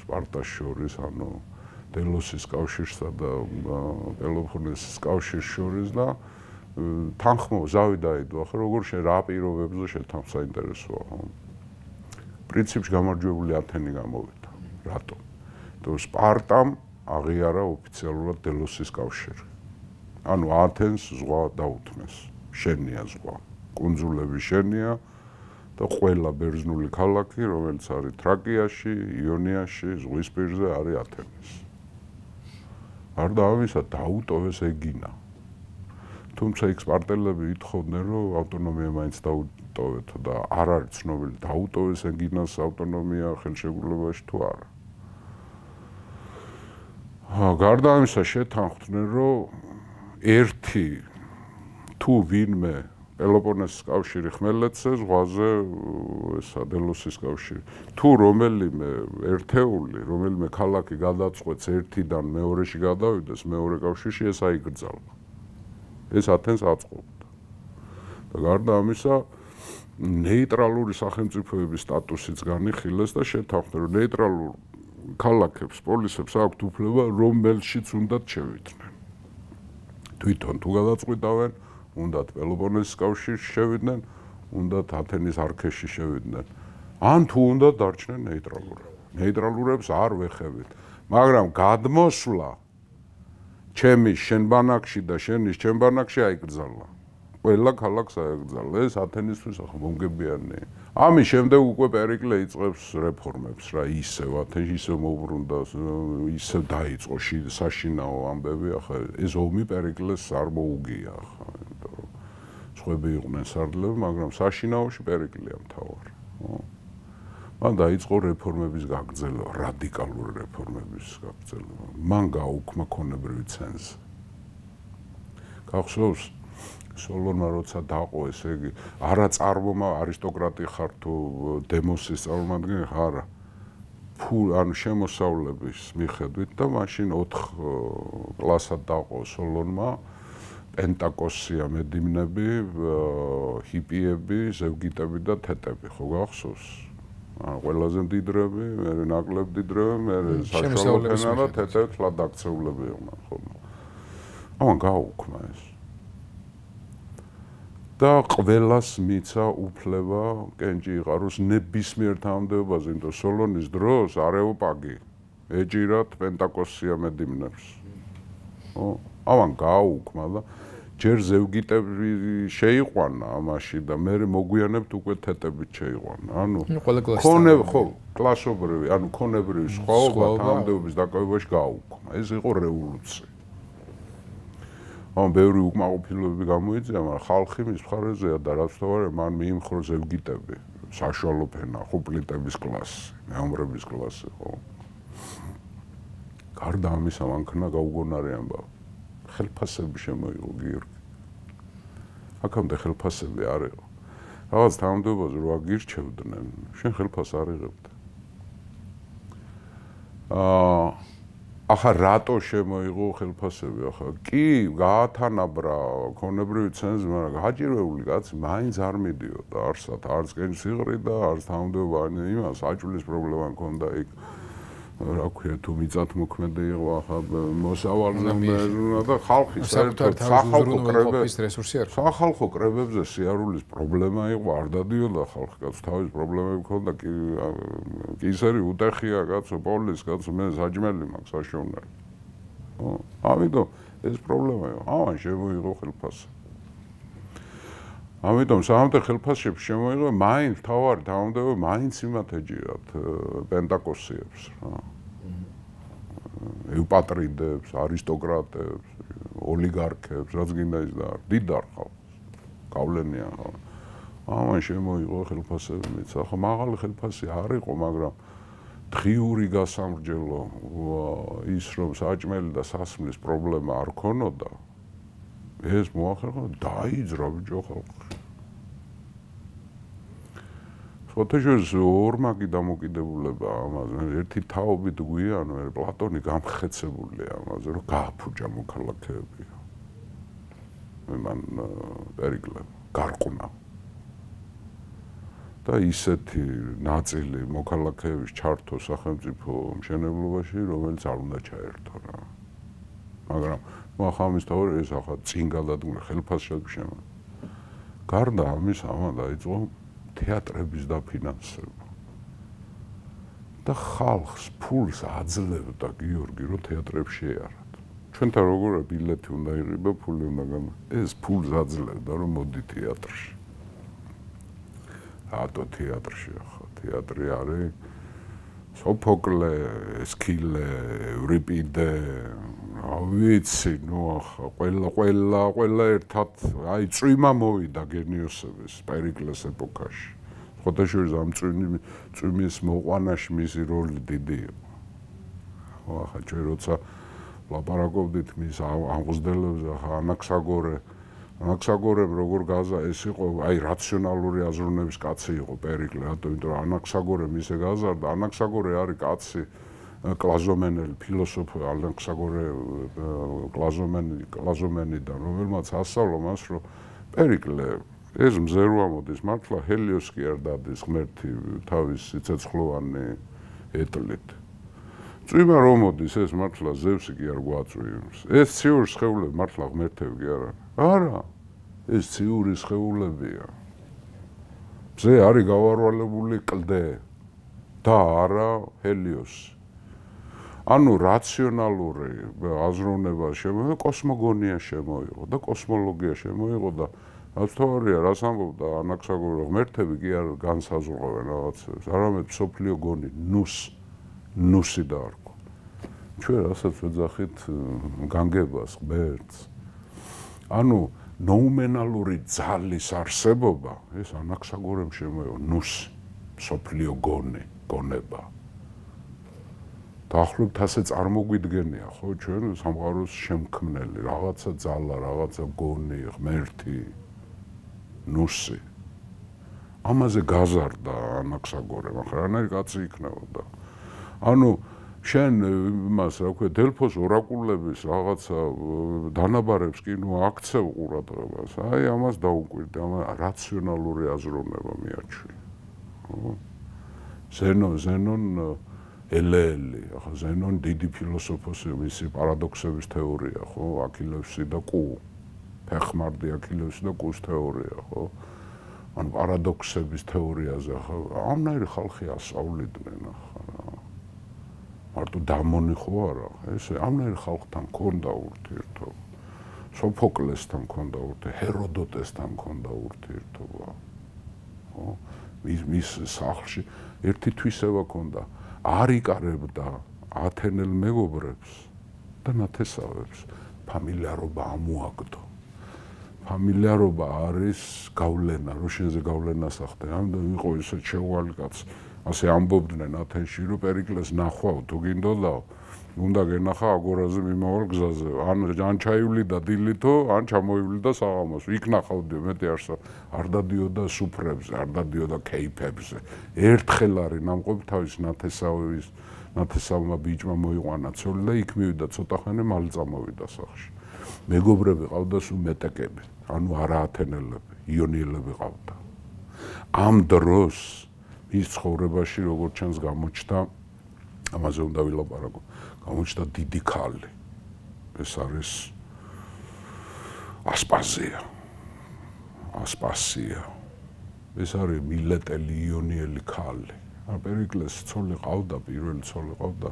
სპარტას შორის ანუ დელოსის კავშირსა და პელოპონესის კავშირს შორის და თანხმო ზავი დაიდო ახლა როგორ შენ რა პირობებზე შეთანხმ საინტერესოა ხო პრინციპში გამარჯვებული ათენი გამოვიდა რატომ თუ სპარტამ აღიარა ოფიციალურად დელოსის კავშირი ანუ ათენს ზღვა დაუთმეს შენია ზღვა კუნძულები შენია და ყველა ბერძნული ქალაქი რომელიც არის თრაკიაში იონიაში ზღვის პირზე არის ათენის გარდა ამისა დაუტოვეს ეგინა თუმცა იქ სპარტელები ითხოვდნენ რომ ავტონომია მაინც დაუტოვეთ და არ არის ცნობილი დაუტოვეს ეგინას ავტონომია ხელშეკრულებაში თუ არა გარდა ამისა შეთანხმდნენ რომ ერთი თუ ვინმე პელოპონესის კავშირი ხმელეთზე ზღვაზე ესა დელოსის კავშირი თუ რომელიმე ერთეული რომელიმე ქალაქი გადაწყვეტს ერთიდან მეორეში გადავიდეს მეორე კავშირში ეს აიგრძალვა ეს ათენს აწყობდა და გარდა ამისა ნეიტრალური სახელმწიფოების სტატუსიც განიხილეს და შეთანხმდნენ რომ ნეიტრალურ ქალაქებს პოლისებს აქვთ უფლება რომელშიც უნდათ შევიდნენ თვითონ თუ გადაწყვიტავენ უნდათ პელოპონესის კავშირში შევიდნენ უნდათ ათენის არქეში შევიდნენ ან თუ უნდათ დარჩნენ ნეიტრალურებს არ ვეხებით მაგრამ გადმოსვლა ჩემის შენ ბანაკში და შენის ჩემ ბანაკში აიგრძალა ყველა ქალაქს აიგრძალა ეს ათენისთვის ახლა მომგებიანი ამის შემდეგ უკვე პერიკლე იწყებს რეფორმებს რა ისევ ათენში ისევ მოუბრუნდა ისევ დაიწყო საშინაო ამბები ახლა ეს ომი პერიკლეს არ მოუგია ახლა იმიტომ რომ სხვები იყვნენ სარდლები მაგრამ საშინაოში პერიკლეა მთავარი ხო მან დაიწყო რეფორმების გაგრძელება რადიკალური რეფორმების გაგრძელება მან გაუქმა ქონებრივი ცენზი გახსოვს სოლონმა როცა დაყო ესე იგი არა წარმომა არისტოკრატი ხარ თუ დემოსის წარმომადგენელი ხარ ანუ შემოსავლების მიხედვით და მაშინ 4 კლასად დაყო სოლონმა პენტაკოსია მედიმნები ჰიპიები ზევგიტები და თეტები ხო გახსოვს ყველაზე მდიდრები, მე ნაკლებ მდიდრები, მე საშუალო ფენა და თეთრ ლადაქცეულები იყვნენ ხოლმე. ამან გაუქმა ეს. და ყველას მიცა უფლება კენჭი იყაროს ნებისმიერ თანამდებობაზე, იმიტომ სოლონის დროს არეოპაგი ეჭირათ პენტაკოსია მედიმნებს. ამან გაუქმა და ჯერ ზევგიტები შეიყვანა ამაში და მე მოგვიანებთ უკვე თეთრებით შეიყვანა. ანუ კლასობრივი, ანუ ქონებრივი სხვაობა თანამდებობის დაკავებაში გაუქმა. ეს იყო რევოლუცია. ამ ბევრი უკმაყოფილებები გამოიწვია, მაგრამ ხალხი მის მხარეზეა და რაც თავარია, მან მიიმხრო ზევგიტები, საშუალო ფენა, ხო პლიტების კლასი, მეომრების კლასი, ხო. გარდა ამისა, მანქანა გაუგონარი ამბავი. ხელფასები შემოიღო გიორგი. აქამდე ხელფასები არ იყო. რაღაც თანამდებობაზე რო აგირჩევდნენ, შენ ხელფას არ იღებდი. ახლა რატო შემოიღო ხელფასები? ახლა კი გაათანაბრა ქონებრივი ცენზი, მაგრამ გაჭირვებული კაცი მაინც არ მიდიოდა არსად, არც კენჭს იყრიდა, არც თანამდებობა იმას აჭვლის პრობლემა ჰქონდა იქ. რა ქვია, თუ მიწათმოქმედი იყო ახლა მოსავალზე და ხალხი საერთოდ სახალხო კრებებზე სიარულის პრობლემა იყო, არ დადიოდა ხალხი, კაცო, თავის პრობლემები ჰქონდა, კი ისერი უტეხია, კაცო, პოლის, კაცო, მე საჭმელი მაქვს საშოვნელი. ამიტომ ეს პრობლემა იყო. ამან შემოიღო ხელფასი. ამიტომ სამამდე ხელფასში შემოიღო, მაინც თავარი თანამდებობა მაინც იმათ ეჭირათ პენტაკოსიებს რა. ეუპატრიდებს, არისტოკრატებს, ოლიგარქებს, რაც გინდა ის და დიდარ ხალხს. გავლენიან ხალხს. ამან შემოიღო ხელფასები მეც. ახლა მაღალი ხელფასი არ იყო, მაგრამ დღიური გასამრჯელო ის რომ საჭმელი და სასმლის პრობლემა არ ქონოდა. ეს მოახერხა დაიძრა ბიჭო ხალხი. ფოტოჟურს ორმაგი დამოკიდებულება ამაზე. ერთი თაობით გვიან, პლატონი გამხეცებულია ამაზე, რომ გააფუჭა მოქალაქეები. მან პერიკლე გარყნა. და ისეთი ნაწილი მოქალაქეების ჩართო სახელმწიფო მშენებლობაში, რომელიც არ უნდა ჩაერთო რა. მაგრამ ახლა ამის თავი ეს ახლა წინ გადადგა ხელფასშები შემა. გარდა ამის ამან დაიწყო თეატრების დაფინანსება. და ხალხს ფულს აძლევდა გიორგი, რომ თეატრებში შეარათ. ჩვენთან როგორია ბილეთი უნდა იღება, ფული უნდა გამა. ეს ფულს აძლევდა, რომ მოდი თეატრში. რატო თეატრში ახლა? თეატრი არის სოფოკლე, ესქილე, ევრიპიდე, რა ვიცი, ნუ ახლა ყველა ერთად, აი წვიმა მოვიდა გენიოსების პერიკლეს ეპოქაში. ფოტოშურის ამ წვიმის მოყვანაში მისი როლი დიდი იყო. ახლა ჩვენ როცა ლაპარაკობდით მის ამღწდელებზე, ახლა ანაქსაგორემ როგორ გაზა, ეს იყო აი რაციონალური აზროვნების კაცი იყო პერიკლე, რატომ? იმიტომ რომ ანაქსაგორემ ისე გაზარდა, ანაქსაგორე არის კაცი კლაზომენელი ფილოსოფი ალექსანდრე კლაზომენიდან, რომელმაც ასწავლა მას, რომ პერიკლე ეს მზერვა მოდის მართლა ჰელიოს კი არ დადის ღმერთი თავის სიცოცხლოვანი ეტლით. წვიმა რომ მოდის ეს მართლა ზევსი კი არ გვაწვიმს. ეს ციური სხეულები მართლა ღმერთები კი არა. არა, ეს ციური სხეულებია. მზე არის გავარვალებული კლდე და არა ჰელიოსი. ანუ რაციონალური აზროვნება შემოიღო, კოსმოგონია შემოიღო და კოსმოლოგია შემოიღო და რაც თავარია, რას ამბობდა ანაქსაგორე, ღმერთები კი არ განსაზღვრავენ რაღაცებს, არამედ მსოფლიო გონი, ნუსი დაარქვა. ჩვენ რასაც ვეძახით განგებას, ღმერთს. ანუ ნოუმენალური ძალის არსებობა, ეს ანაქსაგორემ შემოიღო, ნუსი, მსოფლიო გონი, გონება. დაახლოებით ასე წარმოგვიდგენია, ხო, ჩვენ სამყაროს შემქმნელი, რაღაცა ძალა, რაღაცა გონი, ღმერთი, ნუსი. ამაზე გაზარდა ანაქსაგორემ, ახლა რანაირი კაცი იქნებოდა. ანუ შენ იმას, რა ქვია, დელფოს ორაკულების რაღაცა დანაბარებს კი ნუ აქცევ ყურადღებას. აი ამას დაუკვირდი, რაციონალური აზროვნება მიაჩვია. ხო? ზენონ ელელი, ახლა ზენონ დიდი ფილოსოფოსი, მისი პარადოქსების თეორია, ხო, აქილევსი და კუ. ფეხმარდი აქილევსი და კუს თეორია, ხო? ანუ პარადოქსების თეორიაზე, ხო? ამნაირი ხალხი ასწავლიდნენ, ახლა რა. მარტო დამონი ხო არა, ეს ამნაირი ხალხთან მქონდა ურთიერთობა. სოფოკლესთან მქონდა ურთიერთობა, ჰეროდოტესთან მქონდა ურთიერთობა. ხო? მის სახლში ერთი თვისება ჰქონდა, არ იკარებდა ათენელ მეგობრებს და ნათესავებს, ფამილიარობა ამოაგდო. ფამილიარობა არის გავლენა, რო შენზე გავლენას ახდე. ამდენ იყო ისეთ შეუვალი კაცი, ასე ამბობდნენ ათენში, რომ პერიკლეს ნახვაო, თუ გინდოდაო, უნდა გენახა აგორაზე მიმავალ გზაზე. ან ჩაივლიდა დილითო, ან ჩამოივლიდა საღამოს. იქ ნახავდი, მეტი არ დადიოდა სუფრებზე, არ დადიოდა კეიფებზე. ერთხელ არის ნამყოფი თავის ნათესავმა ბიჭმა მოიყვანა ცოლი და იქ მივიდა ცოტა ხანი მალე წამოვიდა სახლში. მეგობრები ყავდა სულ მეტეკები, ანუ არა ათენელები, იონიელები ყავდა. ამ დროს მის ცხოვრებაში როგორც ჩანს გამოჩნდა, ამაზე უნდა ვილაპარაკო, გამოჩნდა დიდი ქალი. ეს არის ასპაზია. ეს არის მილეტელი იონიელი ქალი. პერიკლეს ცოლი ყავდა, პირველი ცოლი ყავდა,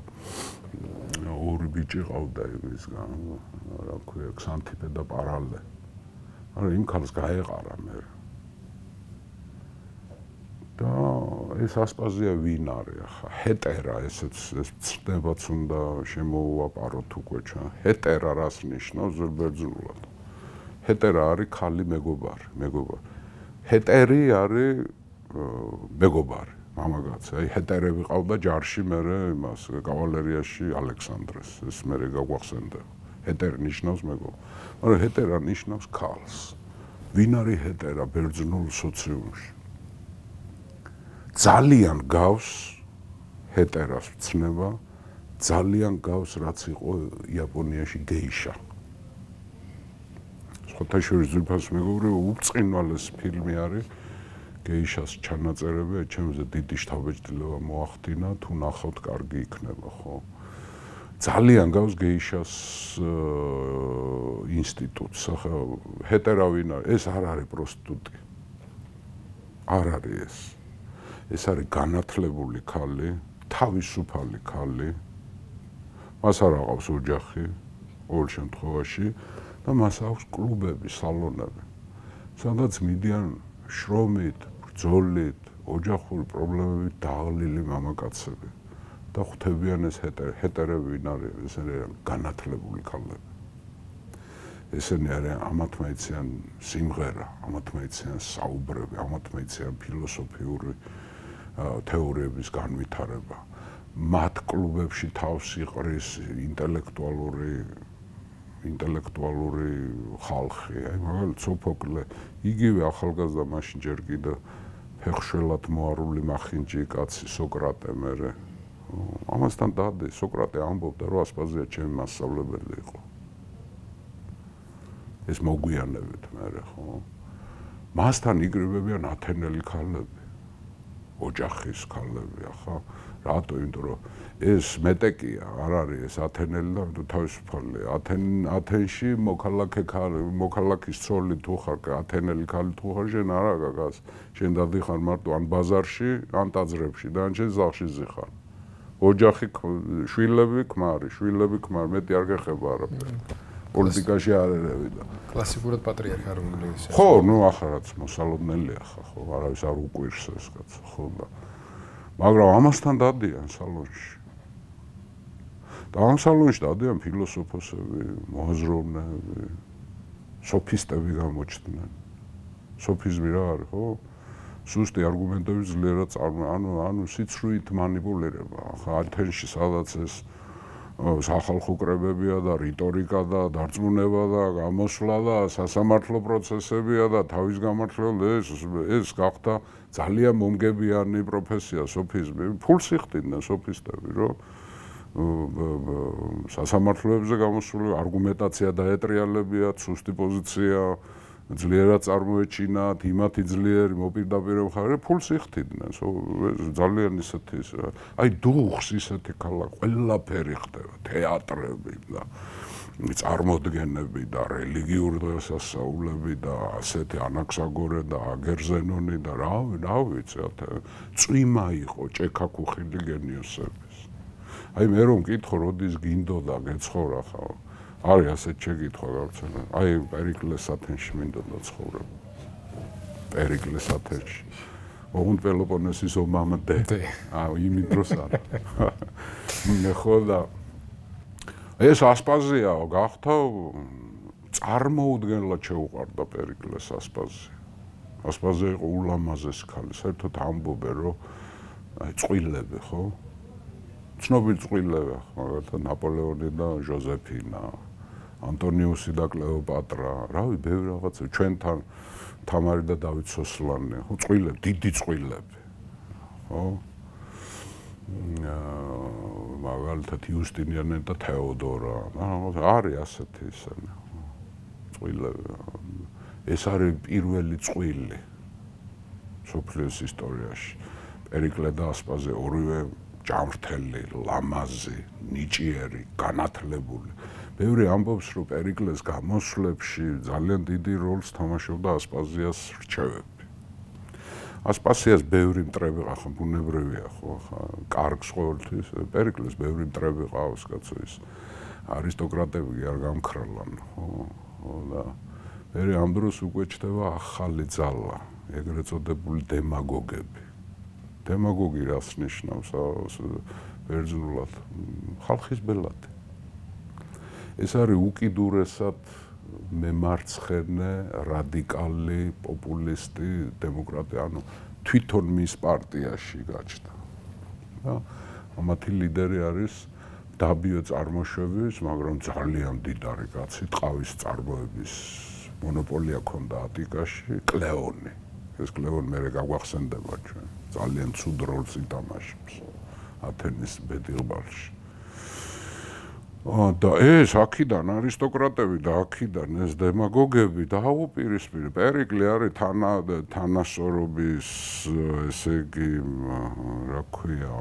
ორი ბიჭი ყავდა იმისგან, რა ქვია, ქსანთიპე და პარალე. არა, იმ ქალს გაეყარა მე. და ეს ასპაზია ვინ არის ახლა? ჰეტერა, ესეც ცნებაც უნდა შემოვაპაროთ უკვე ჩვენ. ჰეტერა რას ნიშნავს ზებერძნულად? ჰეტერა არის ქალი მეგობარი. ჰეტერი არის მეგობარი. მამაკაცი, აი ჰეტერები ყავდა ჯარში მერე იმას კავალერიაში ალექსანდრეს, ეს მერე გაგვახსენდა. ჰეტერი ნიშნავს მეგობარი. მაგრამ ჰეტერა ნიშნავს ქალს. ვინ არის ჰეტერა ბერძნულ სოციუმში? ძალიან გავს ჰეტერას ცნება, ძალიან გავს რაც იყო იაპონიაში გეიშა. სხვათა შორის ძვირფას მეგობრებო, უბრწყინვალეს ფილმი არის გეიშას ჩანაწერები, ჩემზე დიდი შთაბეჭდილება მოახდინა, თუ ნახავთ, კარგი იქნება, ხო? ძალიან გავს გეიშას ინსტიტუტს, ახლა ჰეტერა ვინ არის? ეს არ არის პროსტიტუტი. არ არის ეს. ეს არის განათლებული ქალი, თავისუფალი ქალი. მას არ აყავს ოჯახი, ყოველ შემთხვევაში და მას აქვს კლუბები, სალონები. სადაც მიდიან შრომით, ბრძოლით, ოჯახური პრობლემებით დაღლილი მამაკაცები და ხვდებიან ეს ჰეტერები ვინ არის, ეს არის განათლებული ქალები. ესენი არიან ამათ მეიციან სიმღერა, ამათ მეიციან საუბრები, ამათ მეიციან ფილოსოფიური თეორიების განვითარება. მათ კლუბებში თავს იყრის ინტელექტუალური ხალხი, აი მაგალითად სოფოკლე, იგივე ახალგაზრდა მაშინ ჯერ კიდე ფეხშველად მოარული მახინჯი კაცი სოკრატე მერე. ამასთან დადი სოკრატე ამბობდა, რომ ასპაზია ჩემი მასწავლებელი იყო. ეს მოგვიანებით მერე, ხო? მასთან იგროვებიან ათენელი ქალები, ოჯახის ქალები, ახლა რატო? იმიტომ რომ ეს მეტეკია, არ არის ეს ათენელი და თავისუფალი. ათენში მოქალაქის ცოლი თუ ხარ, ათენელი ქალი თუ ხარ, შენ არა გაგას. შენ დადიხარ მარტო ან ბაზარში, ან ტაძრებში და ან შენ სახლში ზიხარ. ოჯახი, შვილები ქმარი, მეტი არ გეხება არაფერი. პოლიტიკაში არ ერევი და კლასიკურად პატრიარქი არ უნდა ისე. ხო, ნუ ახლა რაც მოსალოდნელია ხა, ხო, არავის არ უყვირს ეს კაცი, ხო და მაგრამ ამასთან დადიან სალონში. და ამ სალონში დადიან ფილოსოფოსები, მოაზროვნეები, სოფისტები გამოჩნდნენ. სოფიზმი რა არის, ხო? სუსტი არგუმენტების ძლიერად ანუ სიცრუით მანიპულირება. ახლა ათენში სადაც ეს სახალხო კრებებია და რიტორიკა და დარწმუნება და გამოსვლა და სასამართლო პროცესებია და თავის გამართლება ეს გახდა ძალიან მომგებიანი პროფესია სოფიზმი. ფულს იხდიდნენ სოფისტები, რომ სასამართლოებზე გამოსული არგუმენტაცია დაეტრიალებიათ, სუსტი პოზიცია ძლიერად წარმოეჩინათ, იმათი ძლიერი მოპირდაპირე მხარე ფულს იხდიდნენ. ძალიან ისეთი აი დუხს ისეთი ქალაქ ყველაფერი ხდება, თეატრები და წარმოდგენები და რელიგიური დღესასწაულები და ასეთი ანაქსაგორე და აგერზენონი და რა ვიცით, წვიმა იყო ჭექაქუხილი გენიოსების. აი მე რომ მკითხო, როდის გინდოდა გეცხოვრა ხა არის ასეთ შეკითხვა გავრცელა. აი პერიკლეს ათენში მინდოდა ცხოვრება. პერიკლეს ათენში. ოღონდ პელოპონესის ომამდე. იმით დროს არა. ხო და ეს ასპაზიაო გახდა წარმოუდგენლად შეუყვარდა პერიკლეს ასპაზია. ასპაზია იყო ულამაზესი ქალი, საერთოდ ამბობენ რომ აი წყვილები ხო? ცნობილი წყვილები, მაგალითად ნაპოლეონი და ჟოზეფინა, ანტონიუსი და კლეოპატრა, რავი, ბევრი რაღაცა, ჩვენთან თამარი და დავით სოსლანი, ხო, წყვილები, დიდი წყვილები. ხო? მაგალითად იუსტინიანე და თეოდორა, არის ასეთი ისინი. წყვილები. ეს არის პირველი წყვილი სოფლის ისტორიაში. პერიკლე და ასპაზია ორივე ჯამრთელი, ლამაზი, ნიჭიერი, განათლებული. ბევრი ამბობს, რომ პერიკლეს გამოსვლებში ძალიან დიდი როლს თამაშობდა ასპაზიას რჩევები. ასპაზიას ბევრი მტრები ყავს, ბუნებრივია ხო, ხა, კარგს ყოველთვის პერიკლეს ბევრი მტრები ყავს, კაცო ის არისტოკრატები არ გამქრალან, ხო, და მე ამ დროს უკვე ჩდება ახალი ძალა, ეგრეთ წოდებული დემაგოგები. დემაგოგი რას ნიშნავს ბერძნულად? ხალხის ბელადი. ეს არის უკიდურესად მემარცხენე, რადიკალი, პოპულისტი დემოკრატია, ანუ თვითონ მის პარტიაში გაჩნდა. და მათი ლიდერი არის დაბიო წარმოშობის, მაგრამ ძალიან მდიდარი კაცი, ტყავის წარმოების მონოპოლია ჰქონდა ატიკაში, კლეონი. ეს კლეონი მე გაგვახსენდება ჩვენ. ძალიან ცუდ როლს ითამაშებს ათენის ბედილბალში. და ეს აქედან არისტოკრატები და აქედან ეს დემაგოგები დაუპირისპირე. პერიკლე არის თანასწორობის, ესე იგი, რა ქვია,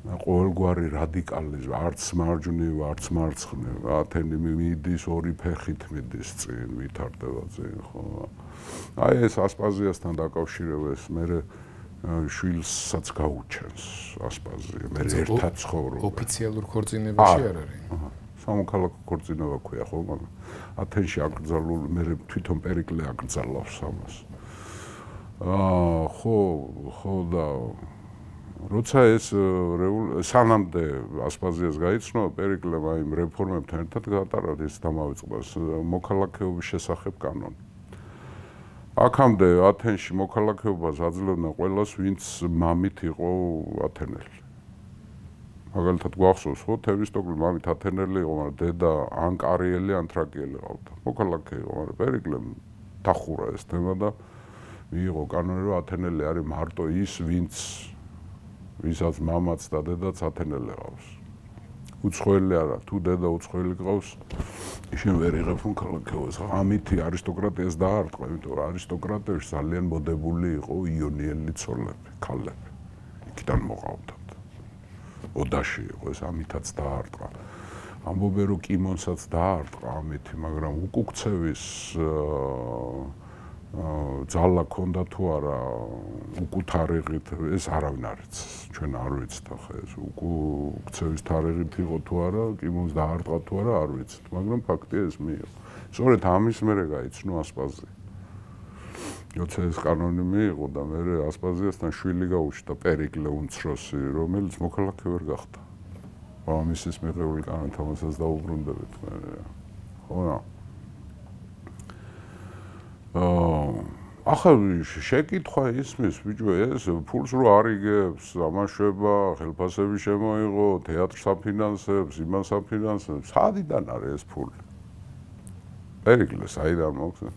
ყოველგვარი რადიკალიზმი, არც მარჯვნივ, არც მარცხნივ. ათენი მიდის ორი ფეხით მიდის წინ, ვითარდება წინ, ხო. აი ეს ასპაზიასთან დაკავშირება ეს მე შვილსაც გაუჩენს ასპაზია, მე ერთად ცხოვრობ. ოფიციალურ ქორწინებაში არ არის. სამოქალაქო ქორწინება ქვია ხო, მაგრამ ათენში აკრძალული, მე თვითონ პერიკლე აკრძალავს ამას. ხო და როცა ეს სანამდე ასპაზიას გაიცნო, პერიკლემ აი რეფორმებთან ერთად გაატარა ის დამავიწყდა მოქალაქეობის შესახებ კანონი. აქამდე ათენში მოქალაქეობას აძლევდნენ ყველას, ვინც მამით იყო ათენელი. მაგალითად გვახსოვს, ხო, თევისტოკლე მამით ათენელი იყო, მაგრამ დედა ან კარიელი, ან თრაკიელი ყავდა. მოქალაქე იყო, მაგრამ პერიკლემ დახურა ეს თემა და მიიღო კანონი, რომ ათენელი არის მარტო ის, ვისაც მამაც და დედაც ათენელი ყავს. უცხოელი არა, თუ დედა უცხოელი ყავს, ისინი ვერ იღებს მოქალაქეობას. ამითი არისტოკრატიას დაარტყა, იმიტომ რომ არისტოკრატიაში ძალიან მოდებული იყო იონიელი ცოლები, ქალები. იქიდან მოყავდათ. ოდაში იყო ეს, ამითაც დაარტყა. ამბობენ რომ კიმონსაც დაარტყა ამითი, მაგრამ უკუქცევის ძალა ქონდა თუ არა უკუთარიღით, ეს არავინ არ იცის. ჩვენ არ ვიცით ახლა ეს უკუქცევის თარიღით იყო თუ არა, კიმონს დაარტყა თუ არა, არ ვიცით, მაგრამ ფაქტია ეს მიიღო. სწორედ ამის მერე გაიცნო ასპაზია. როცა ეს კანონი მიიღო და მერე ასპაზიასთან შვილი გაუჩნდა პერიკლე უმცროსი, რომელიც მოქალაქე ვერ გახდა. მამამისის მიღებული კანონით ამასაც დაუბრუნდებით მე. ხო. ახლა შეკითხვა ისმის, ბიჭო, ეს ფულს რო არიგებს, ამაშვება, ხელფასები შემოიღო, თეატრს აფინანსებს, იმას აფინანსებს, საიდან არის ეს ფული? პერიკლე საიდან მოხდა?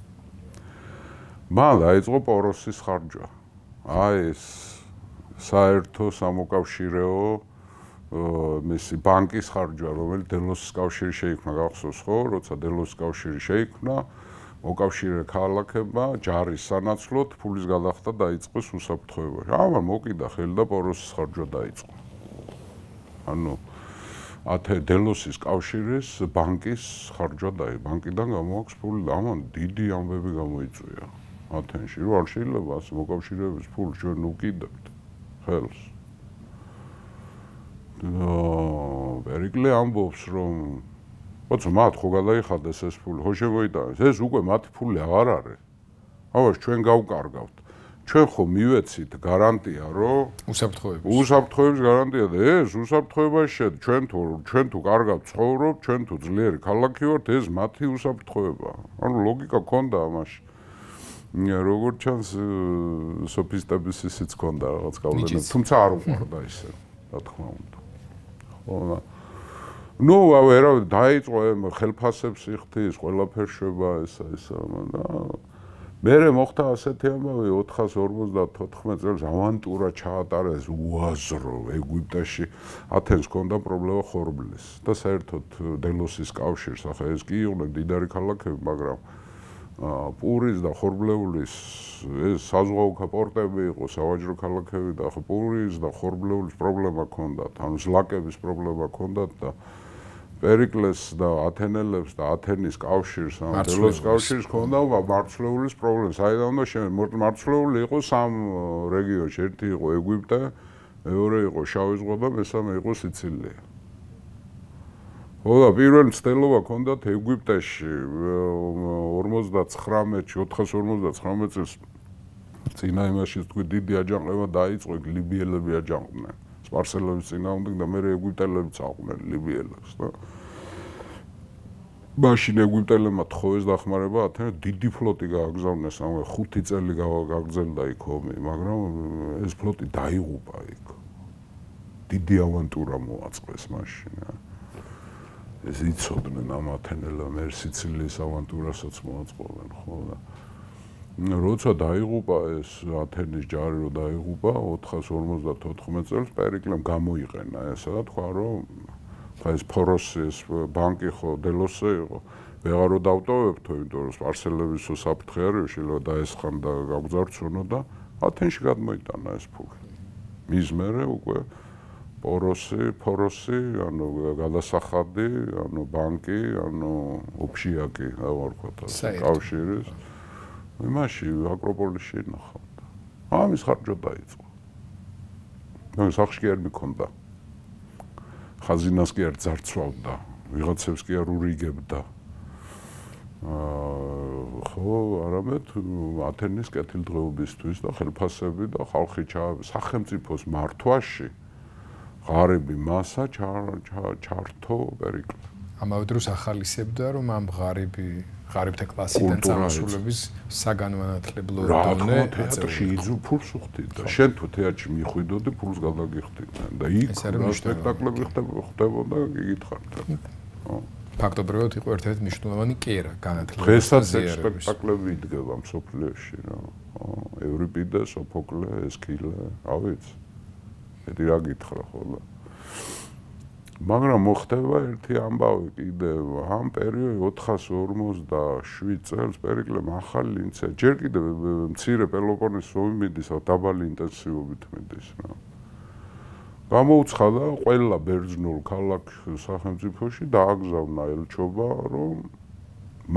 მან დაიწყო პოროსის ხარჯვა. აი ეს საერთო სამოკავშირეო მისი ბანკის ხარჯვა, რომელიც დელოსის კავშირი შეიქმნა, გახსოვს ხო, როცა დელოსის კავშირი შეიქმნა, მოკავშირე ქალაქებმა ჯარის სანაცვლოდ ფულის გადახდა დაიწყეს უსაფრთხოებაში. ამან მოკიდა ხელი და პოროსის ხარჯვა დაიწყო. ანუ დელოსის კავშირის ბანკის ხარჯვა ბანკიდან გამოაქვს ფული და ამან დიდი ამბები გამოიწვია ათენში, რომ არ შეიძლება ასე მოკავშირეების ფულს ჩვენ უკიდებთ ხელს. პერიკლე ამბობს, რომ ოც მათ ხო გადაიხადეს ეს ფული, ხო შემოიტანეს, ეს უკვე მათი ფული აღარ არის. ავაშ ჩვენ გავკარგავთ. ჩვენ ხო მივეცით გარანტია, რომ უსაფრთხოების გარანტია და ეს უსაფრთხოებაში ჩვენ თუ კარგად ცხოვრობთ, ჩვენ თუ ძლიერი ქალაქი ვართ, ეს მათი უსაფრთხოებაა. ანუ ლოგიკა ქონდა ამაში. როგორც ჩანს სოფისტების ისიც ქონდა რაღაც გავლენა, თუმცა არ უყვარდა ისე, რა თქმა უნდა. ხო, ნუ რა დაიწყო ხელფასებს იხდის, ყველაფერს შვება ესა და მერე მოხდა ასეთი ამბავი 454 წელს ავანტურა ჩაატარეს უაზრო ეგვიპტეში ათენს ჰქონდა პრობლემა ხორბლის და საერთოდ დელოსის კავშირს ახლა ეს კი იყვნენ დიდარი ქალაქები მაგრამ პურის და ხორბლეულის ეს საზღვაო პორტები იყო სავაჭრო ქალაქები და ახლა პურის და ხორბლეულის პრობლემა ჰქონდათ ანუ ზლაკების პრობლემა ჰქონდათ და პერიკლეს და ათენელებს და ათენის კავშირს, დელოს კავშირს ჰქონდა მარცვლეულის პრობლემა. საიდან უნდა მარცვლეული იყო სამ რეგიონში, ერთი იყო ეგვიპტე, მეორე იყო შავი ზღვა და მესამე იყო სიცილია. ხო და პირველი მცდელობა ჰქონდათ ეგვიპტეში 459 წელს წინა იმაში თქვი დიდი აჯანყება დაიწყო, ლიბიელები აჯანყდნენ. სპარსელების წინააღმდეგ და მე ეგვიპტელები წაყვნენ ლიბიელებს და მაშინ ეგვიპტელებმა თხოვეს დახმარება ათენა დიდი ფლოტი გააგზავნეს ამ 5 წელი გაგრძელდა იქ ომი მაგრამ ეს ფლოტი დაიღუპა იქ დიდი ავანტურა მოაწყეს მაშინ ეს იცოდნენ ამ ათენელა მე სიცილიის ავანტურასაც მოაწყობენ ხო და როცა დაიღუპა ეს ათენის ჯარი რო დაიღუპა 454 წელს პერიკლემ გამოიყენა ესა და თქვა რომ ეს ფოროსის ბანკი ხო დელოსე იყო ვეღარო დავტოვებთო იმიტომ რომ სპარსელების საფრთხე არის შეიძლება დაესხან და გაგზავნო და ათენში გადმოიტანა ეს ფული მის მერე უკვე ფოროსი ანუ გადასახადი ანუ ბანკი ანუ ოფშიაკი ავარქვათ ასე კავშირის იმაში აკროპოლისში ნახავდა. ამის ხარჯვა დაიწყო. მე სახში კი არ მიქონდა. ხაზინას კი არ ძარცვავდა, ვიღაცებს კი არ ურიგებდა. ხო, არამედ ათენის კეთილდღეობისთვის და ხელფასები და ხალხი სახელმწიფოს მართვაში ღარიბი მასა ჩართო პერიკლე. ამავე დროს ახალისებდა რომ ამ ღარიბთა კლასიდან წამოსულების საგანმანათლებლო დონე თეატრში იძულ ფულს უხდიდა. შენ თუ თეატრში მიხვიდოდი ფულს გადაგიხდიდნენ და იქ სპექტაკლები ხდებოდა გიგითხართ. ხო. ფაქტობრივად იყო ერთ-ერთი მნიშვნელოვანი კერა განათლების. დღესაც სპექტაკლები იდგება მსოფლიოში რა. ხო, ევრიპიდე, სოფოკლე, ესქილე, რა ვიცი. მეტი რა გითხრა ხო და მაგრამ მოხდება ერთი ამბავი კიდევ ამ პერიოდში 457 წელს პერიკლემ ახალი ინიცია ჯერ კიდევ მცირე პელოპონესის ომი მიდის დაბალი ინტენსივობით მიდის რა გამოუცხადა ყველა ბერძნულ ქალაქ სახელმწიფოში დააგზავნა ელჩობა რომ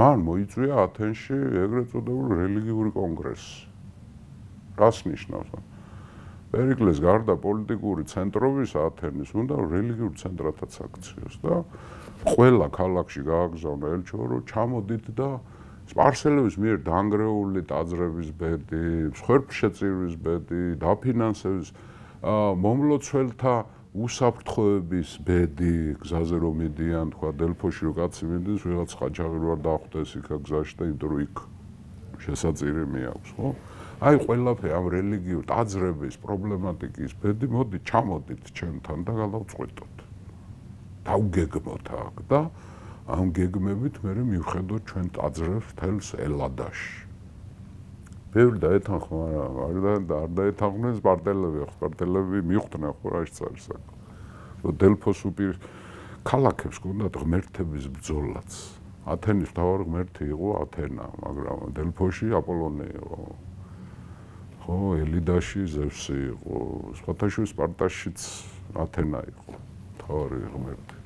მან მოიწვია ათენში ეგრეთ წოდებული რელიგიური კონგრესი რას ნიშნავს პერიკლეს გარდა პოლიტიკური ცენტრობის ათენის უნდა რელიგიურ ცენტრათაც აქციოს და ყველა ქალაქში გააგზავნა ელჩობა რომ ჩამოდით და სპარსელების მიერ დანგრეული ტაძრების ბედი, მსხვერპლშეწირვის ბედი, დაფინანსების მომლოცველთა უსაფრთხოების ბედი გზაზე რომ მიდიან თქვა დელფოში რომ კაცი მიდის ვიღაც ყაჩაღი არ დახვდეს იქ გზაში და იმიტომ რომ იქ შესაწირები აქვს ხო აი ყველაფერი ამ რელიგიურ ტაძრების პრობლემატიკის ბედი მოდი ჩამოდით ჩემთან და გადავწყვეტოთ დავგეგმოთ აქ და ამ გეგმებით მე მივხედოთ ჩვენ ტაძრებს თელს ელადაში ბევრი დაეთანხმა არ დაეთანხმნენ სპარტელები მიხვდნენ ხო რა შეწარს რომ დელფოს უპირ ქალაქებს გქონდათ ღმერთების ბრძოლაც ათენის მთავარი ღმერთი იყო ათენა, მაგრამ დელფოში აპოლონე იყო. ხო, ელიდაში ზევსი იყო, სხვათაშორის სპარტაშიც ათენა იყო, მთავარი ღმერთი.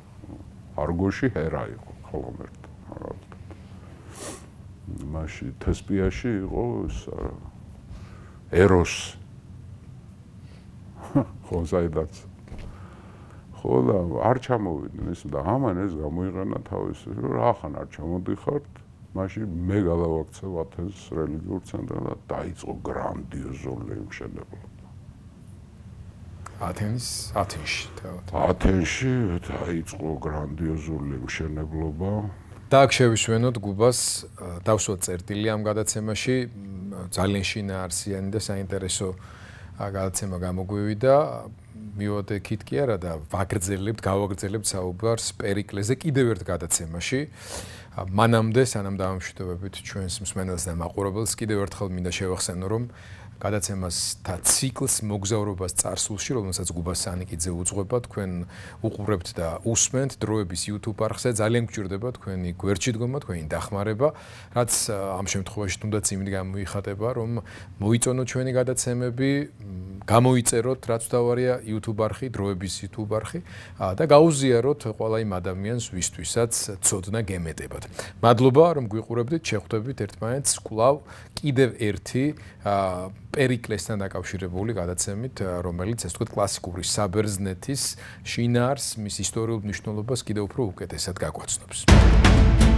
არგოში ჰერა იყო, ღმერთი. მაშინ თესპიაში იყო ეროსი. ხო, საიდაც. ხო და არ ჩამოვიდნენ ის და ამან ეს გამოიყენა თავის რა ხან არ ჩამოდიხართ მაშინ მე გადავაქცევ ათენს რელიგიურ ცენტრად და დაიწყო გრანდიოზული მშენებლობა ათენში დაიწყო გრანდიოზული მშენებლობა და აქ შევისვენოთ გუბას დავსვათ წერტილი ამ გადაცემაში ძალიან შინაარსიანი და საინტერესო გადაცემა გამოგვივიდა მივოდექით კი არა და გავაგრძელებთ საუბარს პერიკლეზე კიდევ ერთ გადაცემაში. მანამდე, სანამ დავამშვიდობებით ჩვენს მსმენელს და მაყურებელს, კიდევ ერთხელ მინდა შევახსენო, რომ გადაცემასთა ციკლს მოგზაურობას წარსულში, რომელსაც გუბა სანიკიძე უძღვება, თქვენ უყურებთ და უსმენთ დროების YouTube არხზე, ძალიან გჭირდება თქვენი გვერდში დგომა, თქვენი დახმარება, რაც ამ შემთხვევაში თუნდაც იმით გამოიხატება, რომ მოიწონოთ ჩვენი გადაცემები, გამოიწეროთ, რაც თავარია YouTube არხი, დროების YouTube არხი და გაუზიაროთ ყველა იმ ადამიანს, ვისთვისაც ცოდნა გემეტებათ. მადლობა, რომ გვიყურებდით, შეხვდებით ერთმანეთს კვლავ კიდევ ერთი პერიკლესთან დაკავშირებული გადაცემით, რომელიც ასე ვთქვათ კლასიკური საბერძნეთის შინაარსს, მის ისტორიულ მნიშვნელობას კიდევ უფრო უკეთესად გაგვაცნობს.